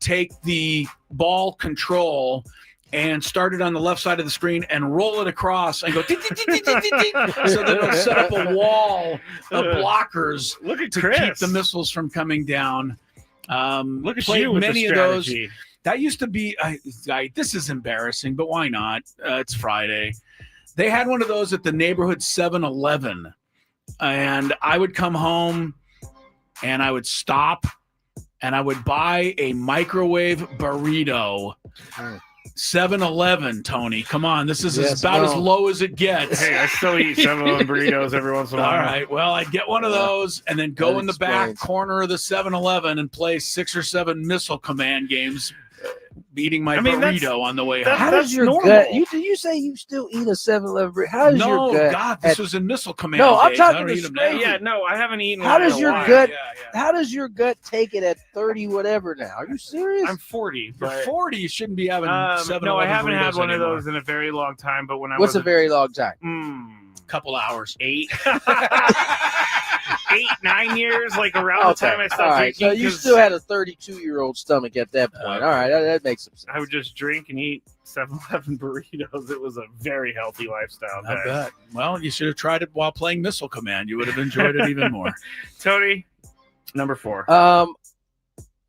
S4: take the ball control and start it on the left side of the screen and roll it across and go so that it'll set up a wall of blockers to
S6: Chris.
S4: keep the missiles from coming down.
S6: Look at
S4: Played
S6: you with
S4: many
S6: the
S4: of those.
S6: strategy.
S4: That used to be this is embarrassing, but why not? It's Friday. They had one of those at the neighborhood 7-Eleven, and I would come home and I would stop and I would buy a microwave burrito. 7-Eleven, Tony. Come on. This is about as low as it gets.
S6: Hey, I still eat 7-Eleven burritos every once in a while.
S4: All right. Well, I'd get one of those and then go in the back corner of the 7-Eleven and play 6 or 7 Missile Command games, eating my burrito on the way home.
S5: How does your gut? You say you still eat a 7-Eleven burrito? How does your gut?
S4: God, this was in Missile Command.
S5: No, I'm
S4: days. I
S5: talking
S4: don't
S5: to
S4: eat 'em
S5: straight.
S4: now.
S6: Yeah, no, I haven't eaten.
S5: How
S6: one in
S5: does
S6: a
S5: your
S6: while.
S5: gut? How does your gut take it at 30 whatever now? Are you serious?
S6: I'm 40.
S4: For
S6: But
S4: 40, you shouldn't be having 7-Eleven
S6: no, I haven't had
S4: burritos
S6: one
S4: anymore.
S6: of those in a very long time. But when I
S5: What's
S6: was
S5: a very long time?
S4: Couple hours.
S6: 8, 9 years, like around the time I stopped
S5: All right.
S6: drinking.
S5: So you
S6: 'cause
S5: still had a 32-year-old stomach at that point. All right, that makes some sense.
S6: I would just drink and eat 7-Eleven burritos. It was a very healthy lifestyle.
S4: I
S6: guys.
S4: bet. Well, you should have tried it while playing Missile Command. You would have enjoyed it even more.
S6: Tony, number 4.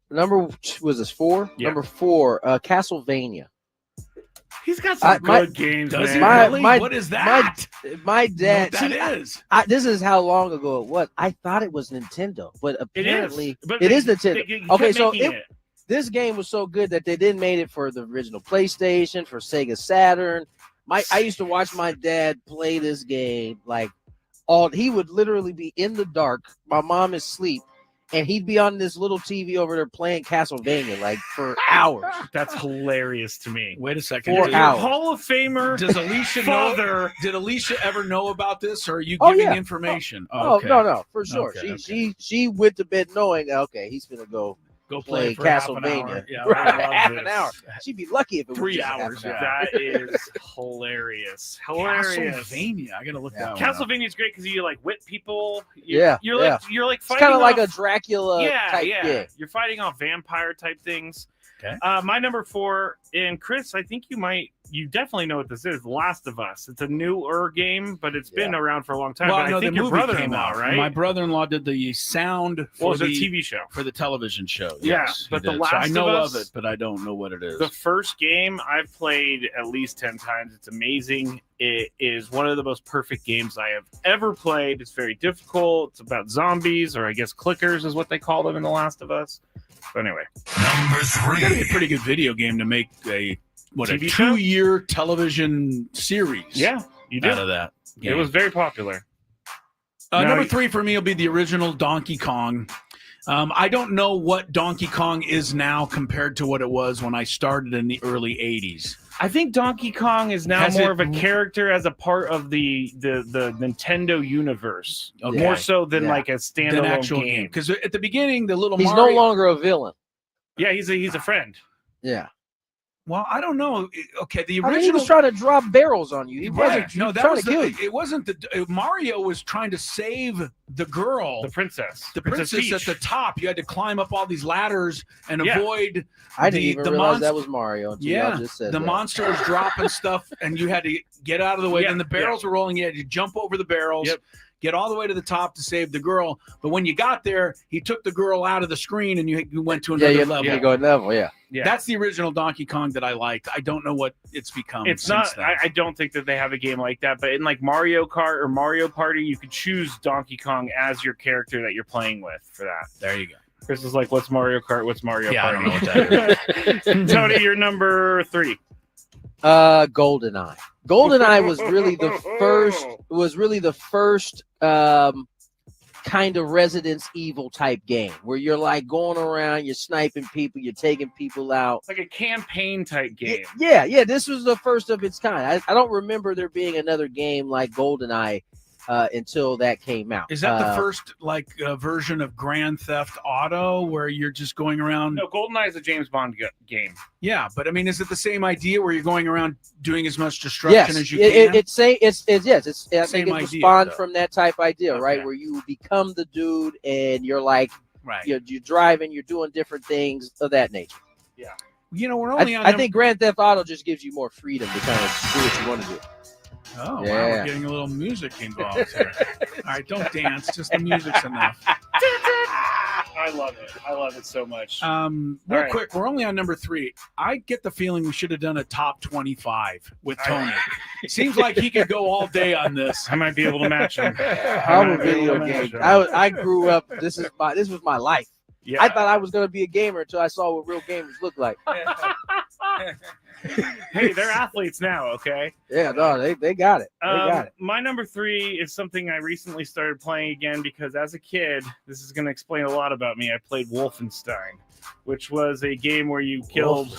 S5: Was this 4?
S6: Yeah.
S5: Number 4, Castlevania.
S6: He's got some good games,
S4: Does he
S6: man.
S4: really? What is that?
S5: My dad.
S4: What that is?
S5: This is how long ago it was. I thought it was Nintendo, but apparently
S6: But
S5: it
S6: they-
S5: is Nintendo.
S6: they kept
S5: Okay, so
S6: making it.
S5: this game was so good that they then made it for the original PlayStation, for Sega Saturn. I used to watch my dad play this game he would literally be in the dark. My mom is asleep. And he'd be on this little TV over there playing Castlevania for hours.
S6: That's hilarious to me.
S4: Wait a second.
S5: 4 hours.
S6: Hall of Famer.
S4: Does Alicia
S6: father.
S4: Did Alicia ever know about this, or are you
S5: Oh,
S4: giving
S5: yeah.
S4: information?
S5: Oh,
S4: okay.
S5: no, for sure.
S4: Okay,
S5: She went to bed knowing, okay, he's gonna go
S4: play for
S5: Castlevania.
S4: half an hour. Yeah,
S5: Right,
S6: I love
S5: half
S6: this.
S5: an hour. She'd be lucky if it was
S4: 3
S5: just half
S4: hours.
S5: an hour.
S6: That is hilarious. Hilarious.
S4: Castlevania. I gotta look that one up.
S6: Castlevania's great because you whip people.
S5: Yeah,
S6: You're
S5: yeah.
S6: like
S5: It's
S6: fighting.
S5: kind of like
S6: off-
S5: a Dracula type game.
S6: You're fighting off vampire type things.
S4: Okay.
S6: My number 4, and Chris, I think you definitely know what this is. Last of Us. It's a newer game, but it's been around for a long time.
S4: Well,
S6: but
S4: no,
S6: I think
S4: the
S6: your
S4: movie came
S6: brother-in-law,
S4: out.
S6: right?
S4: My brother-in-law did the sound for
S6: was
S4: the
S6: a TV show.
S4: for the television show.
S6: Yeah,
S4: Yes, he
S6: but The
S4: did.
S6: Last
S4: so I know
S6: of
S4: of
S6: Us-
S4: it, but I don't know what it is.
S6: The first game I've played at least 10 times. It's amazing. it is one of the most perfect games I have ever played. It's very difficult. It's about zombies, or I guess clickers is what they call them in The Last of Us. But anyway,
S15: Number
S4: It's got to be a
S15: 3.
S4: pretty good video game to make a
S6: TV show?
S4: 2-year television series.
S6: Yeah, you
S4: out
S6: did.
S4: of that.
S6: It
S4: game.
S6: was very popular.
S4: Number 3 for me will be the original Donkey Kong. I don't know what Donkey Kong is now compared to what it was when I started in the early 80s.
S6: I think Donkey Kong is now more of a character as a part of the Nintendo universe, more so than like a standalone
S4: actual
S6: game.
S4: Because at the beginning, the little
S5: He's
S4: Mario,
S5: no longer a villain.
S6: Yeah, he's a friend.
S5: Yeah.
S4: Well, I don't know. Okay, the
S5: I
S4: original.
S5: mean, he was trying to drop barrels on you. He
S4: Right.
S5: wasn't.
S4: No, that
S5: trying
S4: was
S5: to kill
S4: the,
S5: you.
S4: it wasn't the Mario was trying to save the girl,
S6: The princess.
S4: the princess at the top. You had to climb up all these ladders and
S6: Yeah.
S4: avoid.
S5: I didn't even
S4: the
S5: realize that
S4: monst-
S5: was Mario until y'all just said
S4: the
S5: that.
S4: monster was dropping stuff, and you had to get out of the way.
S6: Yeah,
S4: Then the barrels were rolling. You had to jump over the barrels.
S6: Yep.
S4: Get all the way to the top to save the girl. But when you got there, he took the girl out of the screen, and you went to
S5: Yeah,
S4: another
S5: you
S4: level.
S5: you go level. Yeah.
S6: Yeah.
S4: That's the original Donkey Kong that I liked. I don't know what it's become.
S6: It's
S4: since
S6: not.
S4: then.
S6: I don't think that they have a game like that. But in like Mario Kart or Mario Party, you could choose Donkey Kong as your character that you're playing with for that.
S4: There you go.
S6: Chris is like, "What's Mario Kart? What's Mario
S4: Yeah, I
S6: Party?"
S4: don't know what that
S6: is. Tony, you're number 3.
S5: GoldenEye. GoldenEye was really the first. Was really the first kind of Resident Evil type game where you're like going around, you're sniping people, you're taking people out.
S6: It's like a campaign type game.
S5: Yeah. This was the first of its kind. I don't remember there being another game like GoldenEye until that came out.
S4: Is that the first version of Grand Theft Auto where you're just going around?
S6: No, GoldenEye is a James Bond game.
S4: Yeah, but I mean, is it the same idea where you're going around doing as much destruction
S5: Yes,
S4: as you can?
S5: it's I think
S4: Same
S5: it
S4: idea,
S5: spawned
S4: though.
S5: from that type idea, right?
S4: Okay.
S5: Where you become the dude and you're like,
S4: Right.
S5: you're driving, you're doing different things of that nature.
S6: Yeah.
S4: You know, we're only on.
S5: I think Grand Theft Auto just gives you more freedom to kind of do what you want to do.
S4: Oh, wow,
S5: Yeah.
S4: we're getting a little music involved here. All right, don't dance. Just the music's enough.
S6: I love it. I love it so much.
S4: Real
S6: All right.
S4: quick, we're only on number 3. I get the feeling we should have done a top 25 with Tony. It seems like he could go all day on this.
S6: I might be able to match him.
S5: I'm a video game. I grew up. This was my life.
S6: Yeah.
S5: I thought I was going to be a gamer until I saw what real gamers look like.
S6: Hey, they're athletes now, okay?
S5: Yeah, no, they got it. They got it.
S6: My number 3 is something I recently started playing again because as a kid, this is going to explain a lot about me. I played Wolfenstein, which was a game where you killed,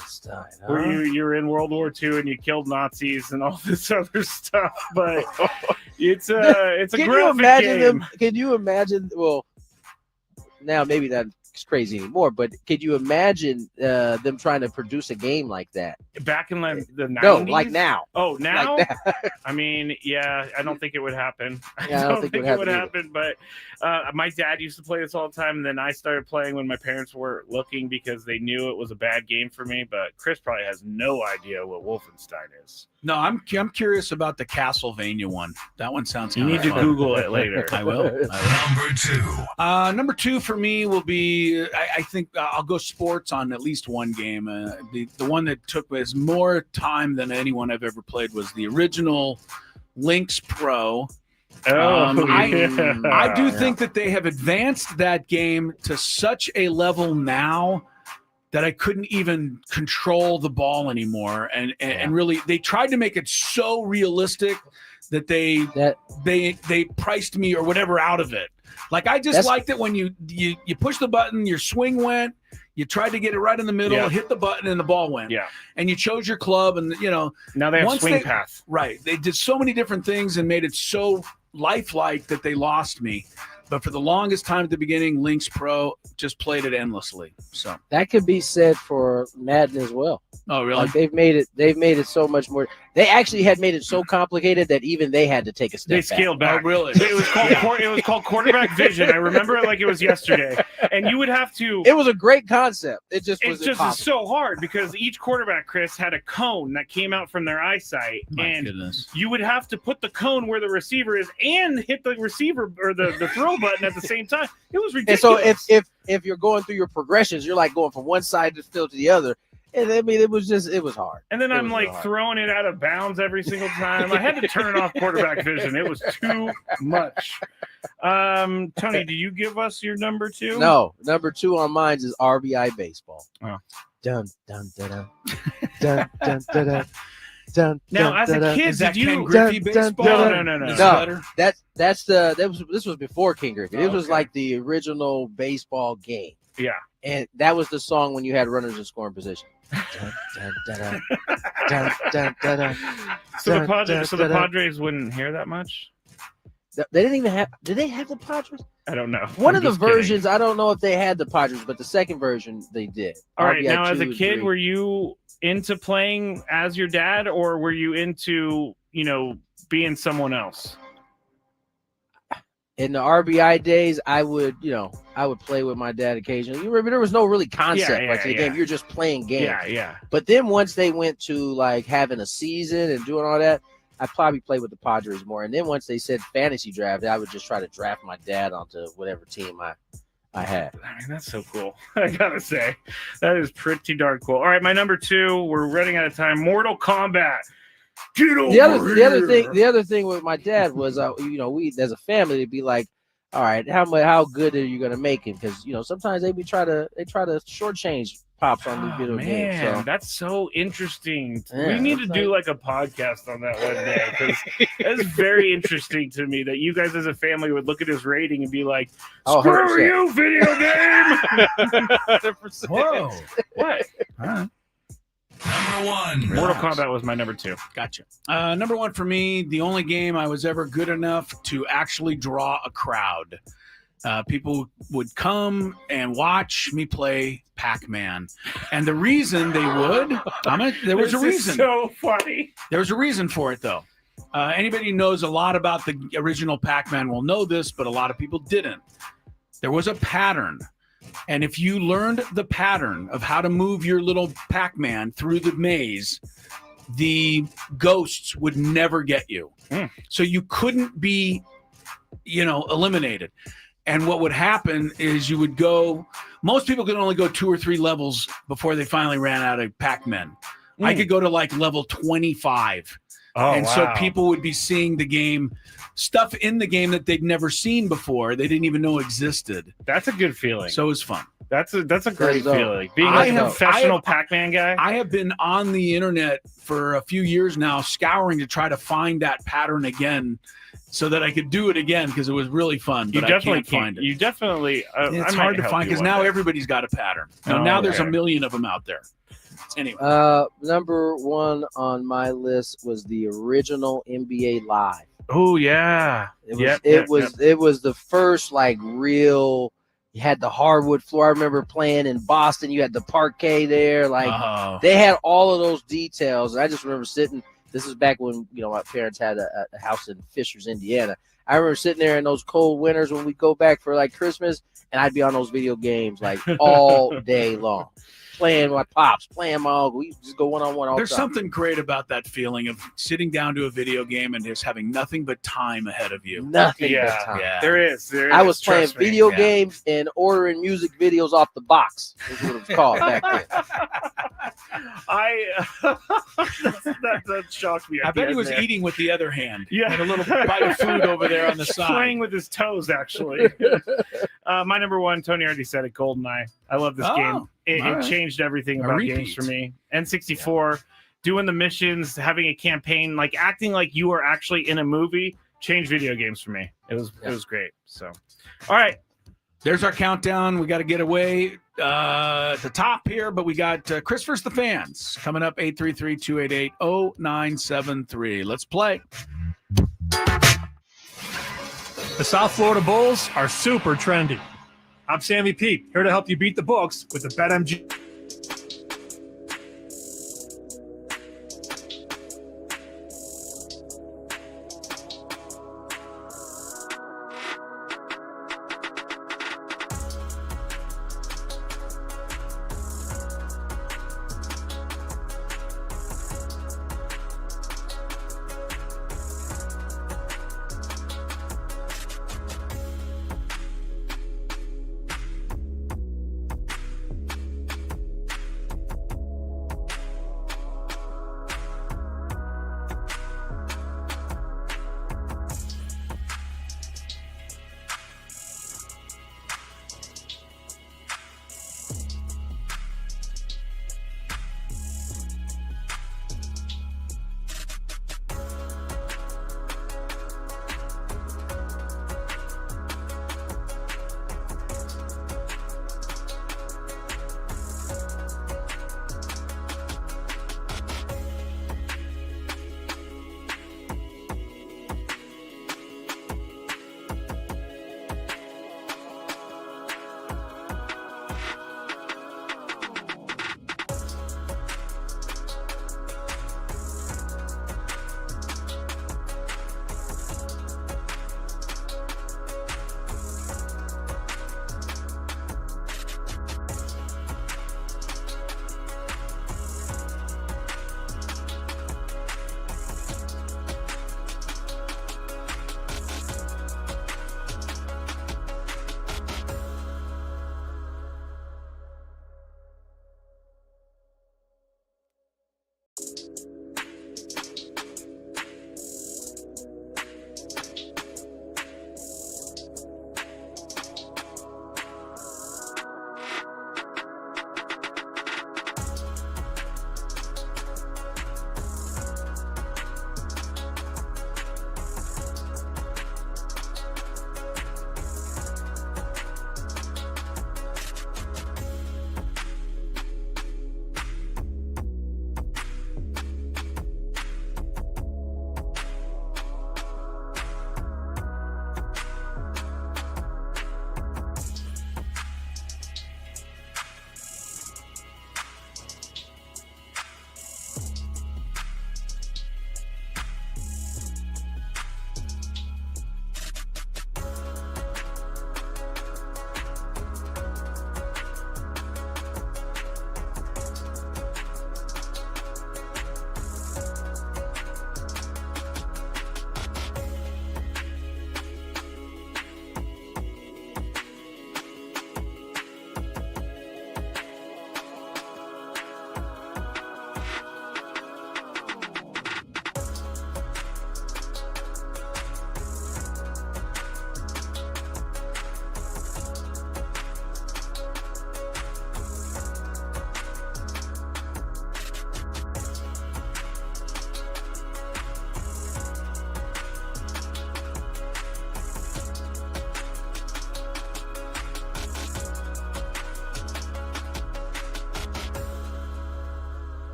S6: where you were in World War II and you killed Nazis and all this other stuff. But it's a
S5: Can you
S6: graphic
S5: imagine
S6: game.
S5: them? Can you imagine? Well, now maybe that's crazy anymore, but could you imagine them trying to produce a game like that?
S6: Back in the 90s?
S5: No, like now.
S6: Oh, now?
S5: Like that.
S6: I mean, yeah, I don't think it would happen.
S5: Yeah, I don't think it would
S6: happen. But my dad used to play this all the time, and then I started playing when my parents were looking because they knew it was a bad game for me. But Chris probably has no idea what Wolfenstein is.
S4: No, I'm curious about the Castlevania one. That one sounds.
S6: You need to
S4: fun.
S6: Google it later.
S4: I will.
S15: Number 2.
S4: Number 2 for me will be. I think I'll go sports on at least one game. The one that took us more time than anyone I've ever played was the original Lynx Pro. I do think that they have advanced that game to such a level now that I couldn't even control the ball anymore. And really, they tried to make it so realistic that they priced me or whatever out of it. Like I just liked it when you push the button, your swing went, you tried to get it right in the middle, hit the button, and the ball went. Yeah. And you chose your club, and
S6: now they have swing path.
S4: Right. They did so many different things and made it so lifelike that they lost me. But for the longest time at the beginning, Lynx Pro just played it endlessly. So
S5: that could be said for Madden as well.
S4: Oh, really?
S5: Like they've made it so much more. They actually had made it so complicated that even they had to take a step
S6: They scaled back.
S4: Oh, really?
S6: It was called quarterback vision. I remember it like it was yesterday. And you would have to.
S5: It was a great concept. It just was
S6: is so hard because each quarterback, Chris, had a cone that came out from their eyesight,
S4: Goodness.
S6: You would have to put the cone where the receiver is and hit the receiver or the throw button at the same time. It was ridiculous.
S5: And so if you're going through your progressions, you're like going from one side of the field to the other. And I mean, it was hard.
S6: And then I'm like
S5: hard.
S6: throwing it out of bounds every single time. I had to turn off quarterback vision. It was too much. Tony, do you give us your number 2?
S5: No, number 2 on mine is RBI baseball.
S6: Oh.
S5: Dun dun dun dun dun dun dun dun. Dun,
S6: now,
S5: dun,
S6: as a
S5: dun,
S6: kid,
S4: Is that
S6: did you?
S4: Ken Griffey baseball?
S6: No.
S5: This was before King Griffey. This was like the original baseball game.
S6: Yeah.
S5: And that was the song when you had runners in scoring position. Dun, dun, dun, dun, dun, dun, dun,
S6: So the Padres wouldn't hear that much?
S5: They didn't even have. Did they have the Padres?
S6: I don't know.
S5: One
S6: I'm
S5: of the
S6: just kidding.
S5: versions, I don't know if they had the Padres, but the second version they did.
S6: All right.
S5: RBI
S6: Now, as a
S5: 2 and
S6: kid,
S5: 3.
S6: were you into playing as your dad, or were you into, being someone else?
S5: In the RBI days, I would play with my dad occasionally. You remember there was no really concept to the game. You're just playing games.
S6: Yeah.
S5: But then once they went to like having a season and doing all that, I probably played with the Padres more. And then once they said fantasy draft, I would just try to draft my dad onto whatever team I had.
S6: I mean, that's so cool. I gotta say, that is pretty darn cool. All right, my number 2. We're running out of time. Mortal Kombat. Get over
S5: The other thing with my dad was, we as a family to be like, all right, how good are you gonna make him? Because sometimes they try to shortchange pops on these video games. So.
S6: That's so interesting.
S5: Yeah,
S6: we need to do like a podcast on that one day, because that's very interesting to me that you guys as a family would look at his rating and be like, screw you, video game.
S5: 100%.
S4: Whoa.
S6: What?
S4: All right.
S15: Number 1.
S6: Mortal Kombat was my number 2.
S4: Gotcha. Number 1 for me, the only game I was ever good enough to actually draw a crowd. People would come and watch me play Pac-Man, and the reason they would, there was a reason.
S6: So funny.
S4: There was a reason for it, though. Anybody who knows a lot about the original Pac-Man will know this, but a lot of people didn't. There was a pattern. And if you learned the pattern of how to move your little Pac-Man through the maze, the ghosts would never get you. So you couldn't be, eliminated. And what would happen is you would go, most people could only go 2 or 3 levels before they finally ran out of Pac-Man. I could go to like level 25. So people would be seeing the game, stuff in the game that they'd never seen before. They didn't even know existed.
S6: That's a good feeling.
S4: So it was fun.
S6: That's a great feeling. Being a professional Pac-Man guy.
S4: I have been on the internet for a few years now, scouring to try to find that pattern again, so that I could do it again, because it was really fun. But I can't find it.
S6: You definitely.
S4: It's hard to find because now everybody's got a pattern. Now there's a million of them out there. Anyway,
S5: number 1 on my list was the original NBA Live.
S6: Oh yeah,
S5: it was the first like real. You had the hardwood floor. I remember playing in Boston. You had the parquet there. Like they had all of those details. And I just remember sitting. This is back when my parents had a house in Fishers, Indiana. I remember sitting there in those cold winters when we go back for like Christmas, and I'd be on those video games like all day long. Playing my pops, playing my uncle. We just go one-on-one all the time.
S4: There's something great about that feeling of sitting down to a video game and just having nothing but time ahead of you.
S5: Nothing but time.
S4: Yeah.
S6: There is.
S5: I was playing video games and ordering music videos off the box. That's what it was called back then.
S6: That shocked me.
S4: I bet he was eating with the other hand.
S6: Yeah.
S4: Had a little bite of food over there on the side.
S6: Playing with his toes, actually. My number 1, Tony already said it, GoldenEye. I love this game. It changed everything about games for me. N64, doing the missions, having a campaign, like acting like you are actually in a movie, changed video games for me. It was great. So, all right.
S4: There's our countdown. We got to get away at the top here, but we got Chris vs. the Fans coming up, 833-288-0973. Let's play.
S21: The South Florida Bulls are super trendy. I'm Sammy Pete, here to help you beat the books with the BetMGM.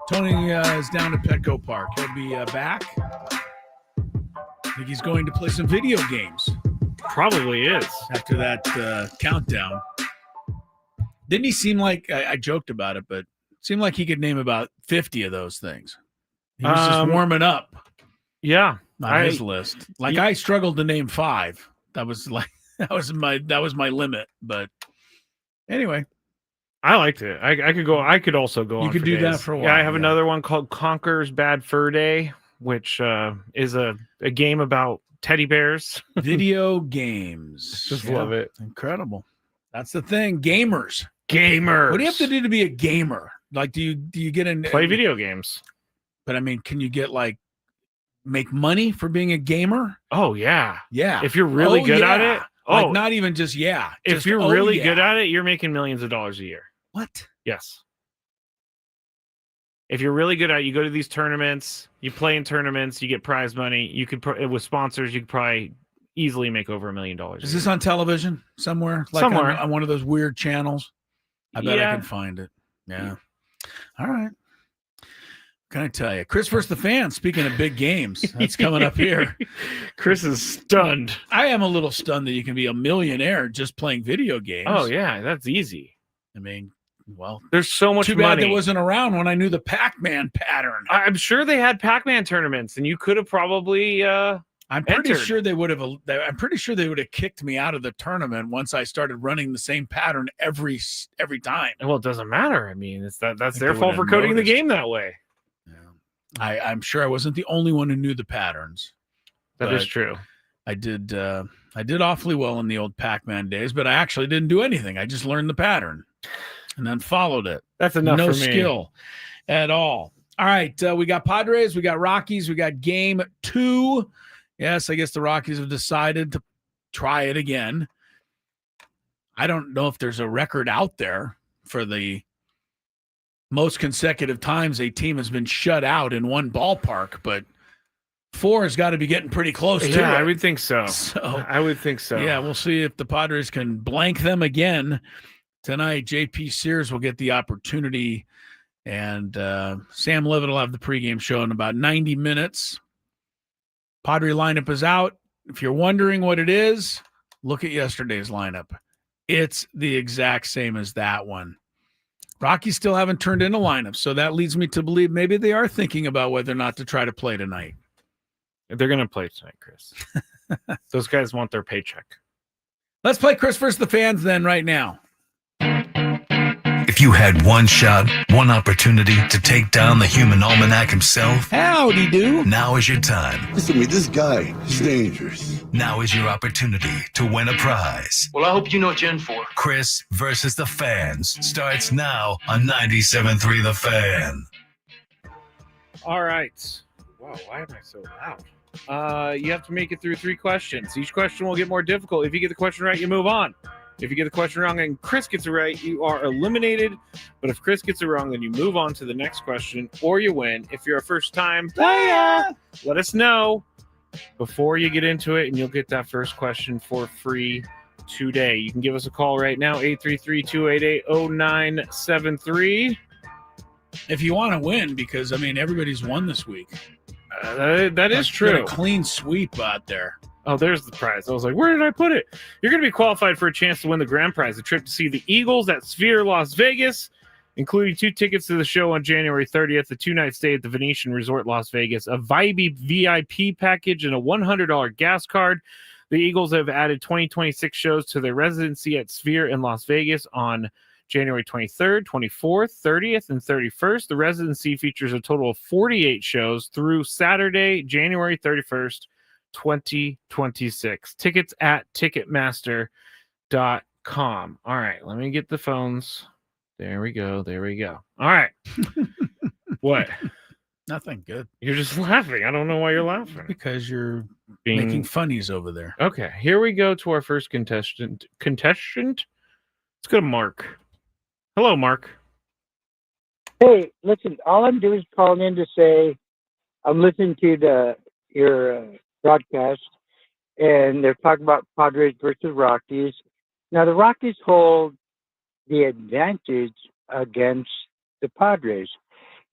S4: Tony is down at Petco Park. He'll be back. I think he's going to play some video games.
S6: Probably is.
S4: After that countdown. Didn't he seem like, I joked about it, but it seemed like he could name about 50 of those things. He was just warming up.
S6: Yeah.
S4: On his list. Like I struggled to name 5. That was my limit. But anyway.
S6: I liked it. I could also go on.
S4: You could do that for a while.
S6: Yeah, I have another one called Conker's Bad Fur Day, which is a game about teddy bears.
S4: Video games.
S6: Just love it.
S4: Incredible. That's the thing. Gamers.
S6: Gamers.
S4: What do you have to do to be a gamer? Like, do you get in
S6: play video games?
S4: But I mean, can you get make money for being a gamer?
S6: Oh yeah.
S4: Yeah.
S6: If you're really good at it.
S4: Like not even just
S6: If you're really good at it, you're making millions of dollars a year.
S4: What?
S6: Yes. If you're really good at it, you go to these tournaments, you play in tournaments, you get prize money. You could with sponsors, you could probably easily make over $1 million.
S4: Is this on television somewhere?
S6: Somewhere
S4: on one of those weird channels. I bet I can find it. Yeah. All right. Can I tell you, Chris versus the Fan? Speaking of big games, that's coming up here.
S6: Chris is stunned.
S4: I am a little stunned that you can be a millionaire just playing video games.
S6: Oh yeah, that's easy.
S4: I mean, well,
S6: there's so much
S4: too bad
S6: money.
S4: that wasn't around when I knew the Pac-Man pattern.
S6: I'm sure they had Pac-Man tournaments, and you could have probably.
S4: I'm pretty sure they would have. I'm pretty sure they would have kicked me out of the tournament once I started running the same pattern every time.
S6: Well, it doesn't matter. I mean, that's their fault for coding the game that way.
S4: I'm sure I wasn't the only one who knew the patterns.
S6: That is true.
S4: I did awfully well in the old Pac-Man days, but I actually didn't do anything. I just learned the pattern and then followed it.
S6: That's enough
S4: no
S6: for me.
S4: skill at all. All right, we got Padres, we got Rockies, we got game 2. Yes, I guess the Rockies have decided to try it again. I don't know if there's a record out there for the most consecutive times a team has been shut out in one ballpark, but 4 has got to be getting pretty close to it.
S6: Yeah, I would think so. I would think so.
S4: Yeah, we'll see if the Padres can blank them again tonight. JP Sears will get the opportunity, and Sam Levitt will have the pregame show in about 90 minutes. Padre lineup is out. If you're wondering what it is, look at yesterday's lineup. It's the exact same as that one. Rockies still haven't turned in a lineup, so that leads me to believe maybe they are thinking about whether or not to try to play tonight.
S6: They're going to play tonight, Chris. Those guys want their paycheck.
S4: Let's play Chris versus the Fans then right now.
S15: If you had one shot, one opportunity to take down the human almanac himself,
S4: howdy do.
S15: Now is your time.
S2: Listen to me, this guy is dangerous.
S15: Now is your opportunity to win a prize.
S22: Well, I hope you know what you're in for.
S15: Chris versus the Fans starts now on 97.3 The Fan.
S6: All right. Wow, why am I so loud? You have to make it through 3 questions. Each question will get more difficult. If you get the question right, you move on. If you get the question wrong and Chris gets it right, you are eliminated. But if Chris gets it wrong, then you move on to the next question or you win. If you're a first-time player, let us know before you get into it, and you'll get that first question for free today. You can give us a call right now, 833-288-0973.
S4: If you want to win, because, I mean, everybody's won this week.
S6: That is true.
S4: A clean sweep out there.
S6: Oh, there's the prize. I was like, where did I put it? You're going to be qualified for a chance to win the grand prize, a trip to see the Eagles at Sphere Las Vegas, including 2 tickets to the show on January 30th, a 2-night stay at the Venetian Resort Las Vegas, a Vibey VIP package, and a $100 gas card. The Eagles have added 2026 shows to their residency at Sphere in Las Vegas on January 23rd, 24th, 30th, and 31st. The residency features a total of 48 shows through Saturday, January 31st, 2026. Tickets at Ticketmaster.com. All right, let me get the phones. There we go. All right. What?
S4: Nothing. Good.
S6: You're just laughing. I don't know why you're laughing.
S4: Because you're making funnies over there.
S6: Okay, here we go to our first contestant. Let's go to Mark. Hello, Mark.
S23: Hey, listen, all I'm doing is calling in to say I'm listening to your broadcast, and they're talking about Padres versus Rockies. Now, the Rockies hold the advantage against the Padres.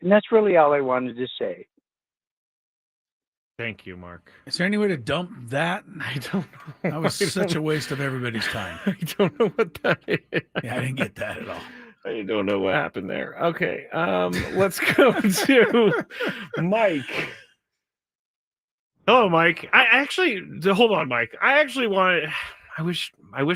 S23: And that's really all I wanted to say.
S6: Thank you, Mark.
S4: Is there any way to dump that?
S6: I don't know.
S4: That was such a waste of everybody's time.
S6: I don't know what that is.
S4: Yeah, I didn't get that at all.
S6: I don't know what happened there. Okay, let's go to Mike. Hello, Mike. Hold on, Mike. I wish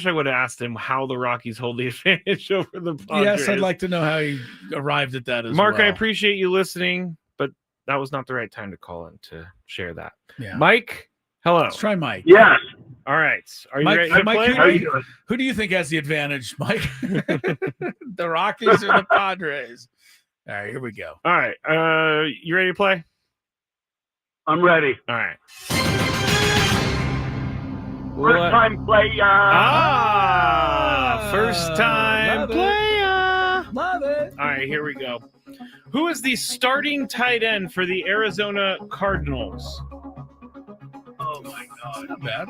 S6: I would have asked him how the Rockies hold the advantage over the Padres.
S4: Yes, I'd like to know how he arrived at that as
S6: Mark,
S4: well.
S6: I appreciate you listening, but that was not the right time to call in to share that.
S4: Yeah.
S6: Mike, hello.
S4: Let's try Mike.
S23: Yes.
S6: All right. Are you
S4: Mike,
S6: ready to
S4: Mike,
S6: play?
S23: How are you doing?
S4: Who do you think has the advantage, Mike? The Rockies or the Padres? All right, here we go.
S6: All right. You ready to play?
S23: I'm ready.
S6: All right.
S23: First time player.
S6: First time
S4: love it.
S6: player.
S4: Love it.
S6: All right, here we go. Who is the starting tight end for the Arizona Cardinals?
S23: Oh my God.
S4: Not bad.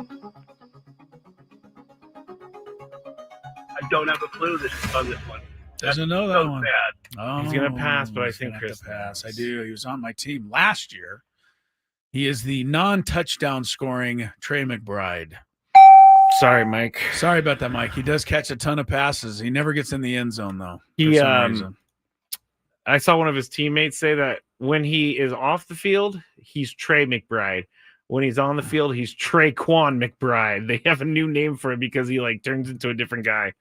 S23: I don't have a clue on this one.
S4: Doesn't know that one.
S23: Bad.
S4: Oh,
S6: He's gonna pass, but I
S4: he's
S6: think
S4: gonna have
S6: Chris
S4: to pass. I
S6: knows.
S4: do. He was on my team last year. He is the non-touchdown scoring Trey McBride.
S6: Sorry, Mike.
S4: Sorry about that, Mike. He does catch a ton of passes. He never gets in the end zone though. For
S6: He
S4: some reason.
S6: I saw one of his teammates say that when he is off the field, he's Trey McBride. When he's on the field, he's Traquan McBride. They have a new name for it because he like turns into a different guy.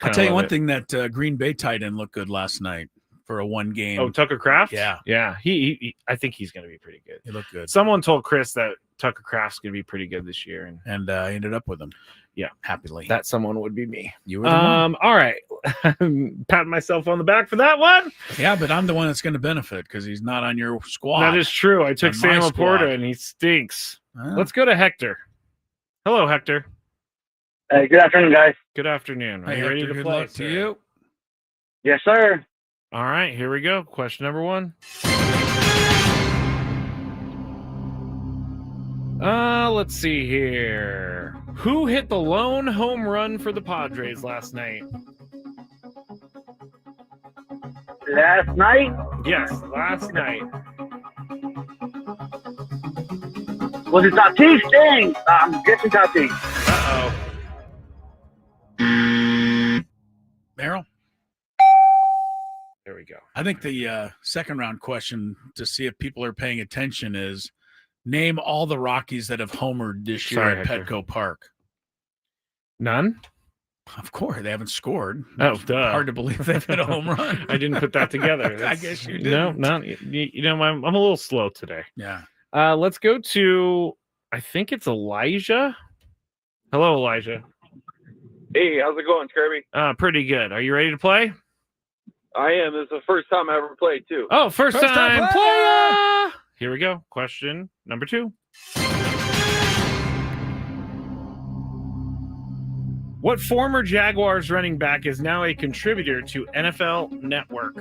S4: I'll tell you one thing, that Green Bay tight end looked good last night for a one game.
S6: Oh, Tucker Kraft?
S4: Yeah.
S6: Yeah. He I think he's going to be pretty good.
S4: He looked good.
S6: Someone told Chris that Tucker Kraft's going to be pretty good this year.
S4: And I ended up with him.
S6: Yeah.
S4: Happily.
S6: That someone would be me.
S4: You were the one.
S6: All right. Patting myself on the back for that one.
S4: Yeah, but I'm the one that's going to benefit because he's not on your squad.
S6: That is true. I took
S4: On my
S6: Sam
S4: squad.
S6: Laporta and he stinks.
S4: Huh?
S6: Let's go to Hector. Hello, Hector.
S23: Hey, good afternoon, guys.
S6: Good afternoon. Are
S4: Hey,
S6: you ready
S4: Hector,
S6: to
S4: good
S6: play?
S4: luck to
S6: sir?
S4: you.
S23: Yes, sir.
S6: All right, here we go. Question number one. Let's see here. Who hit the lone home run for the Padres last night?
S23: Last night?
S6: Yes, last night.
S23: Was it Tatis? Dang. I'm guessing Tatis.
S6: Uh-oh.
S4: Merrill?
S6: There we go.
S4: I think the second round question to see if people are paying attention is name all the Rockies that have homered this year
S6: Sorry,
S4: at
S6: Hector.
S4: Petco Park.
S6: None?
S4: Of course, they haven't scored.
S6: Oh, duh.
S4: Hard to believe they've hit a home run.
S6: I didn't put that together.
S4: I guess you
S6: No,
S4: didn't.
S6: not you know. I'm a little slow today.
S4: Yeah.
S6: Let's go to. I think it's Elijah. Hello, Elijah.
S3: Hey, how's it going, Kirby?
S6: Pretty good. Are you ready to play?
S3: I am. This is the first time I ever played, too.
S6: Oh, first time
S4: player!
S6: player. Here we go. Question number 2. What former Jaguars running back is now a contributor to NFL Network?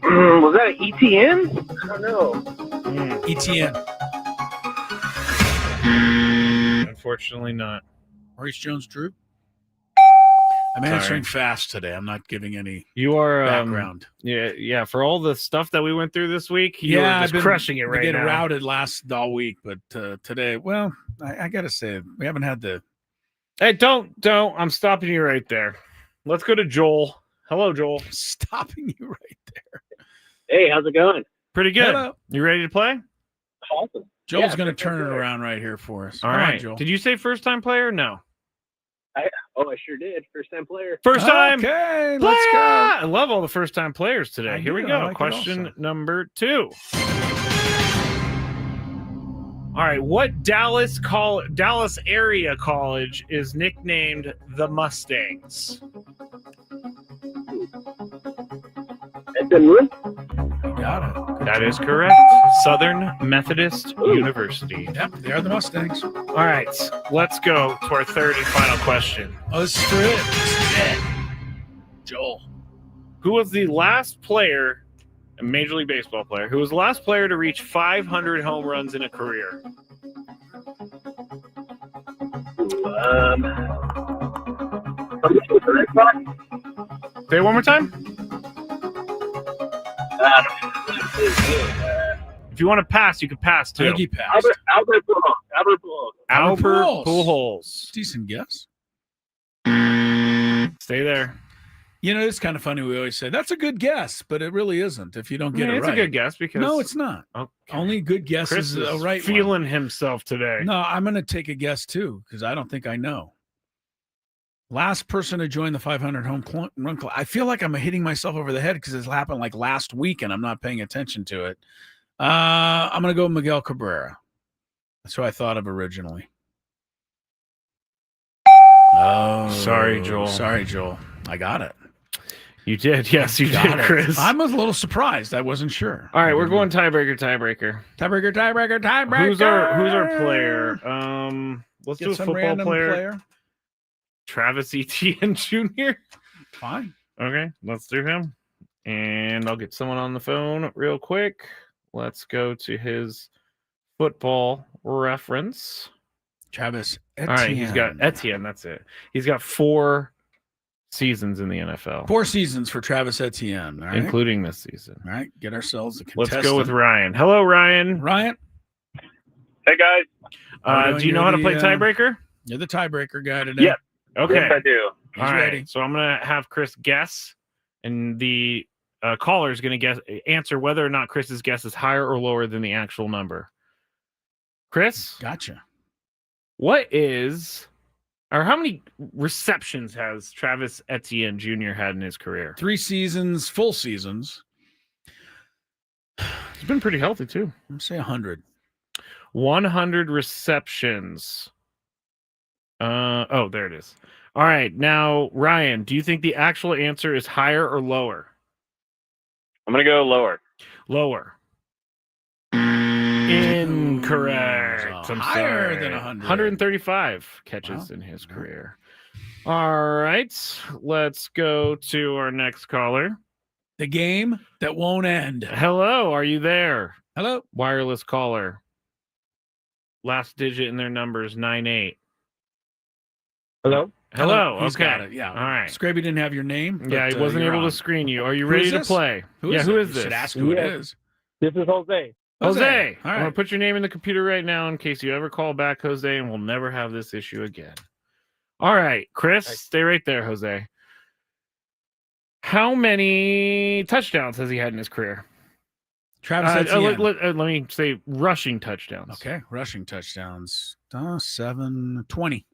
S3: Was that an ETN? I don't know.
S4: ETN.
S6: Unfortunately not.
S4: Maurice Jones-Drew. I'm answering fast today. I'm not giving any
S6: You are
S4: background.
S6: Yeah. For all the stuff that we went through this week, you
S4: Yeah,
S6: are
S4: I've
S6: just
S4: been
S6: crushing it right
S4: getting
S6: now.
S4: routed all week, but today, well, I got to say, we haven't had the.
S6: Hey, don't! I'm stopping you right there. Let's go to Joel. Hello, Joel.
S4: Stopping you right there.
S3: Hey, how's it going?
S6: Pretty good.
S4: Hello.
S6: You ready to play?
S3: Awesome.
S4: Joel's
S3: Yeah,
S4: going to
S3: first
S4: turn
S3: time
S4: it
S3: player.
S4: around right here for us.
S6: All
S4: Come on,
S6: right.
S4: Joel.
S6: Did you say first time player? No.
S3: I sure did. First time player.
S6: First time.
S4: Okay,
S6: player!
S4: let's go.
S6: I love all the first time players today.
S4: I
S6: Here we
S4: do.
S6: go.
S4: I like it
S6: Question
S4: also.
S6: number 2. All right. What Dallas area college is nicknamed the Mustangs?
S3: Edmund?
S4: You got it.
S6: That is correct. Southern Methodist University.
S4: Yep, they are the Mustangs.
S6: All right. Let's go to our third and final question.
S4: Oh, this is for it. This is it. Joel.
S6: Who was the last player, a Major League Baseball player, who was the last player to reach 500 home runs in a career? Say it one more time. If you want to pass, you can pass too.
S4: I think he passed.
S3: Albert Pujols.
S6: Albert Pujols.
S4: Decent guess.
S6: Stay there.
S4: You know, it's kind of funny. We always say that's a good guess, but it really isn't. If you don't get it
S6: It's
S4: right,
S6: a good guess because
S4: no, it's not.
S6: Okay.
S4: Only good guesses
S6: Chris
S4: is
S6: is
S4: a right
S6: feeling himself today.
S4: one. No, I'm going to take a guess too because I don't think I know. Last person to join the 500 home run club. I feel like I'm hitting myself over the head because it's happened like last week and I'm not paying attention to it. I'm going to go Miguel Cabrera. That's who I thought of originally. Oh,
S6: Sorry, Joel.
S4: Sorry, Joel. I got it.
S6: You did. Yes, you
S4: Got
S6: did,
S4: it.
S6: Chris.
S4: I was a little surprised. I wasn't sure.
S6: All right, we're going tiebreaker.
S4: Tiebreaker.
S6: Who's our player? Let's
S4: Get
S6: do a
S4: some
S6: football
S4: random
S6: player. Travis Etienne Jr.
S4: Fine.
S6: Okay, let's do him. And I'll get someone on the phone real quick. Let's go to his football reference.
S4: Travis Etienne.
S6: All right, he's got Etienne. That's it. He's got 4 seasons in the NFL.
S4: 4 seasons for Travis Etienne, all right?
S6: Including this season.
S4: All right, get ourselves a contestant.
S6: Let's go with Ryan. Hello, Ryan.
S4: Ryan.
S3: Hey, guys.
S6: Do you know how to play tiebreaker?
S4: You're the tiebreaker guy today.
S3: Yep.
S6: Okay.
S3: Yes, I do.
S6: All right.
S4: ready.
S6: So I'm going to have Chris guess, and the caller is going to answer whether or not Chris's guess is higher or lower than the actual number. Chris?
S4: Gotcha.
S6: How many receptions has Travis Etienne Jr. had in his career?
S4: 3 seasons, full seasons.
S6: He's been pretty healthy, too.
S4: I'm say 100.
S6: 100 receptions. There it is. All right. Now, Ryan, do you think the actual answer is higher or lower?
S3: I'm going to go lower.
S6: Lower. Incorrect. I'm
S4: higher
S6: sorry.
S4: than 100.
S6: 135 catches in his career. All right. Let's go to our next caller.
S4: The game that won't end.
S6: Hello. Are you there?
S4: Hello.
S6: Wireless caller. Last digit in their number is 98.
S23: Hello?
S6: Hello.
S4: He's
S6: Okay.
S4: got it. Yeah.
S6: All right.
S4: Scraby didn't have your name.
S6: Yeah, he wasn't
S4: you're
S6: able
S4: on.
S6: to screen you. Are you
S4: Who
S6: ready
S4: is
S6: to
S4: this?
S6: play?
S4: Who
S6: Who
S4: is
S6: is
S4: You
S6: this?
S4: should ask who it
S23: Yes.
S4: is.
S23: This is Jose.
S6: Jose.
S4: All
S6: I'm going
S4: right.
S6: to put your name in the computer right now in case you ever call back, Jose, and we'll never have this issue again. All right, Chris, stay right there, Jose. How many touchdowns has he had in his career?
S4: Travis Etienne.
S6: Let me say rushing touchdowns.
S4: Okay. Rushing touchdowns. 20.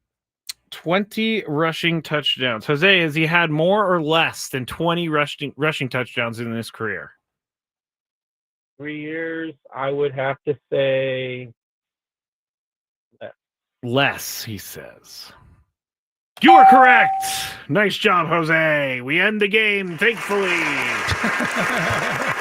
S6: 20 rushing touchdowns. Jose, has he had more or less than 20 rushing touchdowns in his career?
S23: 3 years, I would have to say
S6: Less, he says. You are correct. Nice job, Jose. We end the game, thankfully.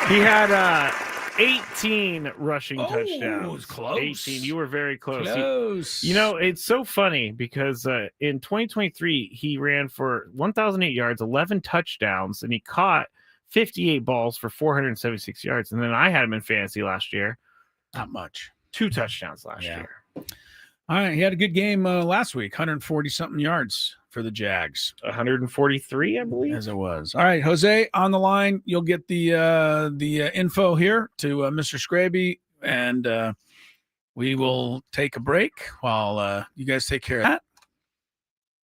S6: He had 18 rushing touchdowns.
S4: It was close.
S6: 18. You were very close.
S4: Close.
S6: You know, it's so funny because in 2023, he ran for 1,008 yards, 11 touchdowns, and he caught 58 balls for 476 yards. And then I had him in fantasy last year.
S4: Not much.
S6: 2 touchdowns last year.
S4: All right. He had a good game last week. 140-something yards for the Jags.
S6: 143, I believe.
S4: As it was. All right, Jose, on the line. You'll get the info here to Mr. Scraby, and we will take a break while you guys take care of that.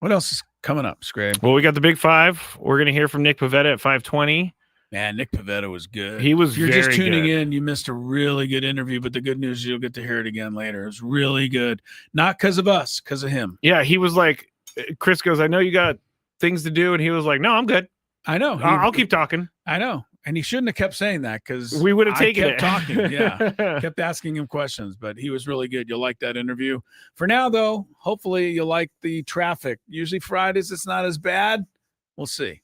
S4: What else is coming up, Scrabe?
S6: Well, we got the Big Five. We're going to hear from Nick Pivetta at 5:20.
S4: Man, Nick Pivetta was good.
S6: He was
S4: If you're
S6: very
S4: just tuning
S6: good.
S4: in, you missed a really good interview, but the good news is you'll get to hear it again later. It was really good. Not because of us, because of him.
S6: Yeah, he was like, Chris goes, I know you got things to do. And he was like, no, I'm good.
S4: I know.
S6: I'll keep talking.
S4: I know. And he shouldn't have kept saying that because
S6: We would have taken
S4: kept
S6: it.
S4: talking. Yeah. Kept asking him questions, but he was really good. You'll like that interview. For now, though, hopefully you'll like the traffic. Usually Fridays, it's not as bad. We'll see.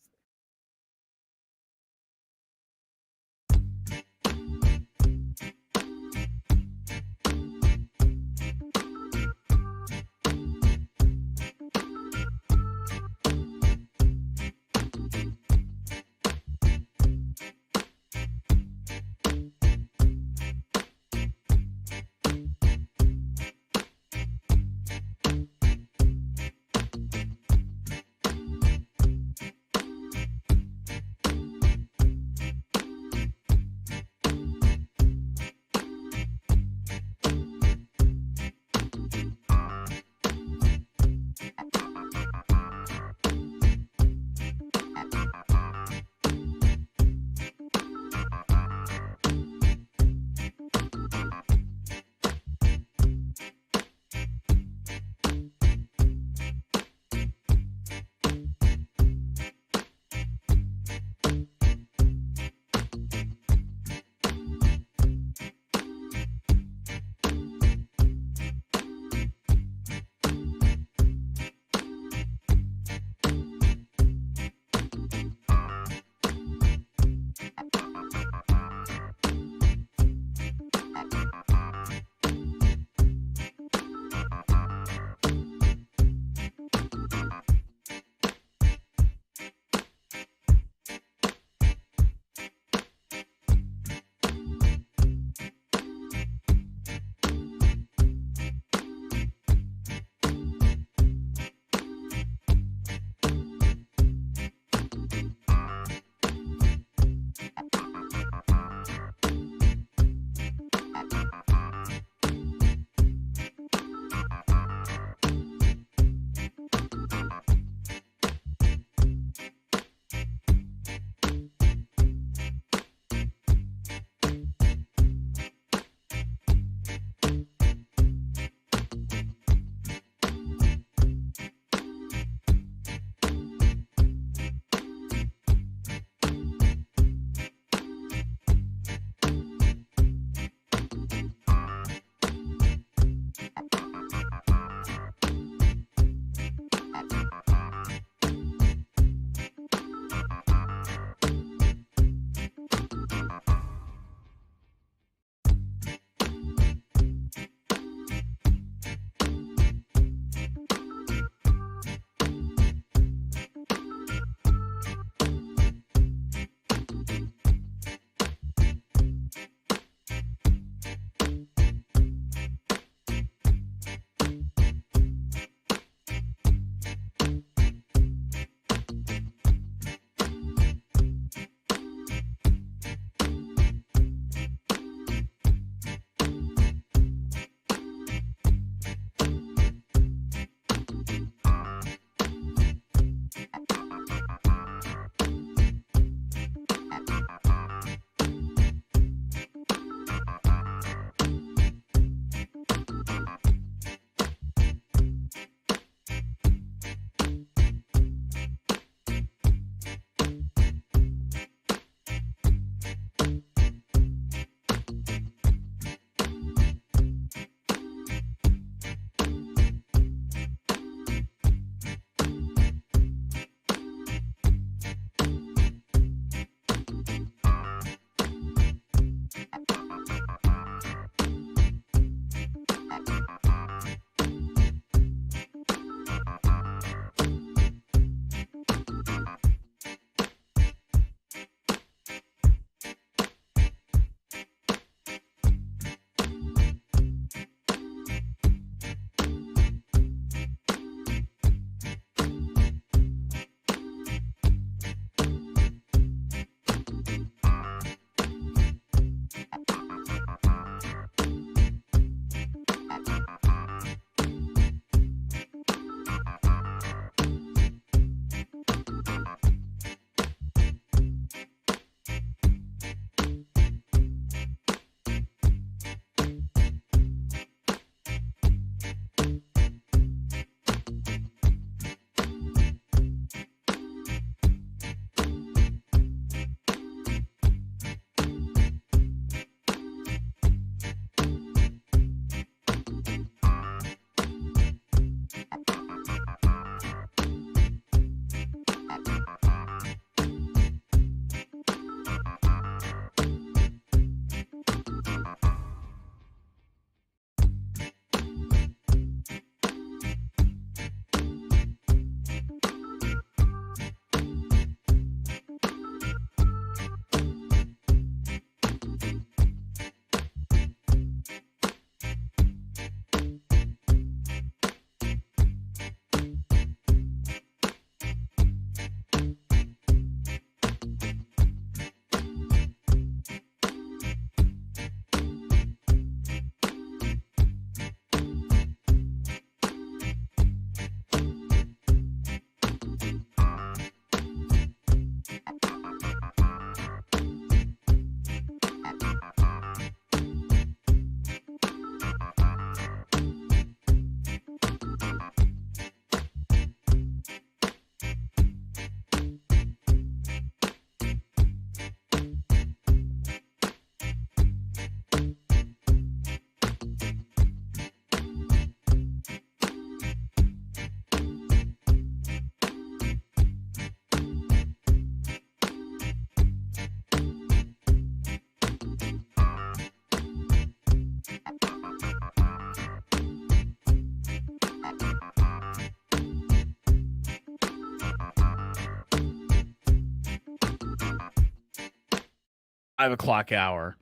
S4: 5 o'clock hour.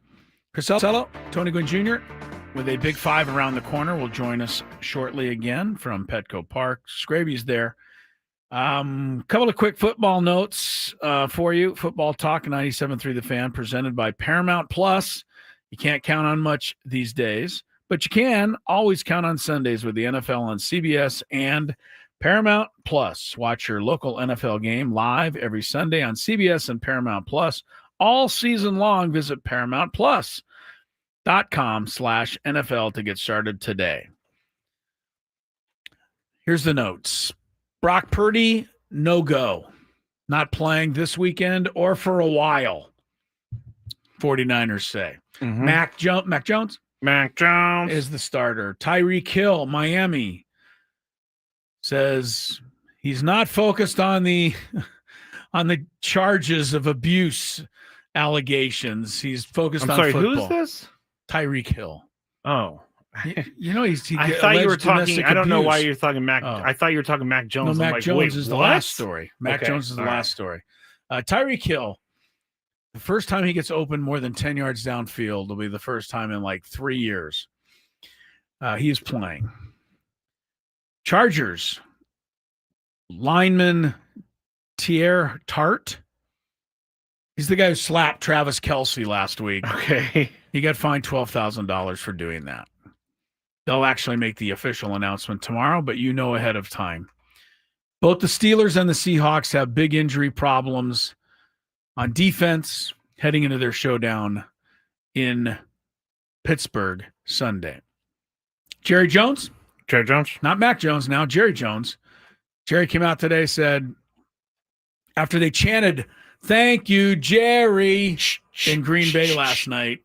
S4: Chris Cello, Tony Gwynn Jr., with a big 5 around the corner, will join us shortly again from Petco Park. Scraby's there. Couple of quick football notes for you. Football Talk 97.3 The Fan, presented by Paramount Plus. You can't count on much these days, but you can always count on Sundays with the NFL on CBS and Paramount Plus. Watch your local NFL game live every Sunday on CBS and Paramount Plus. All season long, visit ParamountPlus.com/NFL to get started today. Here's the notes. Brock Purdy, no go. Not playing this weekend or for a while, 49ers say.
S6: Mm-hmm.
S4: Mac Jones is the starter. Tyreek Hill, Miami, says he's not focused on the charges of abuse allegations. He's focused on football.
S6: Who's this?
S4: Tyreek Hill.
S6: Oh.
S4: You know, he
S6: I thought you were talking. I don't know why you're talking Mac.
S4: Oh.
S6: I thought you were talking Mac Jones.
S4: No,
S6: I'm
S4: Mac
S6: like,
S4: Jones
S6: wait,
S4: is the
S6: what?
S4: last story. Mac
S6: Okay.
S4: Jones is the
S6: All
S4: last story. Tyreek Hill, the first time he gets open more than 10 yards downfield will be the first time in like 3 years. He is playing. Chargers, lineman Tier Tart. He's the guy who slapped Travis Kelce last week.
S6: Okay.
S4: He got fined $12,000 for doing that. They'll actually make the official announcement tomorrow, but you know ahead of time. Both the Steelers and the Seahawks have big injury problems on defense heading into their showdown in Pittsburgh Sunday. Jerry Jones? Not Mac Jones now, Jerry Jones. Jerry came out today, said, after they chanted, "Thank you, Jerry," in Green Bay last night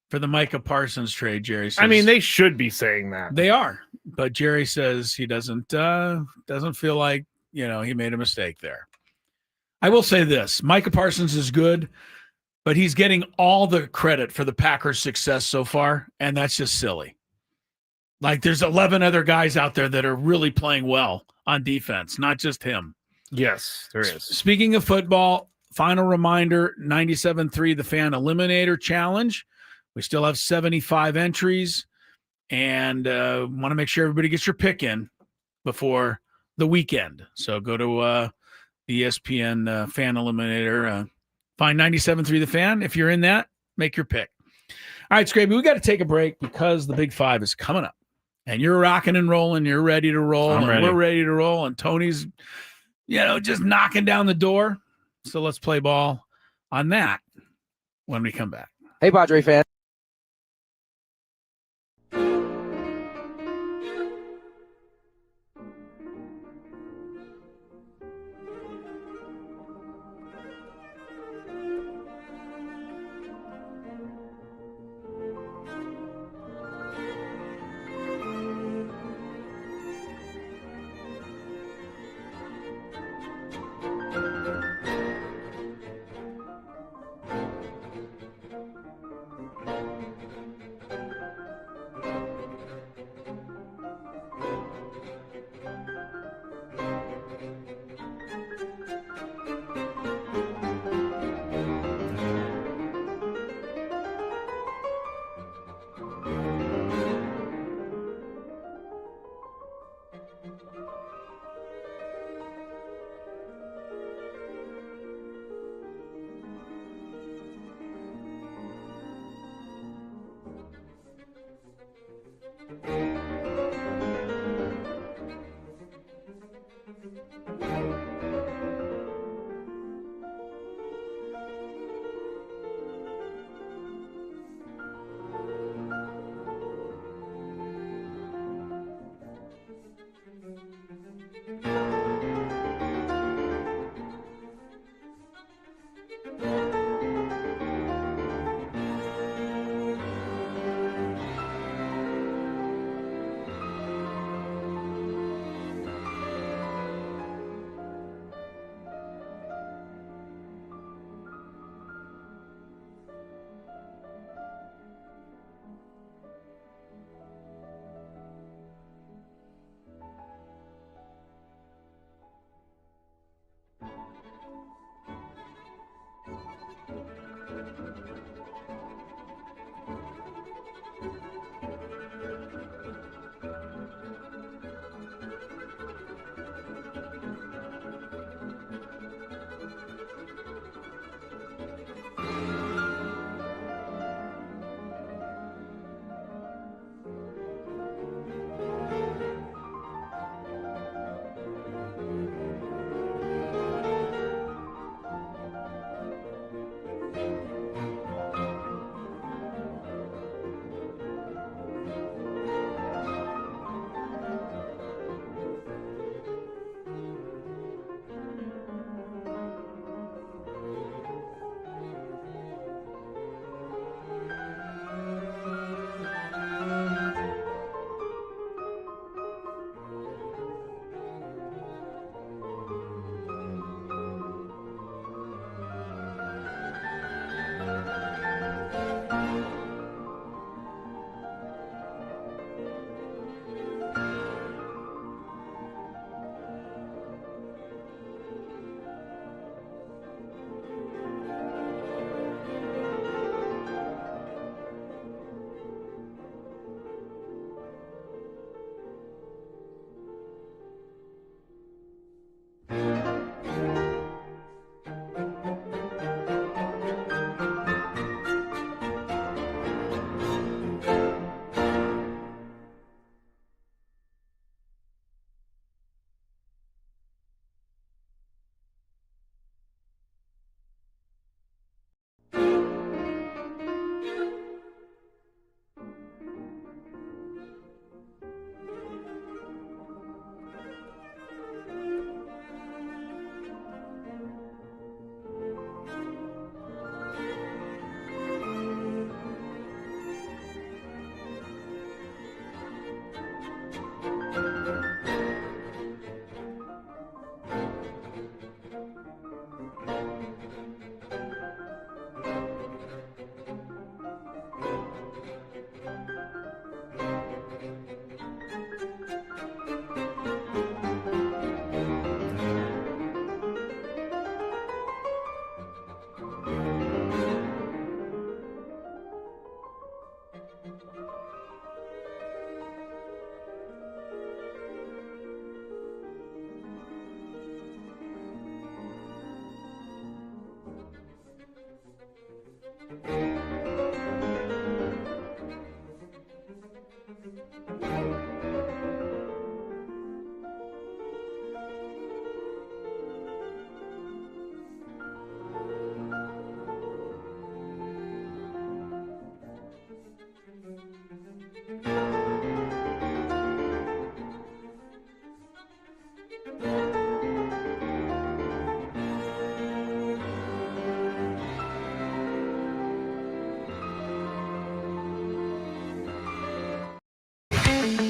S4: for the Micah Parsons trade, Jerry says.
S6: I mean, they should be saying that.
S4: They are, but Jerry says he doesn't feel like, he made a mistake there. I will say this, Micah Parsons is good, but he's getting all the credit for the Packers' success so far, and that's just silly. Like, there's 11 other guys out there that are really playing well on defense, not just him.
S6: Yes, there is.
S4: Speaking of football, final reminder, 97.3 The Fan Eliminator Challenge. We still have 75 entries, and want to make sure everybody gets your pick in before the weekend. So go to the ESPN Fan Eliminator. Find 97.3 The Fan. If you're in that, make your pick. All right, Scraby, we got to take a break because the Big Five is coming up. And you're rocking and rolling. You're ready to roll. We're ready to roll. And Tony's, just knocking down the door. So let's play ball on that when we come back.
S5: Hey, Padre fan.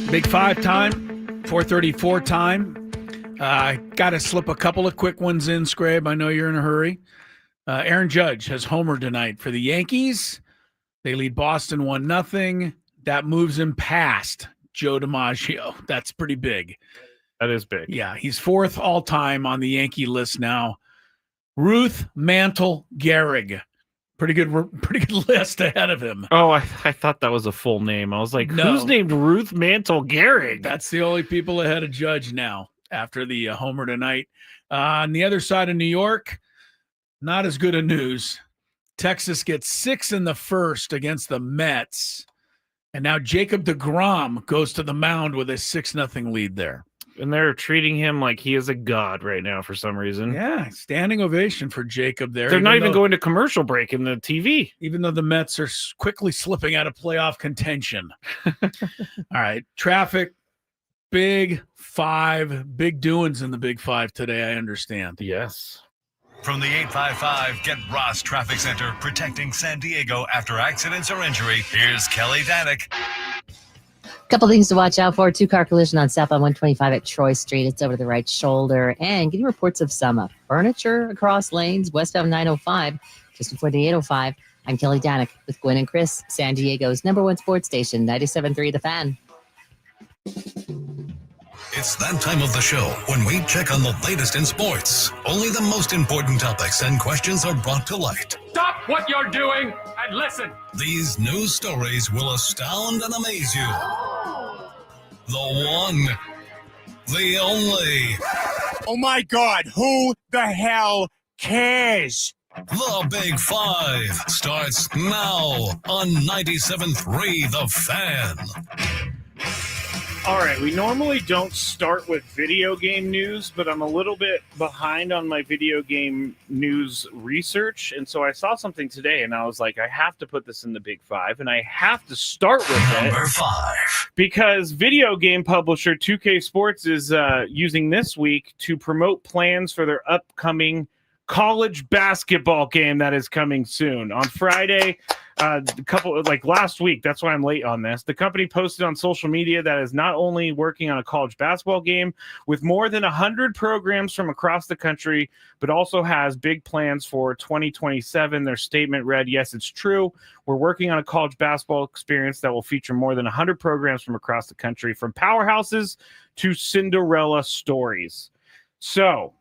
S4: Big Five time, 4:34 time. Got to slip a couple of quick ones in, Scrabe. I know you're in a hurry. Aaron Judge has homered tonight for the Yankees. They lead Boston 1-0. That moves him past Joe DiMaggio. That's pretty big.
S6: That is big.
S4: Yeah, he's fourth all-time on the Yankee list now. Ruth Mantle Gehrig. Pretty good list ahead of him.
S6: Oh, I thought that was a full name. I was like, who's named Ruth Mantle Gehrig?
S4: That's the only people ahead of Judge now after the homer tonight. On the other side of New York, not as good a news. Texas gets 6 in the first against the Mets. And now Jacob deGrom goes to the mound with a 6-0 lead there.
S6: And they're treating him like he is a god right now for some reason.
S4: Yeah, standing ovation for Jacob there.
S6: They're not even going to commercial break in the TV.
S4: Even though the Mets are quickly slipping out of playoff contention. All right, traffic, Big Five, big doings in the Big Five today, I understand.
S6: Yes.
S15: From the 855 Get Ross Traffic Center, protecting San Diego after accidents or injury, here's Kelly Danick.
S18: Couple things to watch out for. 2-car collision on southbound 125 at Troy Street. It's over the right shoulder. And getting reports of some furniture across lanes westbound 905 just before the 805. I'm Kelly Danick with Gwynn and Chris, San Diego's #1 sports station, 97.3 The Fan.
S15: It's that time of the show when we check on the latest in sports. Only the most important topics and questions are brought to light.
S21: Stop what you're doing and listen.
S15: These news stories will astound and amaze you. The one, the only.
S7: Oh my God, who the hell cares?
S15: The Big Five starts now on 97.3 The Fan.
S6: All right, we normally don't start with video game news, but I'm a little bit behind on my video game news research. And so I saw something today and I was like, I have to put this in the Big Five and I have to start with
S15: Number
S6: it.
S15: 5.
S6: Because video game publisher 2K Sports is using this week to promote plans for their upcoming college basketball game that is coming soon. On Friday, last week, that's why I'm late on this. The company posted on social media that is not only working on a college basketball game with more than 100 programs from across the country, but also has big plans for 2027. Their statement read, "Yes, it's true. We're working on a college basketball experience that will feature more than 100 programs from across the country, from powerhouses to Cinderella stories." So,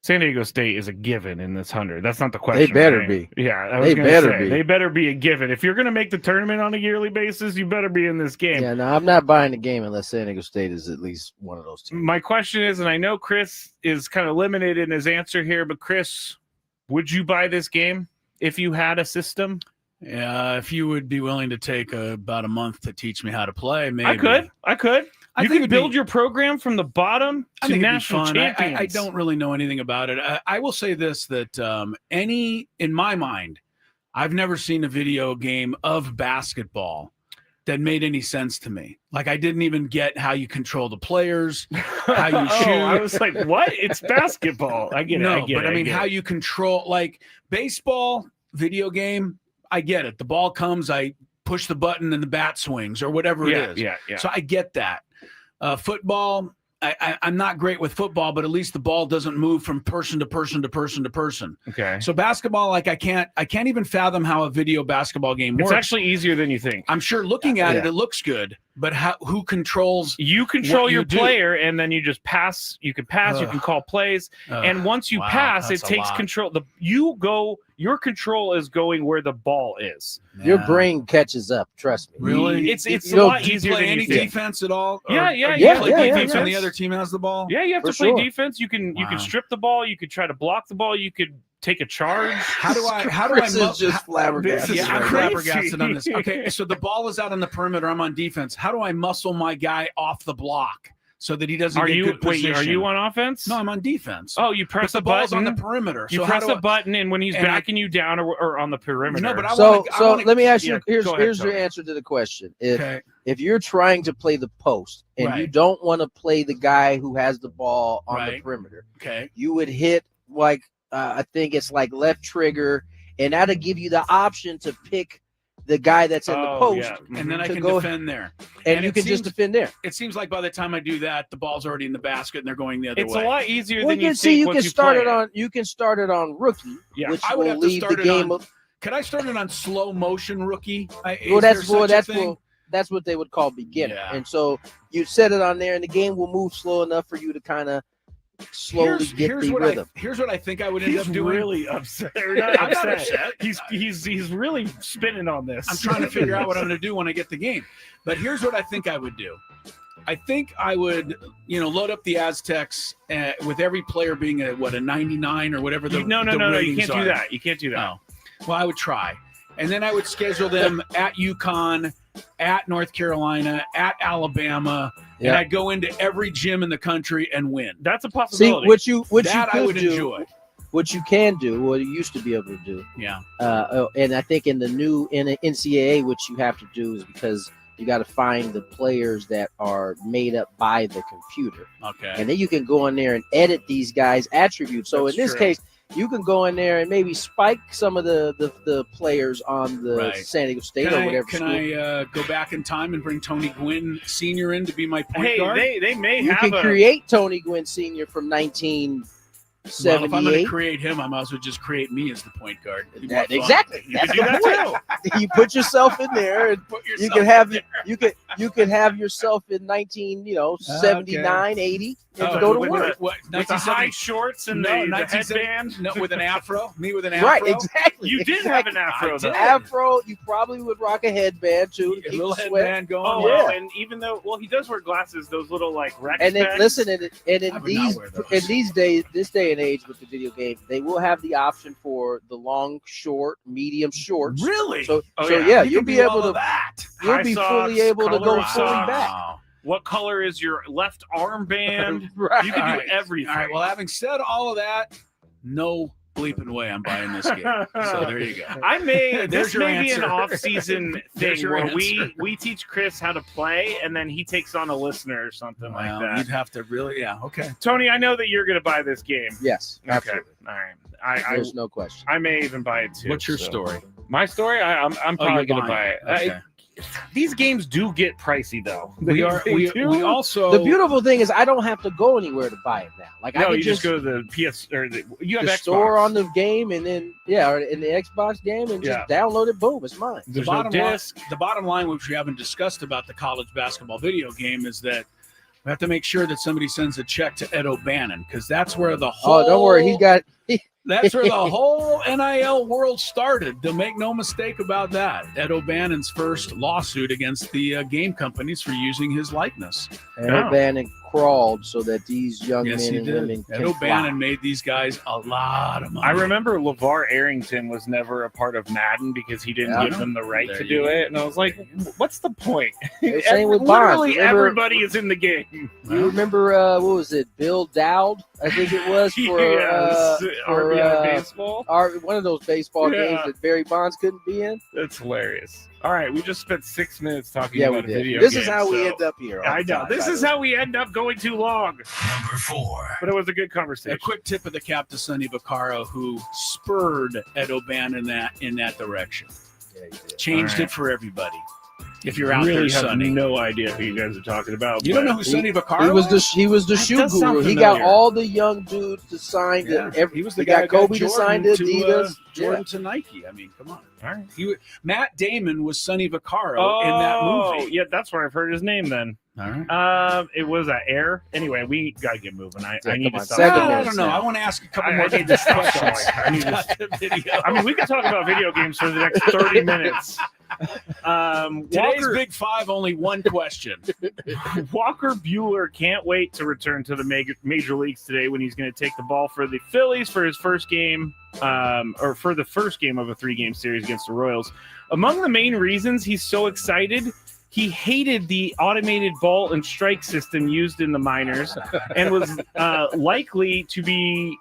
S6: San Diego State is a given in this 100. That's not the question.
S5: They better
S6: right?
S5: be.
S6: Yeah, I was going to say, they better be a given. If you're going to make the tournament on a yearly basis, you better be in this game.
S5: Yeah, no, I'm not buying the game unless San Diego State is at least one of those teams.
S6: My question is, and I know Chris is kind of limited in his answer here, but Chris, would you buy this game if you had a system?
S4: Yeah, if you would be willing to take about a month to teach me how to play, maybe.
S6: I could. You could build your program from the bottom to national champions.
S4: I don't really know anything about it. I will say this, that in my mind, I've never seen a video game of basketball that made any sense to me. Like, I didn't even get how you control the players, how you shoot.
S6: I was like, what? It's basketball. I get it.
S4: How you control, like, baseball video game, I get it. The ball comes, I push the button and the bat swings or whatever it is.
S6: Yeah.
S4: So I get that. Football, I'm not great with football, but at least the ball doesn't move from person to person to person to person.
S6: Okay.
S4: So basketball, like I can't even fathom how a video basketball game works.
S6: It's actually easier than you think.
S4: I'm sure looking at it looks good, but who controls?
S6: You control your player, and then you just pass. You can pass. You can call plays, and once you pass, it takes control. Your control is going where the ball is.
S5: Your brain catches up. Trust me.
S4: Really?
S6: It's a lot easier than
S4: any
S6: you think.
S4: defense at all?
S6: Yeah.
S4: Defense when the other team has the ball.
S6: Yeah, you have to play defense. You can strip the ball. You could try to block the ball. You could take a charge.
S5: How do I just flabbergasted?
S4: Yeah, I'm flabbergasted on this. Okay, so the ball is out on the perimeter. I'm on defense. How do I muscle my guy off the block so that he doesn't get good position?
S6: Are you on offense?
S4: No, I'm on defense.
S6: Oh, you press
S4: the ball's on the perimeter.
S6: You press a button, and when he's backing you down or on the perimeter.
S4: No, but
S5: let me ask you. Here's your answer to the question. If you're trying to play the post and you don't want to play the guy who has the ball on the perimeter, you would hit I think it's like left trigger, and that'll give you the option to pick the guy that's in the post,
S4: and then I
S5: to
S4: can
S5: go-
S4: defend there.
S5: and you
S4: it
S5: can just
S4: seems-
S5: defend there.
S4: It seems like by the time I do that, the ball's already in the basket and they're going the other
S6: It's
S4: way.
S6: a lot easier
S5: Well,
S6: than
S5: you
S6: you
S5: can see
S6: think
S5: you
S6: once
S5: can
S6: you
S5: start
S6: play
S5: it on. You can start it on rookie,
S6: Yeah.
S5: which
S4: I would
S5: will
S4: have to
S5: leave
S4: start
S5: the
S4: it
S5: game.
S4: on. Could I start it on slow motion rookie?
S5: That's what they would call beginner.
S4: Yeah.
S5: And so you set it on there, and the game will move slow enough for you to kind of slowly get the rhythm.
S4: Here's what I think I would end
S6: He's
S4: up doing.
S6: really upset. Or not
S4: I'm not
S6: upset.
S4: upset.
S6: He's really spinning on this.
S4: I'm trying to figure out what I'm going to do when I get the game. But here's what I think I would do. I think I would, load up the Aztecs with every player being a 99 or whatever the
S6: No,
S4: the
S6: you
S4: ratings
S6: can't do
S4: are.
S6: that. You can't do that.
S4: Oh. Well, I would try. And then I would schedule them at UConn, at North Carolina, at Alabama, and
S5: Yeah.
S4: I'd go into every gym in the country and win.
S6: That's a
S5: See
S6: possibility.
S5: what you
S4: That I
S5: could
S4: would
S5: do,
S4: enjoy.
S5: what you can do, what you used to be able to do.
S4: Yeah.
S5: And I think in the new NCAA, what you have to do is because you got to find the players that are made up by the computer.
S4: Okay.
S5: And then you can go in there and edit these guys' attributes. So
S6: That's
S5: in this
S6: true.
S5: case, you can go in there and maybe spike some of the players on the
S4: Right.
S5: San Diego State
S4: Can
S5: or
S4: I,
S5: whatever.
S4: can
S5: school.
S4: I go back in time and bring Tony Gwynn Sr. in to be my point
S6: Hey,
S4: guard?
S6: they may
S5: You
S6: have
S5: can
S6: a
S5: create Tony Gwynn Sr. from
S4: Well, if I'm going to
S5: 1978.
S4: create him, I might as well just create me as the point guard. It'd be more fun.
S5: Exactly.
S6: You
S5: That's
S6: can do
S5: the
S6: that
S5: point. You put yourself in there, and
S4: Put
S5: you
S4: yourself
S5: can have
S4: in
S5: you can have yourself in 79, 80, and
S4: Oh,
S5: go to
S4: with
S5: work.
S6: with the high shorts and the
S4: 1970
S6: headband.
S4: No, with an afro. Me with an afro.
S5: Right, exactly.
S6: You did have an afro, though.
S5: Afro. You probably would rock a headband too. To
S4: A
S5: keep
S4: little
S5: the sweat.
S4: headband going.
S6: Oh,
S5: Yeah.
S6: wow. And even though, he does wear glasses, those little Rex
S5: And then
S6: pegs.
S5: listen, and
S4: I
S5: in
S4: would not wear those.
S5: these days, this day and age with the video game, they will have the option for the long, short, medium shorts.
S4: Really?
S5: So,
S6: Oh,
S5: so
S6: yeah.
S5: yeah,
S4: You
S5: you'll
S4: can
S5: be
S4: do
S5: able
S4: all
S5: to.
S4: of that.
S5: You'll
S6: High
S5: be
S6: socks,
S5: fully able to go
S6: colored
S5: fully
S6: socks.
S5: back.
S4: Wow.
S6: What color is your left armband?
S5: Right.
S6: You can
S4: All
S6: do
S4: right.
S6: everything.
S4: All right. Well, having said all of that, no bleeping way I'm buying this game. So there you go.
S6: I may
S4: There's
S6: this
S4: your
S6: may be an
S4: answer.
S6: off-season
S4: There's
S6: thing
S4: your
S6: where
S4: answer.
S6: we teach Chris how to play, and then he takes on a listener or something like
S4: Well,
S6: that.
S4: you'd have to really, okay.
S6: Tony, I know that you're going to buy this game.
S5: Yes,
S6: Okay,
S5: absolutely.
S6: all right.
S5: There's no question.
S6: I may even buy it too.
S4: What's your
S6: so.
S4: story?
S6: My story? I'm probably
S4: you're
S6: going to buy
S4: buying
S6: it.
S4: it. Okay.
S6: These games do get pricey though.
S4: We
S6: do.
S4: also
S5: The beautiful thing is I don't have to go anywhere to buy it now. Like I
S6: No,
S5: can
S6: you just go to the PS or you have
S5: the
S6: Xbox.
S5: store on the game, and then or in the Xbox game, and just download it. Boom, it's mine.
S6: There's no disc.
S4: The bottom line, which we haven't discussed about the college basketball video game, is that we have to make sure that somebody sends a check to Ed O'Bannon because that's where the whole.
S5: Oh, don't worry, he's got.
S4: That's where the whole NIL world started. To make no mistake about that, Ed O'Bannon's first lawsuit against the game companies for using his likeness.
S5: Ed O'Bannon crawled so that these young
S4: Yes,
S5: men
S4: he
S5: and
S4: did.
S5: women
S4: Ed
S5: can
S4: O'Bannon
S5: fly.
S4: made these guys a lot of money.
S6: I remember LeVar Arrington was never a part of Madden because he didn't
S5: Yeah.
S6: give them the right
S4: There
S6: to
S4: you
S6: do
S4: go.
S6: it, and I was like, "What's the point?"
S5: Same with Bonds.
S6: Literally
S5: Remember-
S6: everybody is in the game.
S5: You remember what was it? Bill Dowd, I think it was for
S6: Yes, RBI baseball.
S5: One of those baseball
S6: Yeah.
S5: games that Barry Bonds couldn't be in.
S6: That's hilarious. All right, we just spent 6 minutes talking
S5: Yeah, we
S6: about a
S5: did.
S6: video
S5: This
S6: game,
S5: is how we
S6: so-
S5: end up here. all
S6: I
S5: the
S6: know.
S5: time,
S6: This
S5: by
S6: is
S5: the way.
S6: how we end up going too long.
S15: Number 4.
S6: But it was a good
S4: A
S6: conversation.
S4: quick tip of the cap to Sonny Vaccaro, who spurred Ed O'Bannon in that direction.
S5: Yeah, he did.
S4: Changed
S6: All right.
S4: it for everybody. If you're out
S6: really
S4: there,
S6: have
S4: Sonny.
S6: no idea who you guys are talking about.
S4: You don't
S6: but-
S4: know who Sonny Vaccaro
S5: He was the
S6: That
S5: shoe
S6: does sound
S5: guru. He got
S6: familiar.
S5: all the young dudes to sign
S4: Yeah.
S5: to
S4: He was the
S5: he
S4: guy
S5: got Kobe
S4: who
S5: to
S4: got
S5: sign
S4: Jordan
S5: to Adidas.
S4: Jordan to Nike. I mean, come on.
S6: All right.
S4: Matt Damon was Sonny Vaccaro in that movie.
S6: Yeah, that's where I've heard his name then.
S4: All right.
S6: It was Air. Anyway, we gotta get moving. I
S5: Yeah,
S6: need
S5: come
S6: to
S5: on,
S6: stop.
S5: 7
S4: I
S5: minutes
S4: don't know.
S5: now.
S4: I want to ask a couple
S6: I
S4: more
S6: need to stop
S4: questions.
S6: going. I need to-
S4: about the video.
S6: I mean, we could talk about video games for the next 30 minutes.
S4: Today's
S6: Walker,
S4: Big Five, only one question.
S6: Walker Buehler can't wait to return to the major leagues today when he's going to take the ball for the Phillies for his first game, or for the first game of a 3-game series against the Royals. Among the main reasons he's so excited, he hated the automated ball and strike system used in the minors and was likely to be,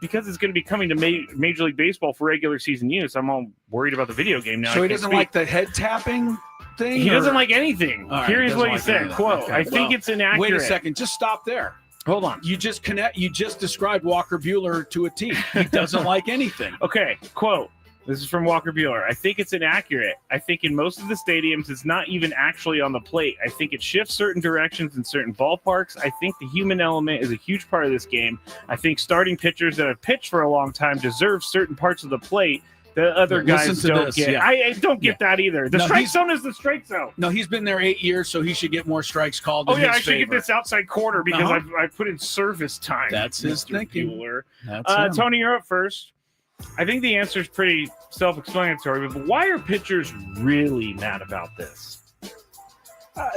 S6: because it's going to be coming to Major League Baseball for regular season use. I'm all worried about the video game now.
S4: So
S6: I
S4: he
S6: can't
S4: doesn't
S6: speak.
S4: like the head tapping thing?
S6: He
S4: or-
S6: doesn't like anything.
S4: All right,
S6: Here's
S4: doesn't
S6: what he
S4: like
S6: said,
S4: anything.
S6: quote,
S4: Okay,
S6: I think
S4: well,
S6: it's inaccurate.
S4: Wait a second. Just stop there.
S6: Hold on.
S4: You just described Walker Buehler to a T. He doesn't like anything.
S6: Okay, quote, This is from Walker Bueller. I think it's inaccurate. I think in most of the stadiums, it's not even actually on the plate. I think it shifts certain directions in certain ballparks. I think the human element is a huge part of this game. I think starting pitchers that have pitched for a long time deserve certain parts of the plate that other guys don't get.
S4: Yeah.
S6: I don't get that either. The strike zone is the strike zone.
S4: No, he's been there 8 years, so he should get more strikes called.
S6: Oh, yeah, I should get this outside corner because I put in service time.
S4: That's his thinking.
S6: Bueller.
S4: That's
S6: Tony, you're up first. I think the answer is pretty self-explanatory, but why are pitchers really mad about this?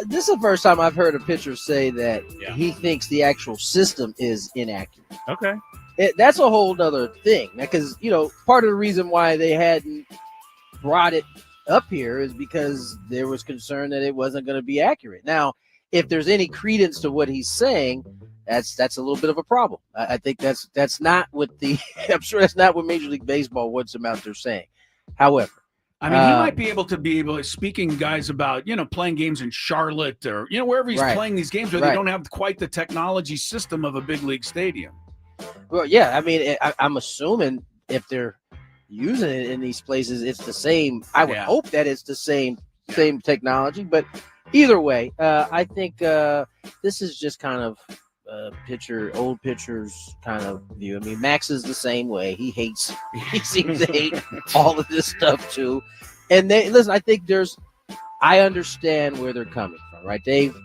S5: This is the first time I've heard a pitcher say that he thinks the actual system is inaccurate.
S6: Okay.
S5: That's a whole other thing, because, part of the reason why they hadn't brought it up here is because there was concern that it wasn't going to be accurate. Now, if there's any credence to what he's saying, that's a little bit of a problem. I think that's not what I'm sure that's not what Major League Baseball wants them out there saying. However,
S4: I mean, he might be able to speaking guys about, playing games in Charlotte or, wherever he's playing these games where they don't have quite the technology system of a big league stadium.
S5: Well, yeah, I mean, I'm assuming if they're using it in these places, it's the same. I would hope that it's the same technology, but either way, I think this is just kind of old pitchers kind of view. I mean, Max is the same way. He seems to hate all of this stuff too. And I think I understand where they're coming from, right? They've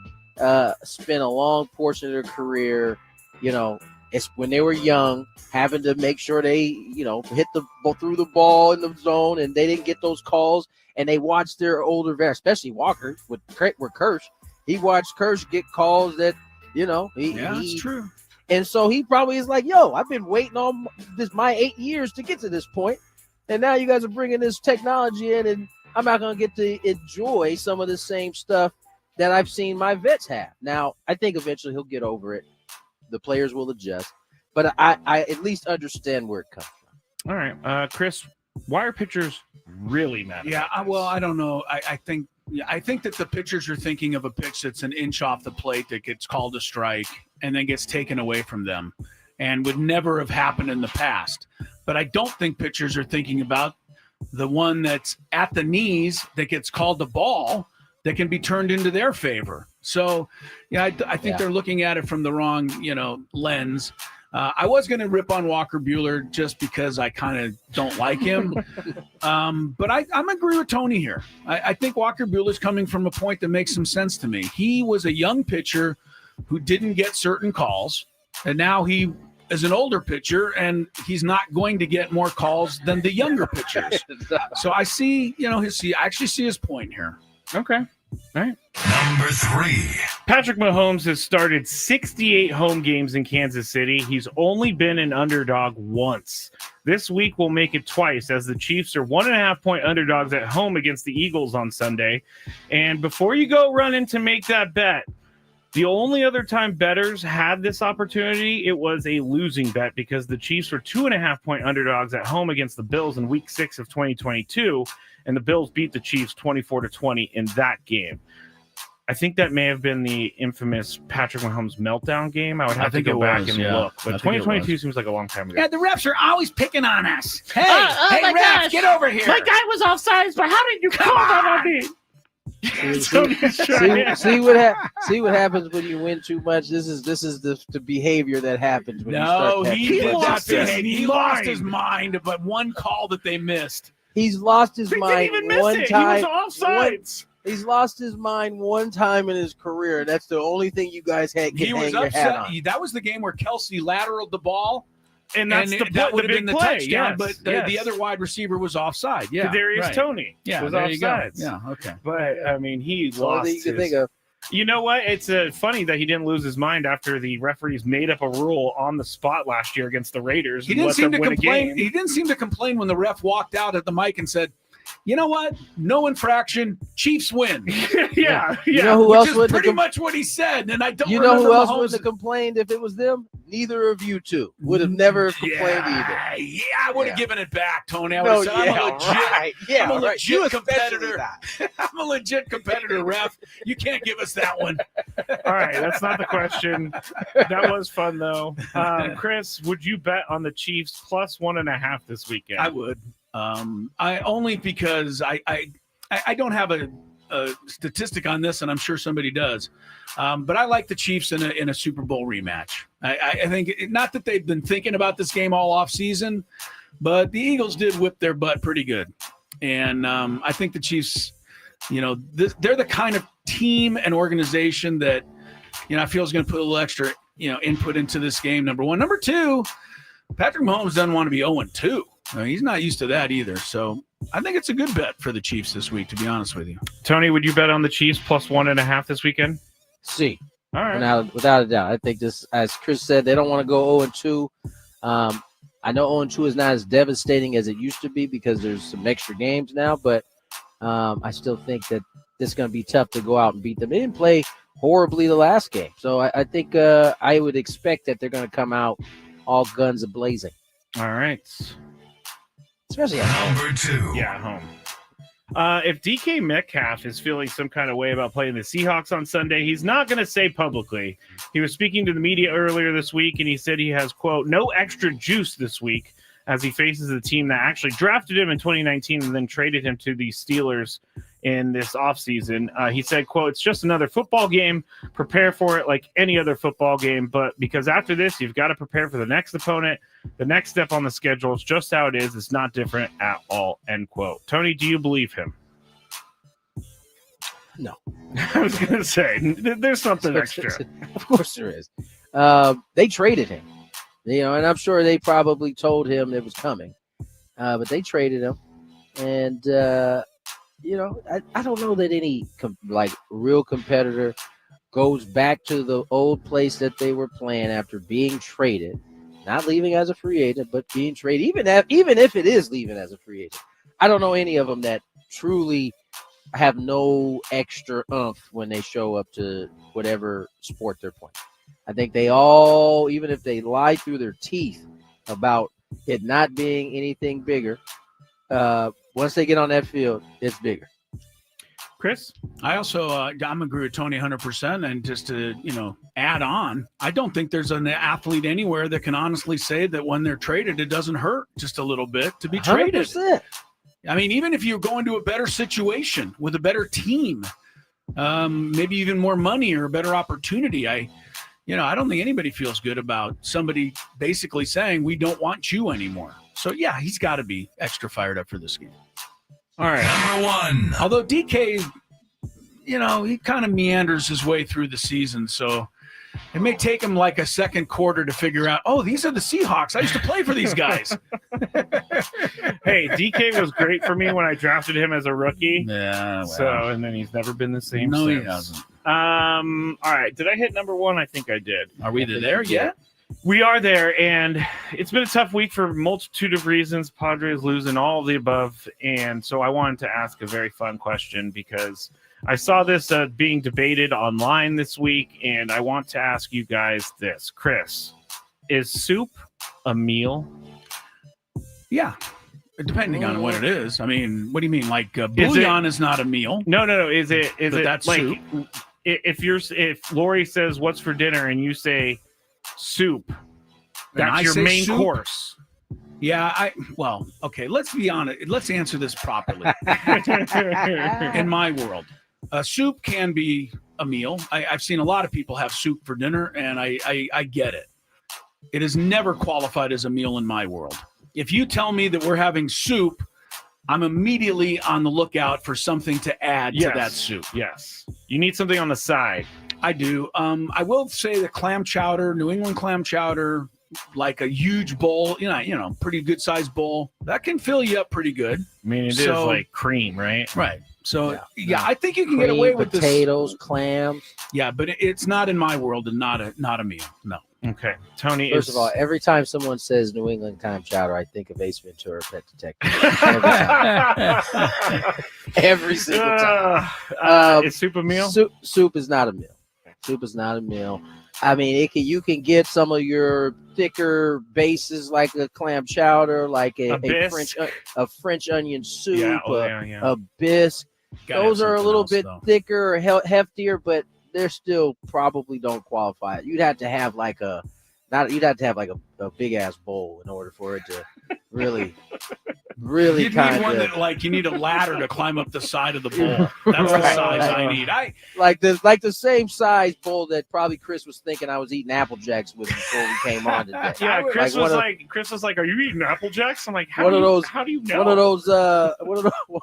S5: spent a long portion of their career, it's when they were young, having to make sure they, hit the ball through the ball in the zone, and they didn't get those calls. And they watched their older veterans, especially Walker with Kirsch. He watched Kirsch get calls that,
S4: that's true.
S5: And so he probably is like, yo, I've been waiting on my 8 years to get to this point, and now you guys are bringing this technology in, and I'm not going to get to enjoy some of the same stuff that I've seen my vets have. Now, I think eventually he'll get over it. The players will adjust, but I at least understand where it comes from.
S6: All right, Chris, why are pitchers really mad?
S4: Yeah, I don't know. I think that the pitchers are thinking of a pitch that's an inch off the plate that gets called a strike and then gets taken away from them and would never have happened in the past. But I don't think pitchers are thinking about the one that's at the knees that gets called the ball that can be turned into their favor. So, I think they're looking at it from the wrong, lens. I was going to rip on Walker Bueller just because I kind of don't like him. But I'm agree with Tony here. I think Walker Bueller's coming from a point that makes some sense to me. He was a young pitcher who didn't get certain calls, and now he is an older pitcher, and he's not going to get more calls than the younger pitchers. So I see, I actually see his point here.
S6: Okay. All right.
S15: Number 3.
S6: Patrick Mahomes has started 68 home games in Kansas City. He's only been an underdog once. This week will make it twice, as the Chiefs are 1.5-point underdogs at home against the Eagles on Sunday. And before you go running to make that bet, the only other time bettors had this opportunity, it was a losing bet because the Chiefs were 2.5-point underdogs at home against the Bills in Week 6 of 2022, and the Bills beat the Chiefs 24-20 in that game. I think that may have been the infamous Patrick Mahomes meltdown game. I would have to go back and look, but 2022 seems like a long time ago.
S4: Yeah, the refs are always picking on us. Hey, ref, gosh. Get over here.
S6: My guy was offsides, but how did you call that on me?
S5: See what happens when you win too much. This is the behavior that happens when you start.
S4: He lost his mind about one call that they missed.
S5: He's lost his mind one time.
S6: He was offsides.
S5: He's lost his mind one time in his career. That's the only thing you guys had.
S4: He was upset. That was the game where Kelsey lateraled the ball.
S6: And that would have been the
S4: touchdown, but the other wide receiver was offside. Yeah,
S6: Kadarius Toney was offside.
S4: Yeah, okay.
S6: But I mean, he lost.
S5: You can think of.
S6: You know what? It's funny that he didn't lose his mind after the referees made up a rule on the spot last year against the Raiders.
S4: He didn't seem to complain. He didn't seem to complain when the ref walked out at the mic and said, "You know what? No infraction. Chiefs win."
S6: Yeah.
S5: You know who
S4: Which
S5: else
S4: is
S5: would
S4: pretty much what he said. And I don't.
S5: You know who else would have complained if it was them? Neither of you two would have never complained either.
S4: Yeah, I would have given it back, Tony. I would have said, I'm a legit competitor. I'm a legit competitor, ref. You can't give us that one.
S6: All right, that's not the question. That was fun, though. Chris, would you bet on the Chiefs plus 1.5 this weekend?
S4: I would. I only because I don't have a statistic on this, and I'm sure somebody does. But I like the Chiefs in a Super Bowl rematch. I think not that they've been thinking about this game all off season, but the Eagles did whip their butt pretty good, and I think the Chiefs, they're the kind of team and organization that I feel is going to put a little extra input into this game. Number one, number two, Patrick Mahomes doesn't want to be 0-2. He's not used to that either. So I think it's a good bet for the Chiefs this week, to be honest with you.
S6: Tony, would you bet on the Chiefs plus 1.5 this weekend?
S5: See.
S6: All right.
S5: Without a doubt. I think this, as Chris said, they don't want to go 0-2. I know 0-2 is not as devastating as it used to be because there's some extra games now, but I still think that it's going to be tough to go out and beat them. They didn't play horribly the last game. So I think I would expect that they're going to come out all guns a-blazing.
S6: All right.
S5: Especially at home.
S15: Number 2.
S6: Yeah, home. If DK Metcalf is feeling some kind of way about playing the Seahawks on Sunday, he's not going to say publicly. He was speaking to the media earlier this week, and he said he has, quote, no extra juice this week as he faces a team that actually drafted him in 2019 and then traded him to the Steelers in this offseason. He said, quote, it's just another football game. Prepare for it like any other football game. But because after this, you've got to prepare for the next opponent. The next step on the schedule is just how it is. It's not different at all, end quote. Tony, do you believe him?
S5: No.
S6: I was going to say, there's something extra.
S5: Of course there is. They traded him, and I'm sure they probably told him it was coming. But they traded him. And, I don't know that any real competitor goes back to the old place that they were playing after being traded, not leaving as a free agent, but being traded, even if it is leaving as a free agent. I don't know any of them that truly have no extra oomph when they show up to whatever sport they're playing. I think they all, even if they lie through their teeth about it not being anything bigger, once they get on that field, it's bigger.
S6: Chris?
S4: I also, I'm agree with Tony 100%. And just to, add on, I don't think there's an athlete anywhere that can honestly say that when they're traded, it doesn't hurt just a little bit to be
S5: 100%.
S4: traded. I mean, even if you're going to a better situation with a better team, maybe even more money or a better opportunity, I don't think anybody feels good about somebody basically saying we don't want you anymore. So, yeah, he's got to be extra fired up for this game.
S6: All right.
S15: Number 1.
S4: Although DK, he kind of meanders his way through the season. So it may take him like a second quarter to figure out, oh, these are the Seahawks. I used to play for these guys.
S6: Hey, DK was great for me when I drafted him as a rookie.
S4: Yeah. Well.
S6: So, and then he's never been the same
S4: No,
S6: since.
S4: he hasn't.
S6: All right. Did I hit number 1? I think I did.
S4: Are we there yet?
S6: We are there, and it's been a tough week for a multitude of reasons. Padres losing, all of the above, and so I wanted to ask a very fun question because I saw this being debated online this week, and I want to ask you guys this. Chris, is soup a meal?
S4: Yeah, depending on what it is. I mean, what do you mean? Like bouillon is not a meal?
S6: No. Is it
S4: that's
S6: like
S4: soup.
S6: If Lori says what's for dinner and you say soup, that's your main course?
S4: Yeah, okay, let's be honest. Let's answer this properly. In my world, soup can be a meal. I've seen a lot of people have soup for dinner, and I get it. It has never qualified as a meal in my world. If you tell me that we're having soup, I'm immediately on the lookout for something to add to that soup.
S6: Yes. You need something on the side.
S4: I do. I will say the clam chowder, New England clam chowder, like a huge bowl, pretty good sized bowl, that can fill you up pretty good.
S6: I mean, it is like cream, right?
S4: Right. So, I think you can get away with
S5: potatoes, clams.
S4: Yeah, but it's not in my world and not a meal. No.
S6: Okay. Tony,
S5: First of all, every time someone says New England clam chowder, I think of Ace Ventura, Pet Detective. Every single time.
S6: Is soup a meal?
S5: Soup is not a meal. Soup is not a meal. I mean, you can get some of your thicker bases like a clam chowder, like a French onion soup, a bisque. Those are a little bit thicker, heftier, but they still probably don't qualify. You'd have to have like a big ass bowl in order for it to really really
S4: You need
S5: kind
S4: one
S5: of
S4: that, like, you need a ladder to climb up the side of the bowl. That's the size I need.
S5: like the same size bowl that probably Chris was thinking I was eating Apple Jacks with before we came on today.
S6: Yeah, Chris was like, "Are you eating Apple Jacks?" I'm like, "How do you know?"
S5: One of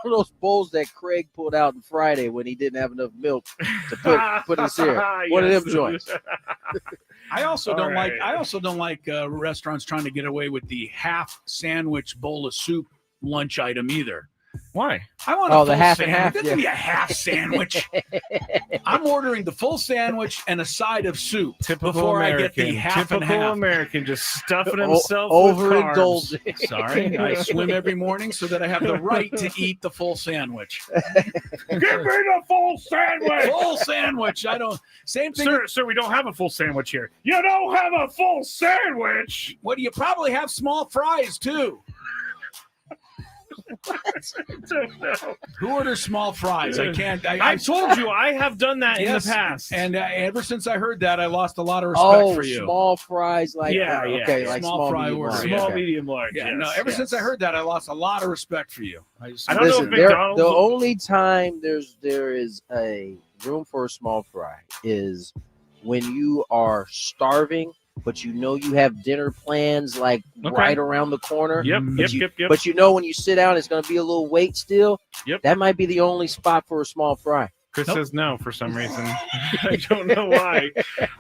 S5: those bowls that Craig pulled out on Friday when he didn't have enough milk to put in his cereal. One of them joints.
S4: I also don't like restaurants trying to get away with the half sandwich bowl of soup lunch item either.
S6: Why?
S4: I want a full
S5: the half
S4: sandwich.
S5: and half.
S4: Give me a half sandwich. I'm ordering the full sandwich and a side of soup before I get the half and half.
S6: Typical American, just stuffing himself
S5: overindulging.
S6: with carbs.
S4: Sorry, I swim every morning so that I have the right to eat the full sandwich.
S6: Give me the full sandwich.
S4: Full sandwich. I don't. Same thing.
S6: Sir, we don't have a full sandwich here. You don't have a full sandwich.
S4: What do you probably have? Small fries too. Who orders small fries? I can't. I
S6: told you I have done that in the past.
S4: And ever since I heard that, I lost a lot of respect for you.
S5: Small fries, like okay, like
S4: small fry
S5: medium
S4: order,
S5: large.
S6: Small,
S5: Okay.
S6: medium, large.
S4: Yeah,
S6: yes,
S4: no. Ever since I heard that, I lost a lot of respect for you.
S6: I don't know if
S5: Listen,
S6: McDonald's.
S5: the only time there is a room for a small fry is when you are starving, but you know you have dinner plans like right around the corner.
S6: Yep.
S5: But you know when you sit down, it's going to be a little wait still.
S6: Yep.
S5: That might be the only spot for a small fry.
S6: Chris says no for some reason. I don't know why.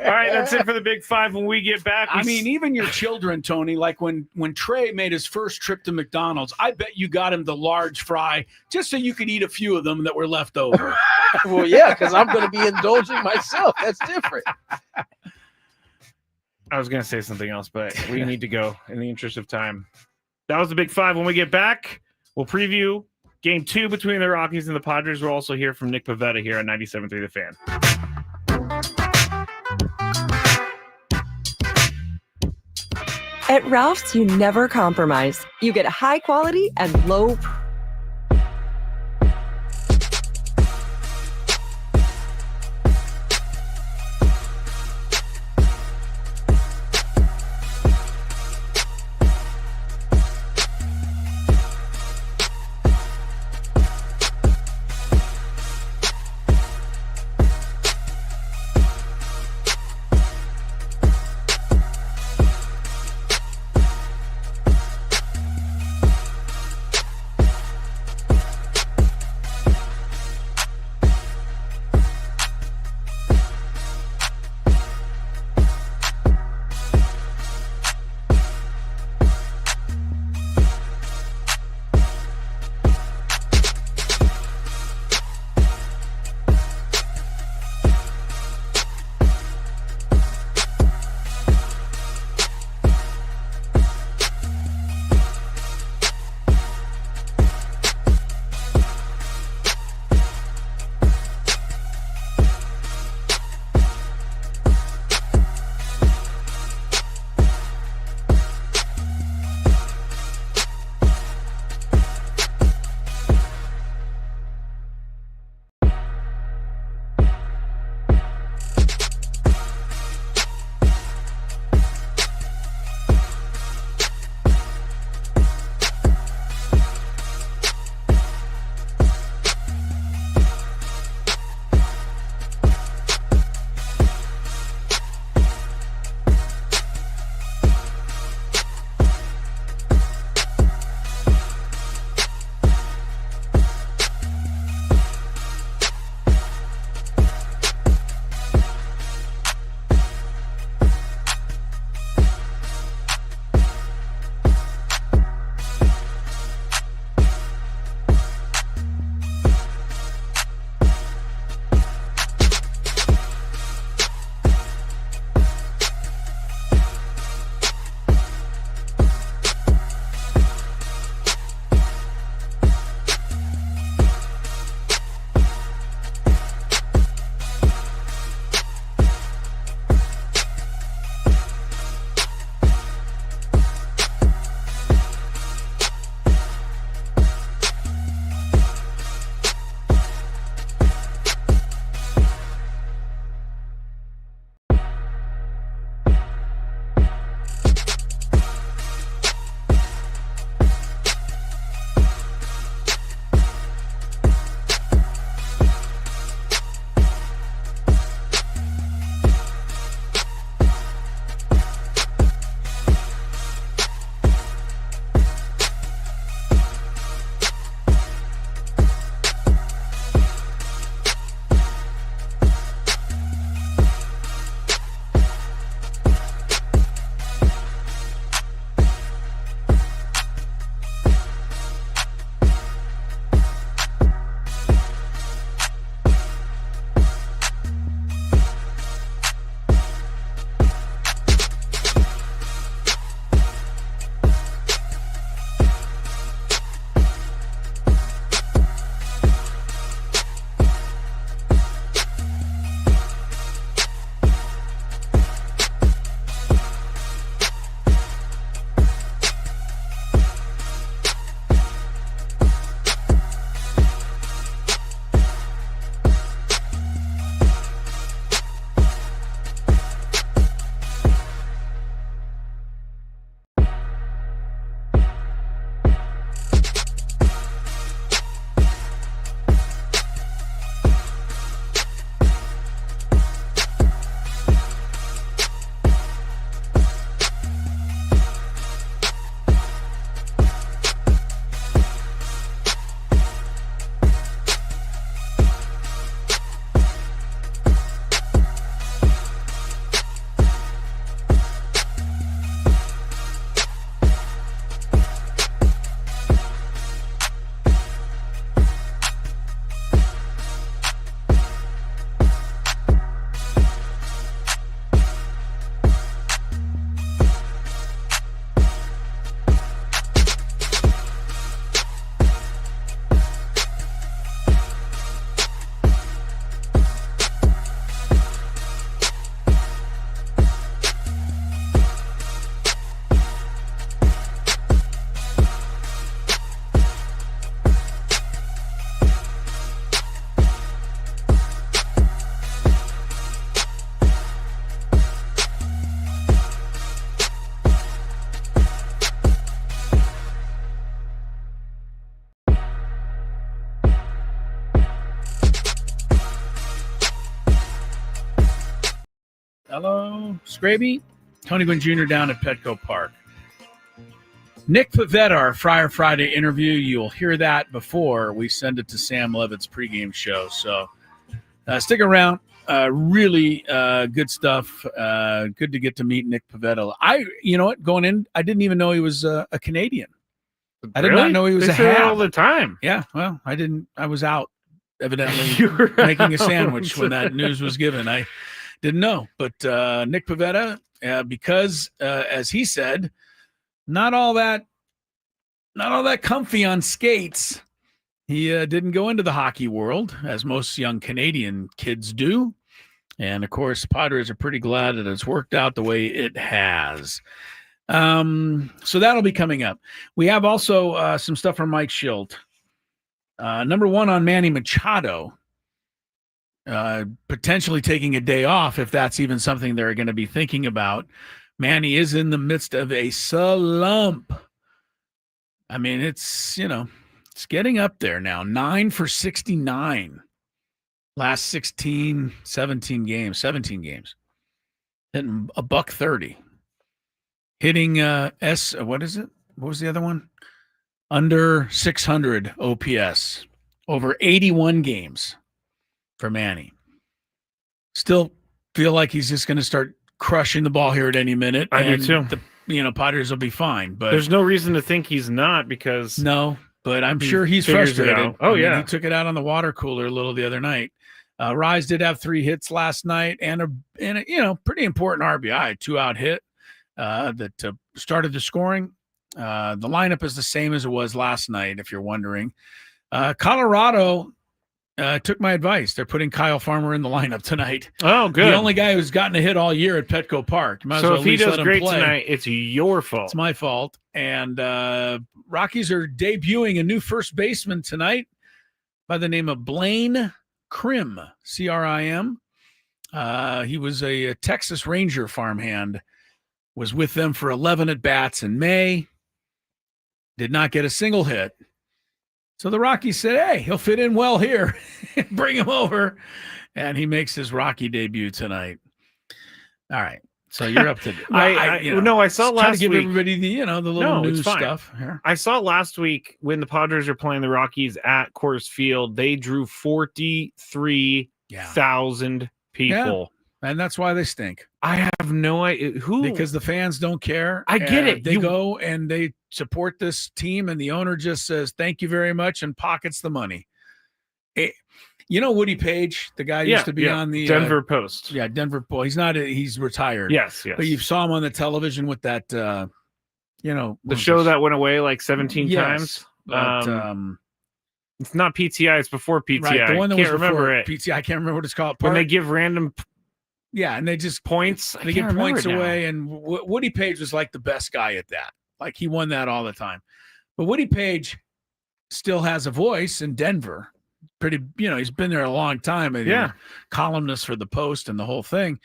S6: All right, that's it for the Big Five. When we get back,
S4: I mean, even your children, Tony, like when Trey made his first trip to McDonald's, I bet you got him the large fry just so you could eat a few of them that were left over.
S5: Well, yeah, because I'm going to be indulging myself. That's different.
S6: I was going to say something else, but we need to go in the interest of time. That was the Big Five. When we get back, we'll preview Game 2 between the Rockies and the Padres. We'll also hear from Nick Pivetta here on 97.3 The Fan.
S1: At Ralph's, you never compromise. You get high quality and low
S4: Hello, Scraby. Tony Gwynn Jr. down at Petco Park. Nick Pivetta, our Friar Friday interview. You'll hear that before we send it to Sam Levitt's pregame show. So stick around. Really good stuff. Good to get to meet Nick Pivetta. You know what? Going in, I didn't even know he was a Canadian. I did not know he was
S6: They
S4: a
S6: say that
S4: Hab.
S6: all the time.
S4: Yeah, well, I didn't. I was out, evidently, making a sandwich when that news was given. I didn't know. But Nick Pivetta, because, as he said, not all that comfy on skates. He didn't go into the hockey world, as most young Canadian kids do. And, of course, Padres are pretty glad that it's worked out the way it has. So that'll be coming up. We have also some stuff from Mike Schilt. Number one on Manny Machado, potentially taking a day off if that's even something they're going to be thinking about. Manny is in the midst of a slump. I mean, it's getting up there now. 9 for 69. Last 17 games. Hitting a $130. Hitting what is it? What was the other one? Under 600 OPS. Over 81 games for Manny. Still feel like he's just going to start crushing the ball here at any minute.
S6: I do too.
S4: The Padres will be fine. But
S6: there's no reason to think he's not, because
S4: no, but I'm sure he's
S6: figures it
S4: frustrated.
S6: out. Oh, yeah.
S4: He took it out on the water cooler a little the other night. Rise did have 3 hits last night and a pretty important RBI, 2-out hit that started the scoring. The lineup is the same as it was last night, if you're wondering. Colorado took my advice. They're putting Kyle Farmer in the lineup tonight.
S6: Oh, good.
S4: The only guy who's gotten a hit all year at Petco Park. Might as
S6: So
S4: well
S6: if he
S4: at least
S6: does
S4: let him
S6: great
S4: play.
S6: tonight, it's your fault.
S4: It's my fault. And Rockies are debuting a new first baseman tonight by the name of Blaine Crim, Crim. He was a Texas Ranger farmhand, was with them for 11 at-bats in May, did not get a single hit. So the Rockies said, hey, he'll fit in well here. Bring him over. And he makes his Rocky debut tonight. All right. So you're up to
S6: I saw last
S4: to give
S6: week.
S4: everybody the little news stuff here.
S6: I saw last week when the Padres are playing the Rockies at Coors Field, they drew 43,000 people.
S4: Yeah. And that's why they stink.
S6: I have no idea who,
S4: because the fans don't care.
S6: I get it.
S4: They go and they support this team, and the owner just says thank you very much and pockets the money. Woody Page, the guy used to be on the
S6: Denver Post.
S4: Yeah, Denver Post. He's not. He's retired.
S6: Yes.
S4: But you saw him on the television with that. The
S6: show that went away like 17 times.
S4: But,
S6: it's not PTI. It's before PTI.
S4: Right, the one that
S6: I can't
S4: was
S6: remember it.
S4: PTI. I can't remember what it's called.
S6: When they give random.
S4: Yeah, and they just
S6: points.
S4: They give points away, and Woody Page was like the best guy at that. Like he won that all the time. But Woody Page still has a voice in Denver. Pretty, he's been there a long time. And columnist for the Post and the whole thing.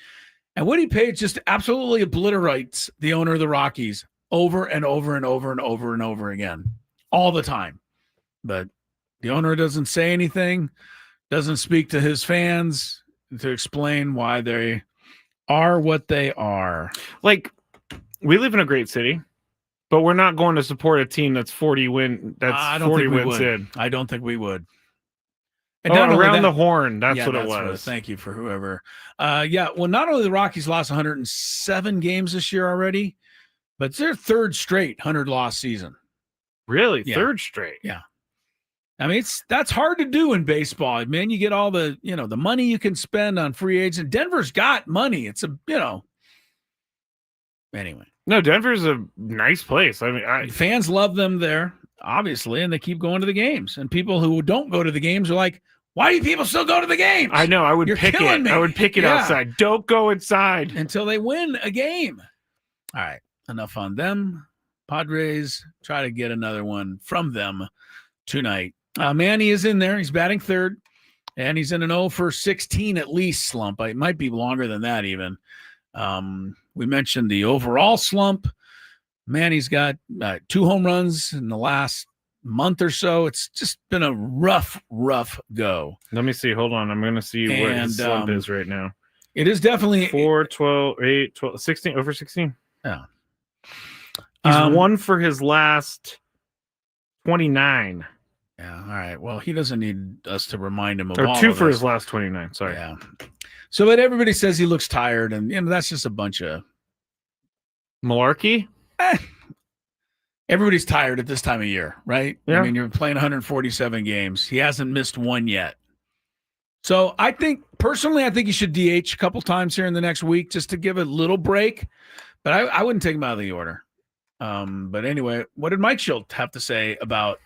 S4: And Woody Page just absolutely obliterates the owner of the Rockies over and over and over and over and over again, all the time. But the owner doesn't say anything, doesn't speak to his fans to explain why they are what they are.
S6: Like, we live in a great city, but we're not going to support a team that's 40 win. That's 40 wins in.
S4: I don't think we would. And
S6: around the horn. That's what it was.
S4: Thank you for whoever. Well, not only the Rockies lost 107 games this year already, but it's their third straight 100-loss season.
S6: Really?
S4: Yeah.
S6: Third straight?
S4: Yeah. I mean, that's hard to do in baseball, man. You get all the, the money you can spend on free agents. Denver's got money. It's anyway.
S6: No, Denver's a nice place. I mean,
S4: fans love them there, obviously, and they keep going to the games. And people who don't go to the games are like, why do people still go to the games?
S6: I know. I would pick it.
S4: Me.
S6: I would pick it outside. Don't go inside
S4: until they win a game. All right. Enough on them. Padres try to get another one from them tonight. Manny is in there. He's batting third, and he's in an 0 for 16 at least slump. It might be longer than that even. We mentioned the overall slump. Manny's got 2 home runs in the last month or so. It's just been a rough go.
S6: Let me see. Hold on. I'm going to see what his slump is right now.
S4: It is definitely
S6: 4, 12, 8, 12, 16, over 16.
S4: Yeah.
S6: He's won for his last 29.
S4: Yeah. All right. Well, he doesn't need us to remind him of
S6: Or
S4: all
S6: 2
S4: of
S6: for
S4: this.
S6: his last 29. Sorry.
S4: Yeah. So, but everybody says he looks tired, and that's just a bunch of
S6: malarkey.
S4: Everybody's tired at this time of year, right?
S6: Yeah.
S4: I mean, you're playing 147 games. He hasn't missed one yet. So I think he should DH a couple times here in the next week just to give a little break. But I wouldn't take him out of the order. But anyway, what did Mike Schilt have to say about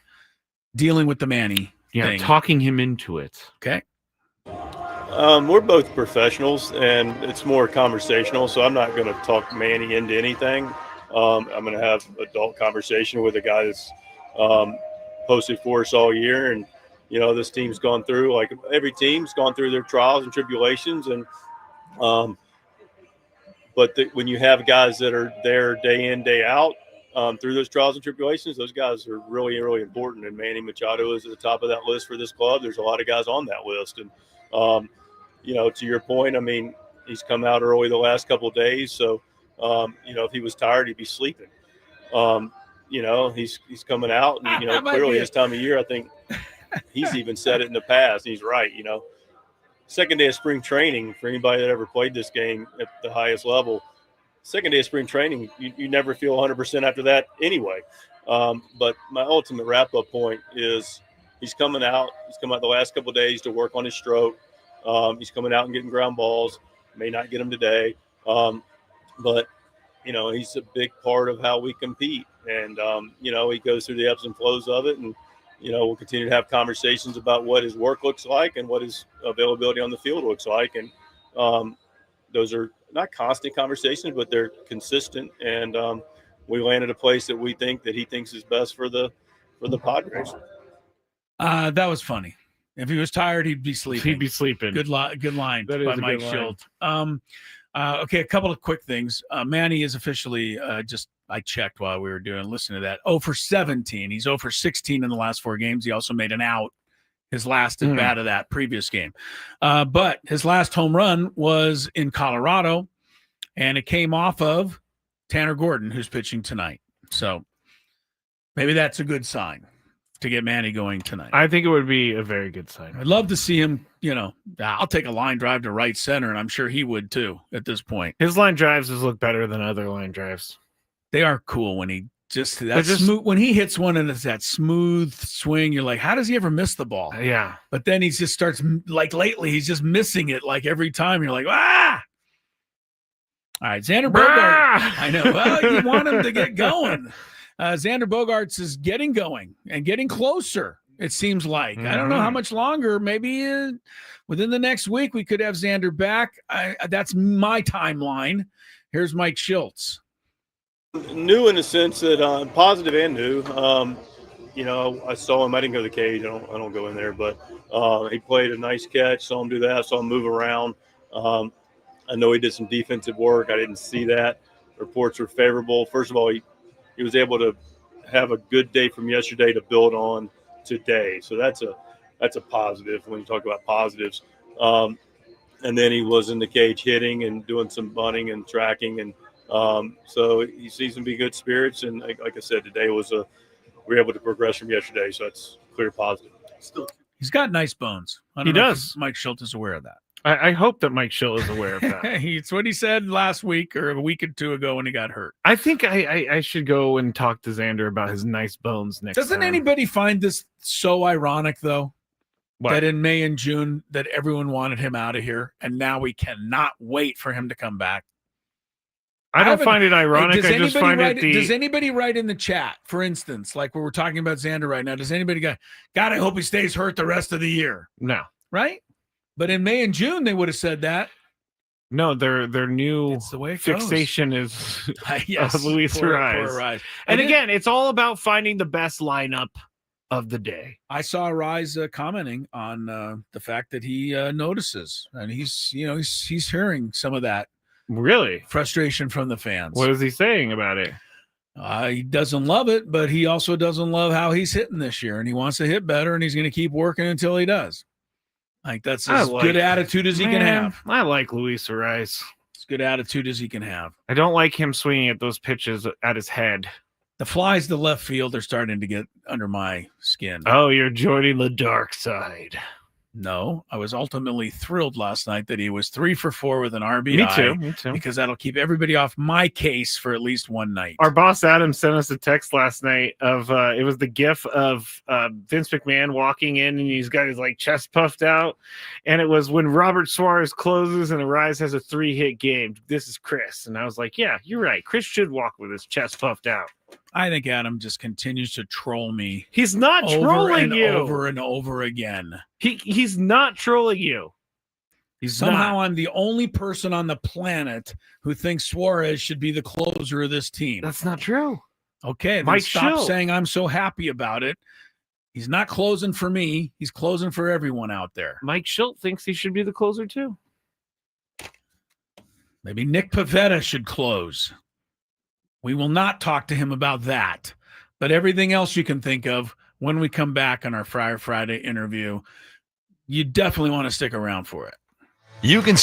S4: dealing with the Manny thing?
S6: Talking him into it.
S4: Okay.
S8: We're both professionals, and it's more conversational, so I'm not going to talk Manny into anything. I'm going to have adult conversation with a guy that's posted for us all year, and this team's gone through, like every team's gone through their trials and tribulations, and when you have guys that are there day in, day out through those trials and tribulations, those guys are really, really important. And Manny Machado is at the top of that list for this club. There's a lot of guys on that list, and to your point, I mean, he's come out early the last couple of days, so if he was tired, he'd be sleeping. He's coming out, and clearly this time of year, I think. He's even said it in the past. He's right. Second day of spring training, for anybody that ever played this game at the highest level, second day of spring training, you never feel 100% after that anyway. But my ultimate wrap-up point is he's coming out. He's come out the last couple of days to work on his stroke. He's coming out and getting ground balls. May not get them today. But he's a big part of how we compete. And, he goes through the ebbs and flows of it. And, we'll continue to have conversations about what his work looks like and what his availability on the field looks like. And those are not constant conversations, but they're consistent. And we land at a place that he thinks is best for the Padres.
S4: That was funny. If he was tired, he'd be sleeping. Good line
S6: That
S4: by
S6: is a
S4: Mike
S6: good line.
S4: Schilt. Okay, a couple of quick things. Manny is officially I checked while we were listening to that. 0 for 17. He's 0 for 16 in the last 4 games. He also made an out his last at bat of that previous game. But his last home run was in Colorado, and it came off of Tanner Gordon, who's pitching tonight. So maybe that's a good sign to get Manny going tonight.
S6: I think it would be a very good sign.
S4: I'd love to see him, I'll take a line drive to right center, and I'm sure he would too at this point.
S6: His line drives look better than other line drives.
S4: They are cool when he smooth, when he hits one and it's that smooth swing. You're like, how does he ever miss the ball?
S6: Yeah.
S4: But then he just starts, like lately, he's just missing it like every time. You're like, ah! All right, Xander Bogaerts. I know. Well, you want him to get going. Xander Bogaerts is getting going and getting closer, it seems like. I don't know how much longer. Maybe within the next week we could have Xander back. That's my timeline. Here's Mike Schultz.
S8: New in the sense that positive and new. I saw him. I didn't go to the cage. I don't go in there, but he played a nice catch. Saw him do that. Saw him move around. I know he did some defensive work. I didn't see that. Reports were favorable. First of all, he was able to have a good day from yesterday to build on today. So that's a positive when you talk about positives. And then he was in the cage hitting and doing some bunting and tracking, and so he seems to be good spirits. And like I said, today we were able to progress from yesterday, so that's clear positive.
S4: He's got nice bones.
S6: He does.
S4: Mike Schultz is aware of that.
S6: I hope that Mike Schilt is aware of that.
S4: It's what he said last week or a week or two ago when he got hurt.
S6: I think I should go and talk to Xander about his nice bones next
S4: Doesn't
S6: time.
S4: anybody find this so ironic, though?
S6: What?
S4: That in May and June that everyone wanted him out of here, and now we cannot wait for him to come back.
S6: I don't find it ironic. I just find
S4: Does anybody write in the chat, for instance, like we're talking about Xander right now, does anybody go, God, I hope he stays hurt the rest of the year?
S6: No.
S4: Right? But in May and June, they would have said that.
S6: No, their new
S4: It's the way it
S6: fixation
S4: goes.
S6: is
S4: Yes,
S6: Luis
S4: poor
S6: Ariz.
S4: Ariz.
S6: And again, it's all about finding the best lineup of the day.
S4: I saw Ariz commenting on the fact that he notices, and he's hearing some of that
S6: really
S4: frustration from the fans.
S6: What is he saying about it?
S4: He doesn't love it, but he also doesn't love how he's hitting this year, and he wants to hit better, and he's going to keep working until he does. Like that's as good attitude as he can have.
S6: I like Luis Ariz.
S4: As good attitude as he can have.
S6: I don't like him swinging at those pitches at his head.
S4: The flies to left field are starting to get under my skin.
S6: Oh, you're joining the dark side.
S4: No, I was ultimately thrilled last night that he was 3 for 4 with an RBI.
S6: Me too.
S4: Because that'll keep everybody off my case for at least one night.
S6: Our boss Adam sent us a text last night of it was the gif of Vince McMahon walking in and he's got his like chest puffed out, and it was when Robert Suarez closes and Ariz has a 3-hit game. This is Chris, and I was like, yeah, you're right. Chris should walk with his chest puffed out.
S4: I think Adam just continues to troll me.
S6: He's not trolling you
S4: over and over again.
S6: He's not trolling you.
S4: Somehow I'm the only person on the planet who thinks Suarez should be the closer of this team.
S6: That's not true.
S4: Okay, then
S6: Mike
S4: stop
S6: Schilt.
S4: saying I'm so happy about it. He's not closing for me. He's closing for everyone out there.
S6: Mike Schilt thinks he should be the closer too.
S4: Maybe Nick Pivetta should close. We will not talk to him about that. But everything else you can think of when we come back on our Friar Friday interview, you definitely want to stick around for it.
S15: You can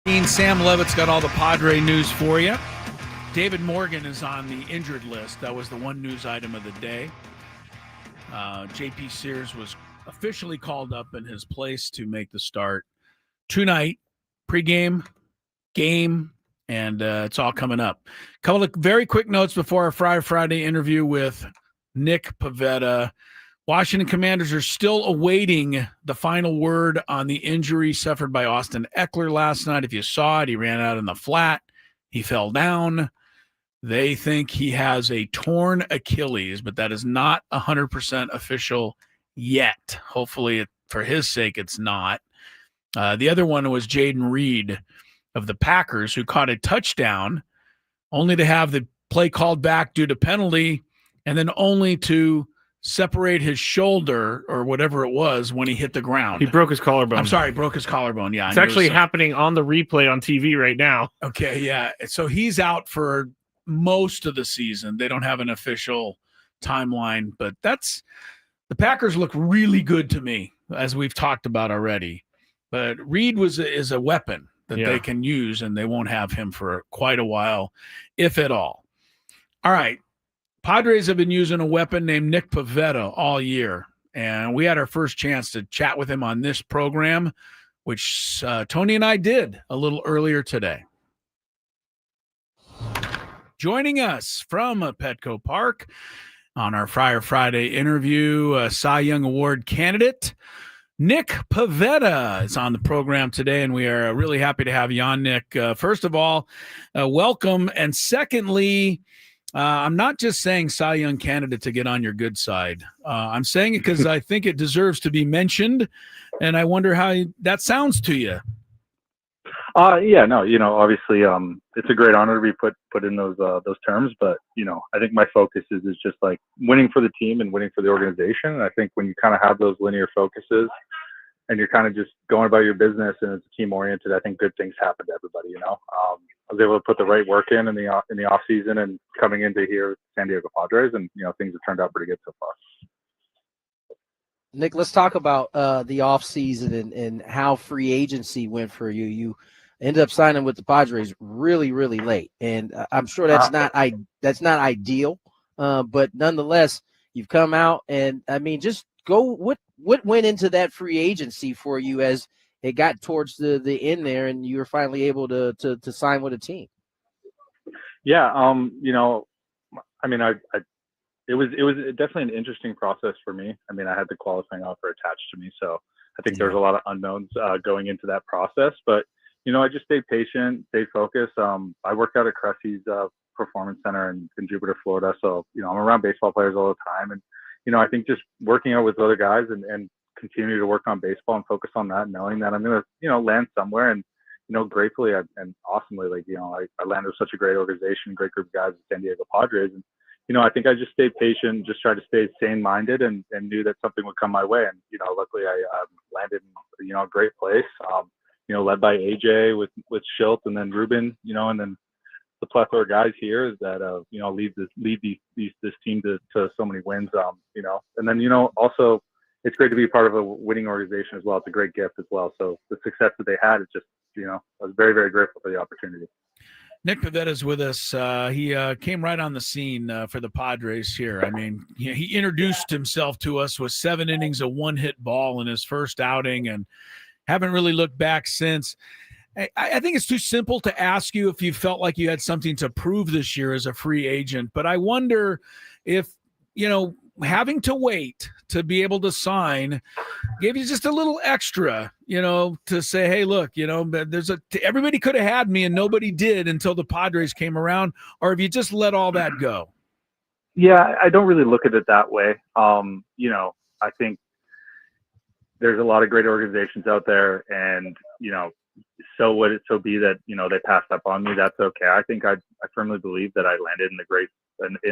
S4: Sam Levitt's got all the Padre news for you. David Morgan is on the injured list. That was the one news item of the day. J.P. Sears was officially called up in his place to make the start tonight. Pregame, game, and it's all coming up. A couple of very quick notes before our Friday interview with Nick Pivetta. Washington Commanders are still awaiting the final word on the injury suffered by Austin Eckler last night. If you saw it, he ran out in the flat. He fell down. They think he has a torn Achilles, but that is not 100% official yet. Hopefully, for his sake, it's not. The other one was Jaden Reed of the Packers, who caught a touchdown, only to have the play called back due to penalty, and then only to separate his shoulder or whatever it was when he hit the ground.
S6: He broke his collarbone.
S4: I'm sorry, broke his collarbone. Yeah,
S6: it's actually happening on the replay on TV right now.
S4: Okay, yeah. So he's out for most of the season. They don't have an official timeline, but the Packers look really good to me, as we've talked about already. But Reed is a weapon that they can use, and they won't have him for quite a while, if at all. All right. Padres have been using a weapon named Nick Pivetta all year, and we had our first chance to chat with him on this program, which Tony and I did a little earlier today. Joining us from Petco Park on our Friday interview, Cy Young Award candidate Nick Pivetta is on the program today, and we are really happy to have you on, Nick. First of all, welcome, and secondly, I'm not just saying Cy Young candidate to get on your good side. I'm saying it because I think it deserves to be mentioned, and I wonder how that sounds to you.
S10: Yeah, no, obviously, it's a great honor to be put in those terms, but I think my focus is just like winning for the team and winning for the organization. And I think when you kind of have those linear focuses and you're kind of just going about your business and it's team oriented, I think good things happen to everybody. I was able to put the right work in the off season and coming into here San Diego Padres, and things have turned out pretty good so far.
S5: Nick, let's talk about the off season and how free agency went for you. You ended up signing with the Padres really, really late, and I'm sure that's not ideal, but nonetheless, you've come out, and I mean, just go. What went into that free agency for you as it got towards the end there, and you were finally able to sign with a team?
S10: Yeah, I mean, it was definitely an interesting process for me. I mean, I had the qualifying offer attached to me, so I think there's a lot of unknowns going into that process. But I just stayed patient, stayed focused. I worked out at Cressy's Performance Center in Jupiter, Florida, so I'm around baseball players all the time, and I think just working out with other guys and continue to work on baseball and focus on that, knowing that I'm gonna land somewhere, and gratefully and awesomely, I landed with such a great organization, great group of guys at San Diego Padres, and I think I just stayed patient, just tried to stay sane-minded, and knew that something would come my way. And luckily I landed in a great place. Led by AJ with Schilt and then Ruben, and then the plethora of guys here that lead this team to so many wins. And then also it's great to be part of a winning organization as well. It's a great gift as well. So the success that they had is just I was very, very grateful for the opportunity.
S4: Nick Pivetta is with us. He came right on the scene for the Padres here. I mean, he introduced himself to us with 7 innings of one-hit ball in his first outing, and haven't really looked back since. I think it's too simple to ask you if you felt like you had something to prove this year as a free agent, but I wonder if, having to wait to be able to sign gave you just a little extra, to say, hey, look, everybody could have had me and nobody did until the Padres came around, or have you just let all that go?
S10: Yeah, I don't really look at it that way. I think there's a lot of great organizations out there, and, so would it so be that, they passed up on me. That's okay. I think I firmly believe that I landed in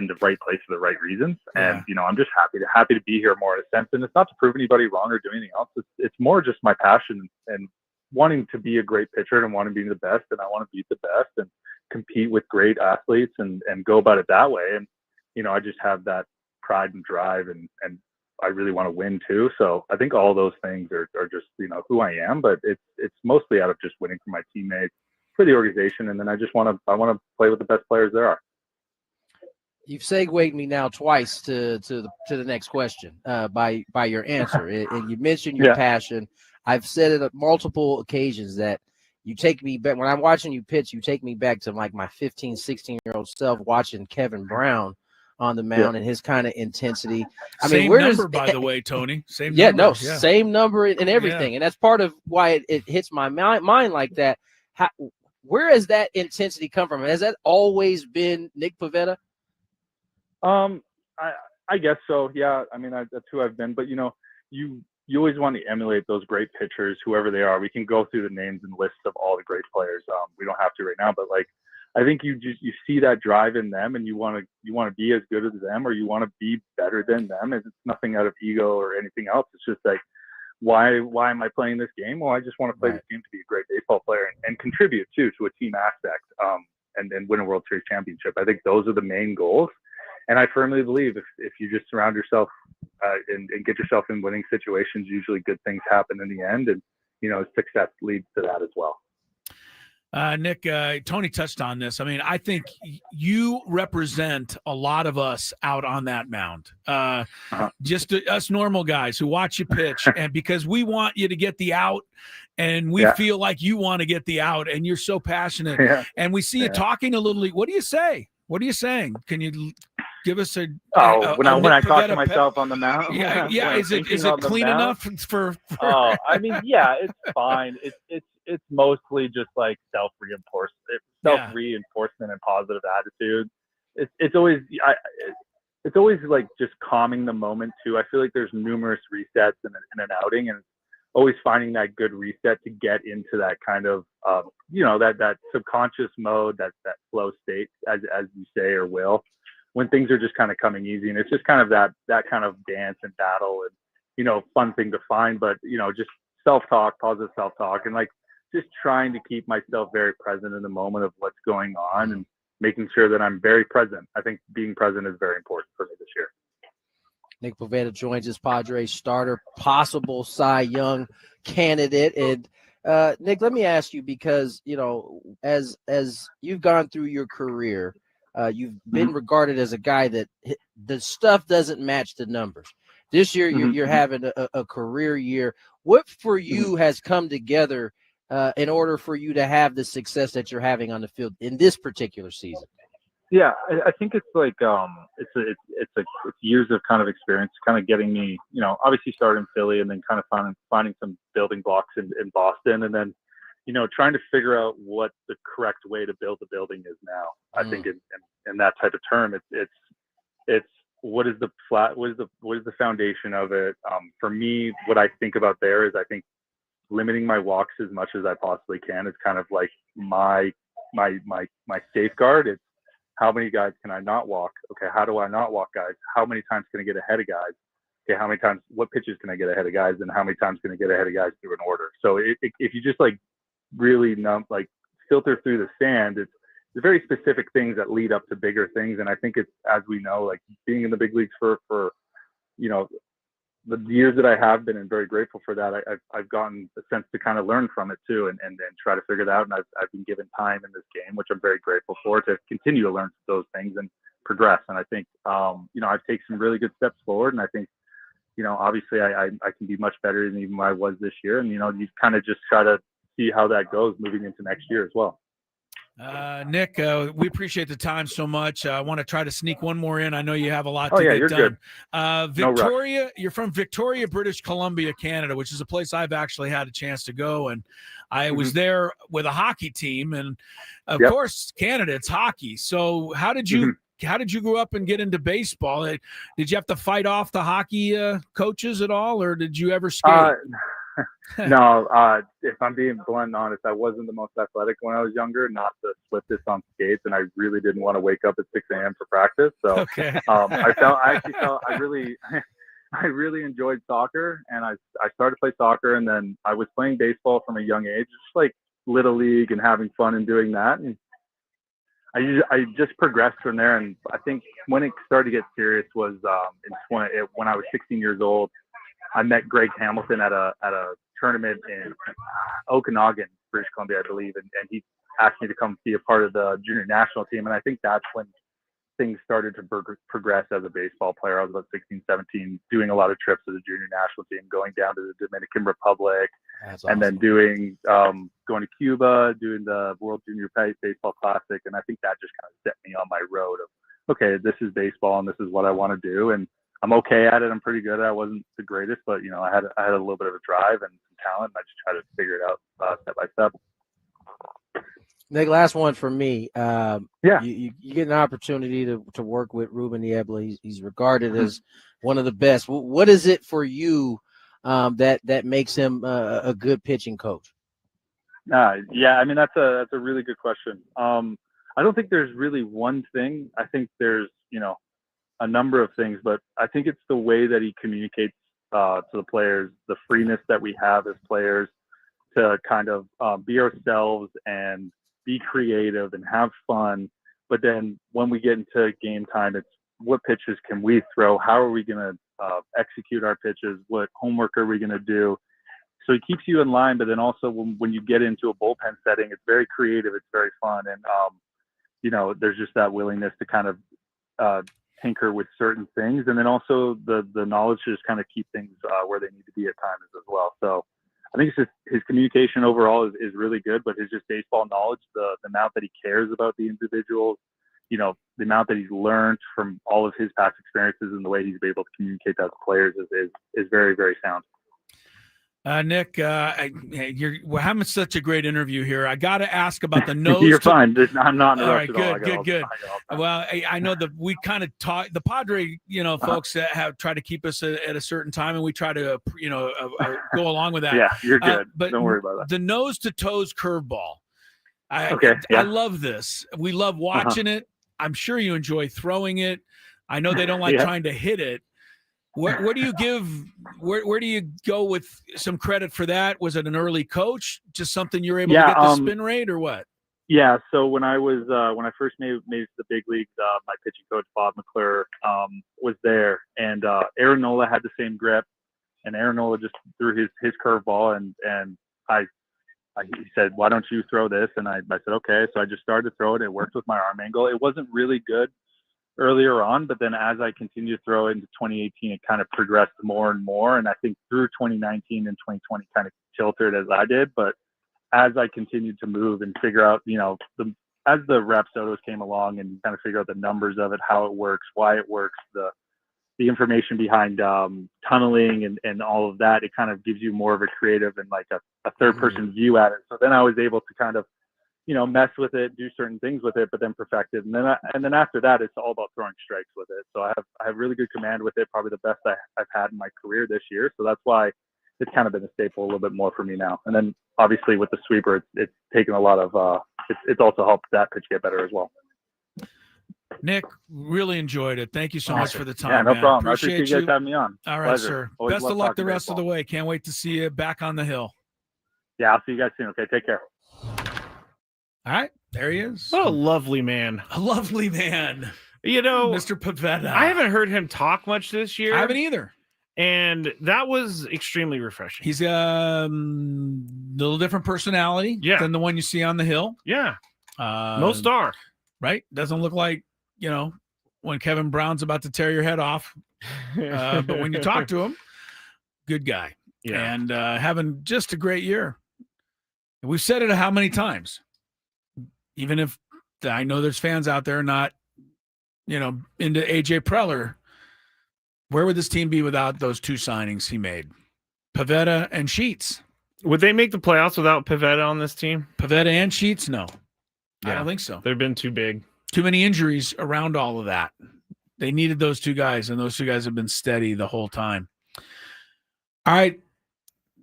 S10: the right place for the right reasons. And, I'm just happy to be here more in a sense. And it's not to prove anybody wrong or do anything else. It's more just my passion and wanting to be a great pitcher and wanting to be the best. And I want to beat the best and compete with great athletes and go about it that way. And, I just have that pride and drive, and I really want to win too. So I think all those things are just, who I am, but it's mostly out of just winning for my teammates, for the organization. And then I want to play with the best players there are.
S5: You've segued me now twice to the next question by your answer, and you mentioned your passion. I've said it at multiple occasions that you take me back when I'm watching you pitch. You take me back to like my 15, 16-year-old self watching Kevin Brown on the mound and his kind of intensity. I mean,
S4: same number, by the way, Tony. Same number.
S5: Same number and everything, and that's part of why it hits my mind like that. Where has that intensity come from? Has that always been Nick Pivetta?
S10: I guess so. Yeah. I mean, that's who I've been, but you always want to emulate those great pitchers, whoever they are. We can go through the names and lists of all the great players. We don't have to right now, but like, I think you see that drive in them, and you want to be as good as them, or you want to be better than them. And it's nothing out of ego or anything else. It's just like, why am I playing this game? Well, I just want to play this game to be a great baseball player and contribute too to a team aspect, and win a World Series championship. I think those are the main goals. And I firmly believe if you just surround yourself and get yourself in winning situations, usually good things happen in the end, and success leads to that as well.
S4: Nick, Tony touched on this. I mean, I think you represent a lot of us out on that mound. Just us normal guys who watch you pitch, and because we want you to get the out, and we feel like you want to get the out, and you're so passionate, and we see you talking a little. What do you say? What are you saying? Can you give us when
S10: I talk to myself on the mound?
S4: Yeah. Is it clean enough for?
S10: Oh, I mean, yeah, it's fine. It's mostly just like self-reinforcement and positive attitude. It's always like just calming the moment too. I feel like there's numerous resets in an outing, and always finding that good reset to get into that kind of that subconscious mode, that flow state, as you say, or will, when things are just kind of coming easy. And it's just kind of that kind of dance and battle and fun thing to find, but just self-talk, positive self-talk, and like just trying to keep myself very present in the moment of what's going on and making sure that I'm very present. I think being present is very important for me this year.
S5: Nick Pivetta joins us, Padres starter, possible Cy Young candidate. And Nick, let me ask you, because as you've gone through your career, you've been regarded as a guy that the stuff doesn't match the numbers. This year, you're having a career year. What for you has come together in order for you to have the success that you're having on the field in this particular season?
S10: Yeah, I think it's like it's years of kind of experience, kind of getting me, obviously started in Philly, and then kind of finding some building blocks in Boston, and then trying to figure out what the correct way to build the building is now. I think in that type of term, it's what is the foundation of it. For me, what I think about there is I think limiting my walks as much as I possibly can is kind of like my safeguard. It's how many guys can I not walk? Okay, how do I not walk guys? How many times can I get ahead of guys? Okay, how many times, what pitches can I get ahead of guys? And how many times can I get ahead of guys through an order? So if you just like really filter through the sand, it's very specific things that lead up to bigger things. And I think it's, as we know, like being in the big leagues for the years that I have been, and very grateful for that. I've gotten a sense to kind of learn from it too, and try to figure it out. And I've been given time in this game, which I'm very grateful for, to continue to learn those things and progress. And I think, I've taken some really good steps forward. And I think, obviously I can be much better than even I was this year. And, you kind of just try to see how that goes moving into next year as well.
S4: Nick, we appreciate the time so much. I want to try to sneak one more in. I know you have a lot to
S10: get
S4: you're
S10: done.
S4: Good. Victoria, you're from Victoria, British Columbia, Canada, which is a place I've actually had a chance to go. And I was there with a hockey team. And of course, Canada, it's hockey. So how did you grow up and get into baseball? Did you have to fight off the hockey coaches at all, or did you ever skate?
S10: No, if I'm being blunt and honest, I wasn't the most athletic when I was younger, not the swiftest on skates, and I really didn't want to wake up at 6 a.m. for practice. So I really enjoyed soccer, and I started to play soccer, and then I was playing baseball from a young age, just like little league and having fun and doing that. And I just progressed from there. And I think when it started to get serious was when I was 16 years old. I met Greg Hamilton at a tournament in Okanagan, British Columbia, I believe, and asked me to come be a part of the junior national team. And I think that's when things started to progress as a baseball player. I was about 16, 17, doing a lot of trips to the junior national team, going down to the Dominican Republic, and then doing going to Cuba, doing the World Junior Baseball Classic. And I think that just kind of set me on my road of, okay, this is baseball and this is what I want to do. And I'm okay at it. I'm pretty good at it. I wasn't the greatest, but I had a little bit of a drive and some talent. And I just try to figure it out step by step.
S5: Nick, last one for me.
S10: Yeah.
S5: You get an opportunity to work with Ruben Niebla. He's regarded as one of the best. What is it for you that makes him a good pitching coach?
S10: Yeah, I mean, that's a really good question. I don't think there's really one thing. I think there's, a number of things, but I think it's the way that he communicates to the players, the freeness that we have as players to kind of be ourselves and be creative and have fun. But then when we get into game time, it's what pitches can we throw? How are we going to execute our pitches? What homework are we going to do? So he keeps you in line, but then also when you get into a bullpen setting, it's very creative. It's very fun. And, there's just that willingness to kind of tinker with certain things. And then also the knowledge to just kind of keep things where they need to be at times as well. So I think it's just his communication overall is really good, but his just baseball knowledge, the amount that he cares about the individuals, the amount that he's learned from all of his past experiences and the way he's been able to communicate that to players is very, very sound.
S4: Nick, we're having such a great interview here. I got to ask about the nose.
S10: You're fine. I'm not
S4: all right,
S10: interrupted.
S4: Good. Well, I know that we kind of talk the Padre, folks that have tried to keep us at a certain time, and we try to, go along with that.
S10: Yeah, you're good.
S4: But
S10: don't worry about that.
S4: The nose to toes curveball. I love this. We love watching it. I'm sure you enjoy throwing it. I know they don't like trying to hit it. Where do you give? Where do you go with some credit for that? Was it an early coach? Just something you're able to get the spin rate, or what?
S10: Yeah. So when I first made the big leagues, my pitching coach Bob McClure was there, and Aaron Nola had the same grip, and Aaron Nola just threw his curveball, and he said, "Why don't you throw this?" And I said, "Okay." So I just started to throw it. It worked with my arm angle. It wasn't really good earlier on, but then as I continued to throw into 2018, it kind of progressed more and more. And I think through 2019 and 2020 kind of tilted as I did. But as I continued to move and figure out, as the Rapsodos came along and kind of figure out the numbers of it, how it works, why it works, the information behind tunneling and all of that, it kind of gives you more of a creative and like a third person view at it. So then I was able to kind of, mess with it, do certain things with it, but then perfect it. And then after that, it's all about throwing strikes with it. So I have really good command with it, probably the best I've had in my career this year. So that's why it's kind of been a staple a little bit more for me now. And then obviously with the sweeper, it's taken a lot of, it's also helped that pitch get better as well.
S4: Nick, really enjoyed it. Thank you so much for the time.
S10: Yeah, no
S4: man.
S10: problem. I appreciate you guys having me on.
S4: All right,
S10: Pleasure.
S4: sir.
S10: Always
S4: Best
S10: love
S4: of luck
S10: talking
S4: the rest of the
S10: baseball.
S4: way. Can't wait to see you back on the hill.
S10: Yeah, I'll see you guys soon. Okay, take care.
S4: All right, there he is.
S6: What a lovely man.
S4: A lovely man.
S6: Mr.
S4: Pivetta.
S6: I haven't heard him talk much this year.
S4: I haven't either.
S6: And that was extremely refreshing.
S4: He's a little different personality than the one you see on the hill.
S6: Yeah. No star.
S4: Right? Doesn't look like, when Kevin Brown's about to tear your head off. But when you talk to him, good guy.
S6: Yeah.
S4: And having just a great year. We've said it how many times? Even if I know there's fans out there not, into AJ Preller, where would this team be without those two signings he made? Pivetta and Sheets.
S6: Would they make the playoffs without Pivetta on this team?
S4: Pivetta and Sheets? No. I don't think so.
S6: They've been too big.
S4: Too many injuries around all of that. They needed those two guys, and those two guys have been steady the whole time. All right.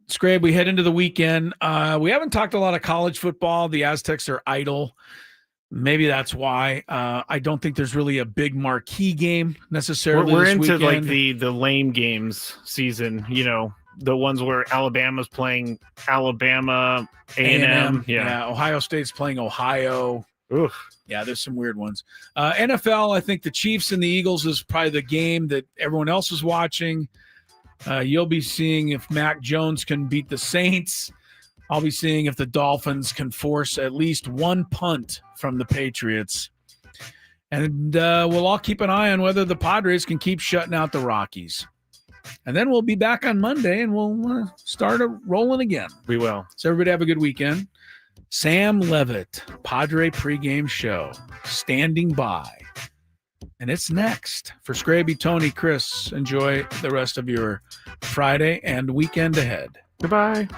S4: Scrabe, we head into the weekend. We haven't talked a lot of college football. The Aztecs are idle. Maybe that's why. I don't think there's really a big marquee game necessarily.
S6: We're
S4: this
S6: into
S4: weekend.
S6: like the lame games season, the ones where Alabama's playing Alabama, A&M.
S4: Yeah. Ohio State's playing Ohio.
S6: Oof.
S4: Yeah, there's some weird ones. NFL, I think the Chiefs and the Eagles is probably the game that everyone else is watching. You'll be seeing if Mac Jones can beat the Saints. I'll be seeing if the Dolphins can force at least one punt from the Patriots. And we'll all keep an eye on whether the Padres can keep shutting out the Rockies. And then we'll be back on Monday, and we'll start rolling again.
S6: We will.
S4: So everybody have a good weekend. Sam Levitt, Padre pregame show, standing by. And it's next. For Scraby, Tony, Chris, enjoy the rest of your Friday and weekend ahead.
S6: Goodbye.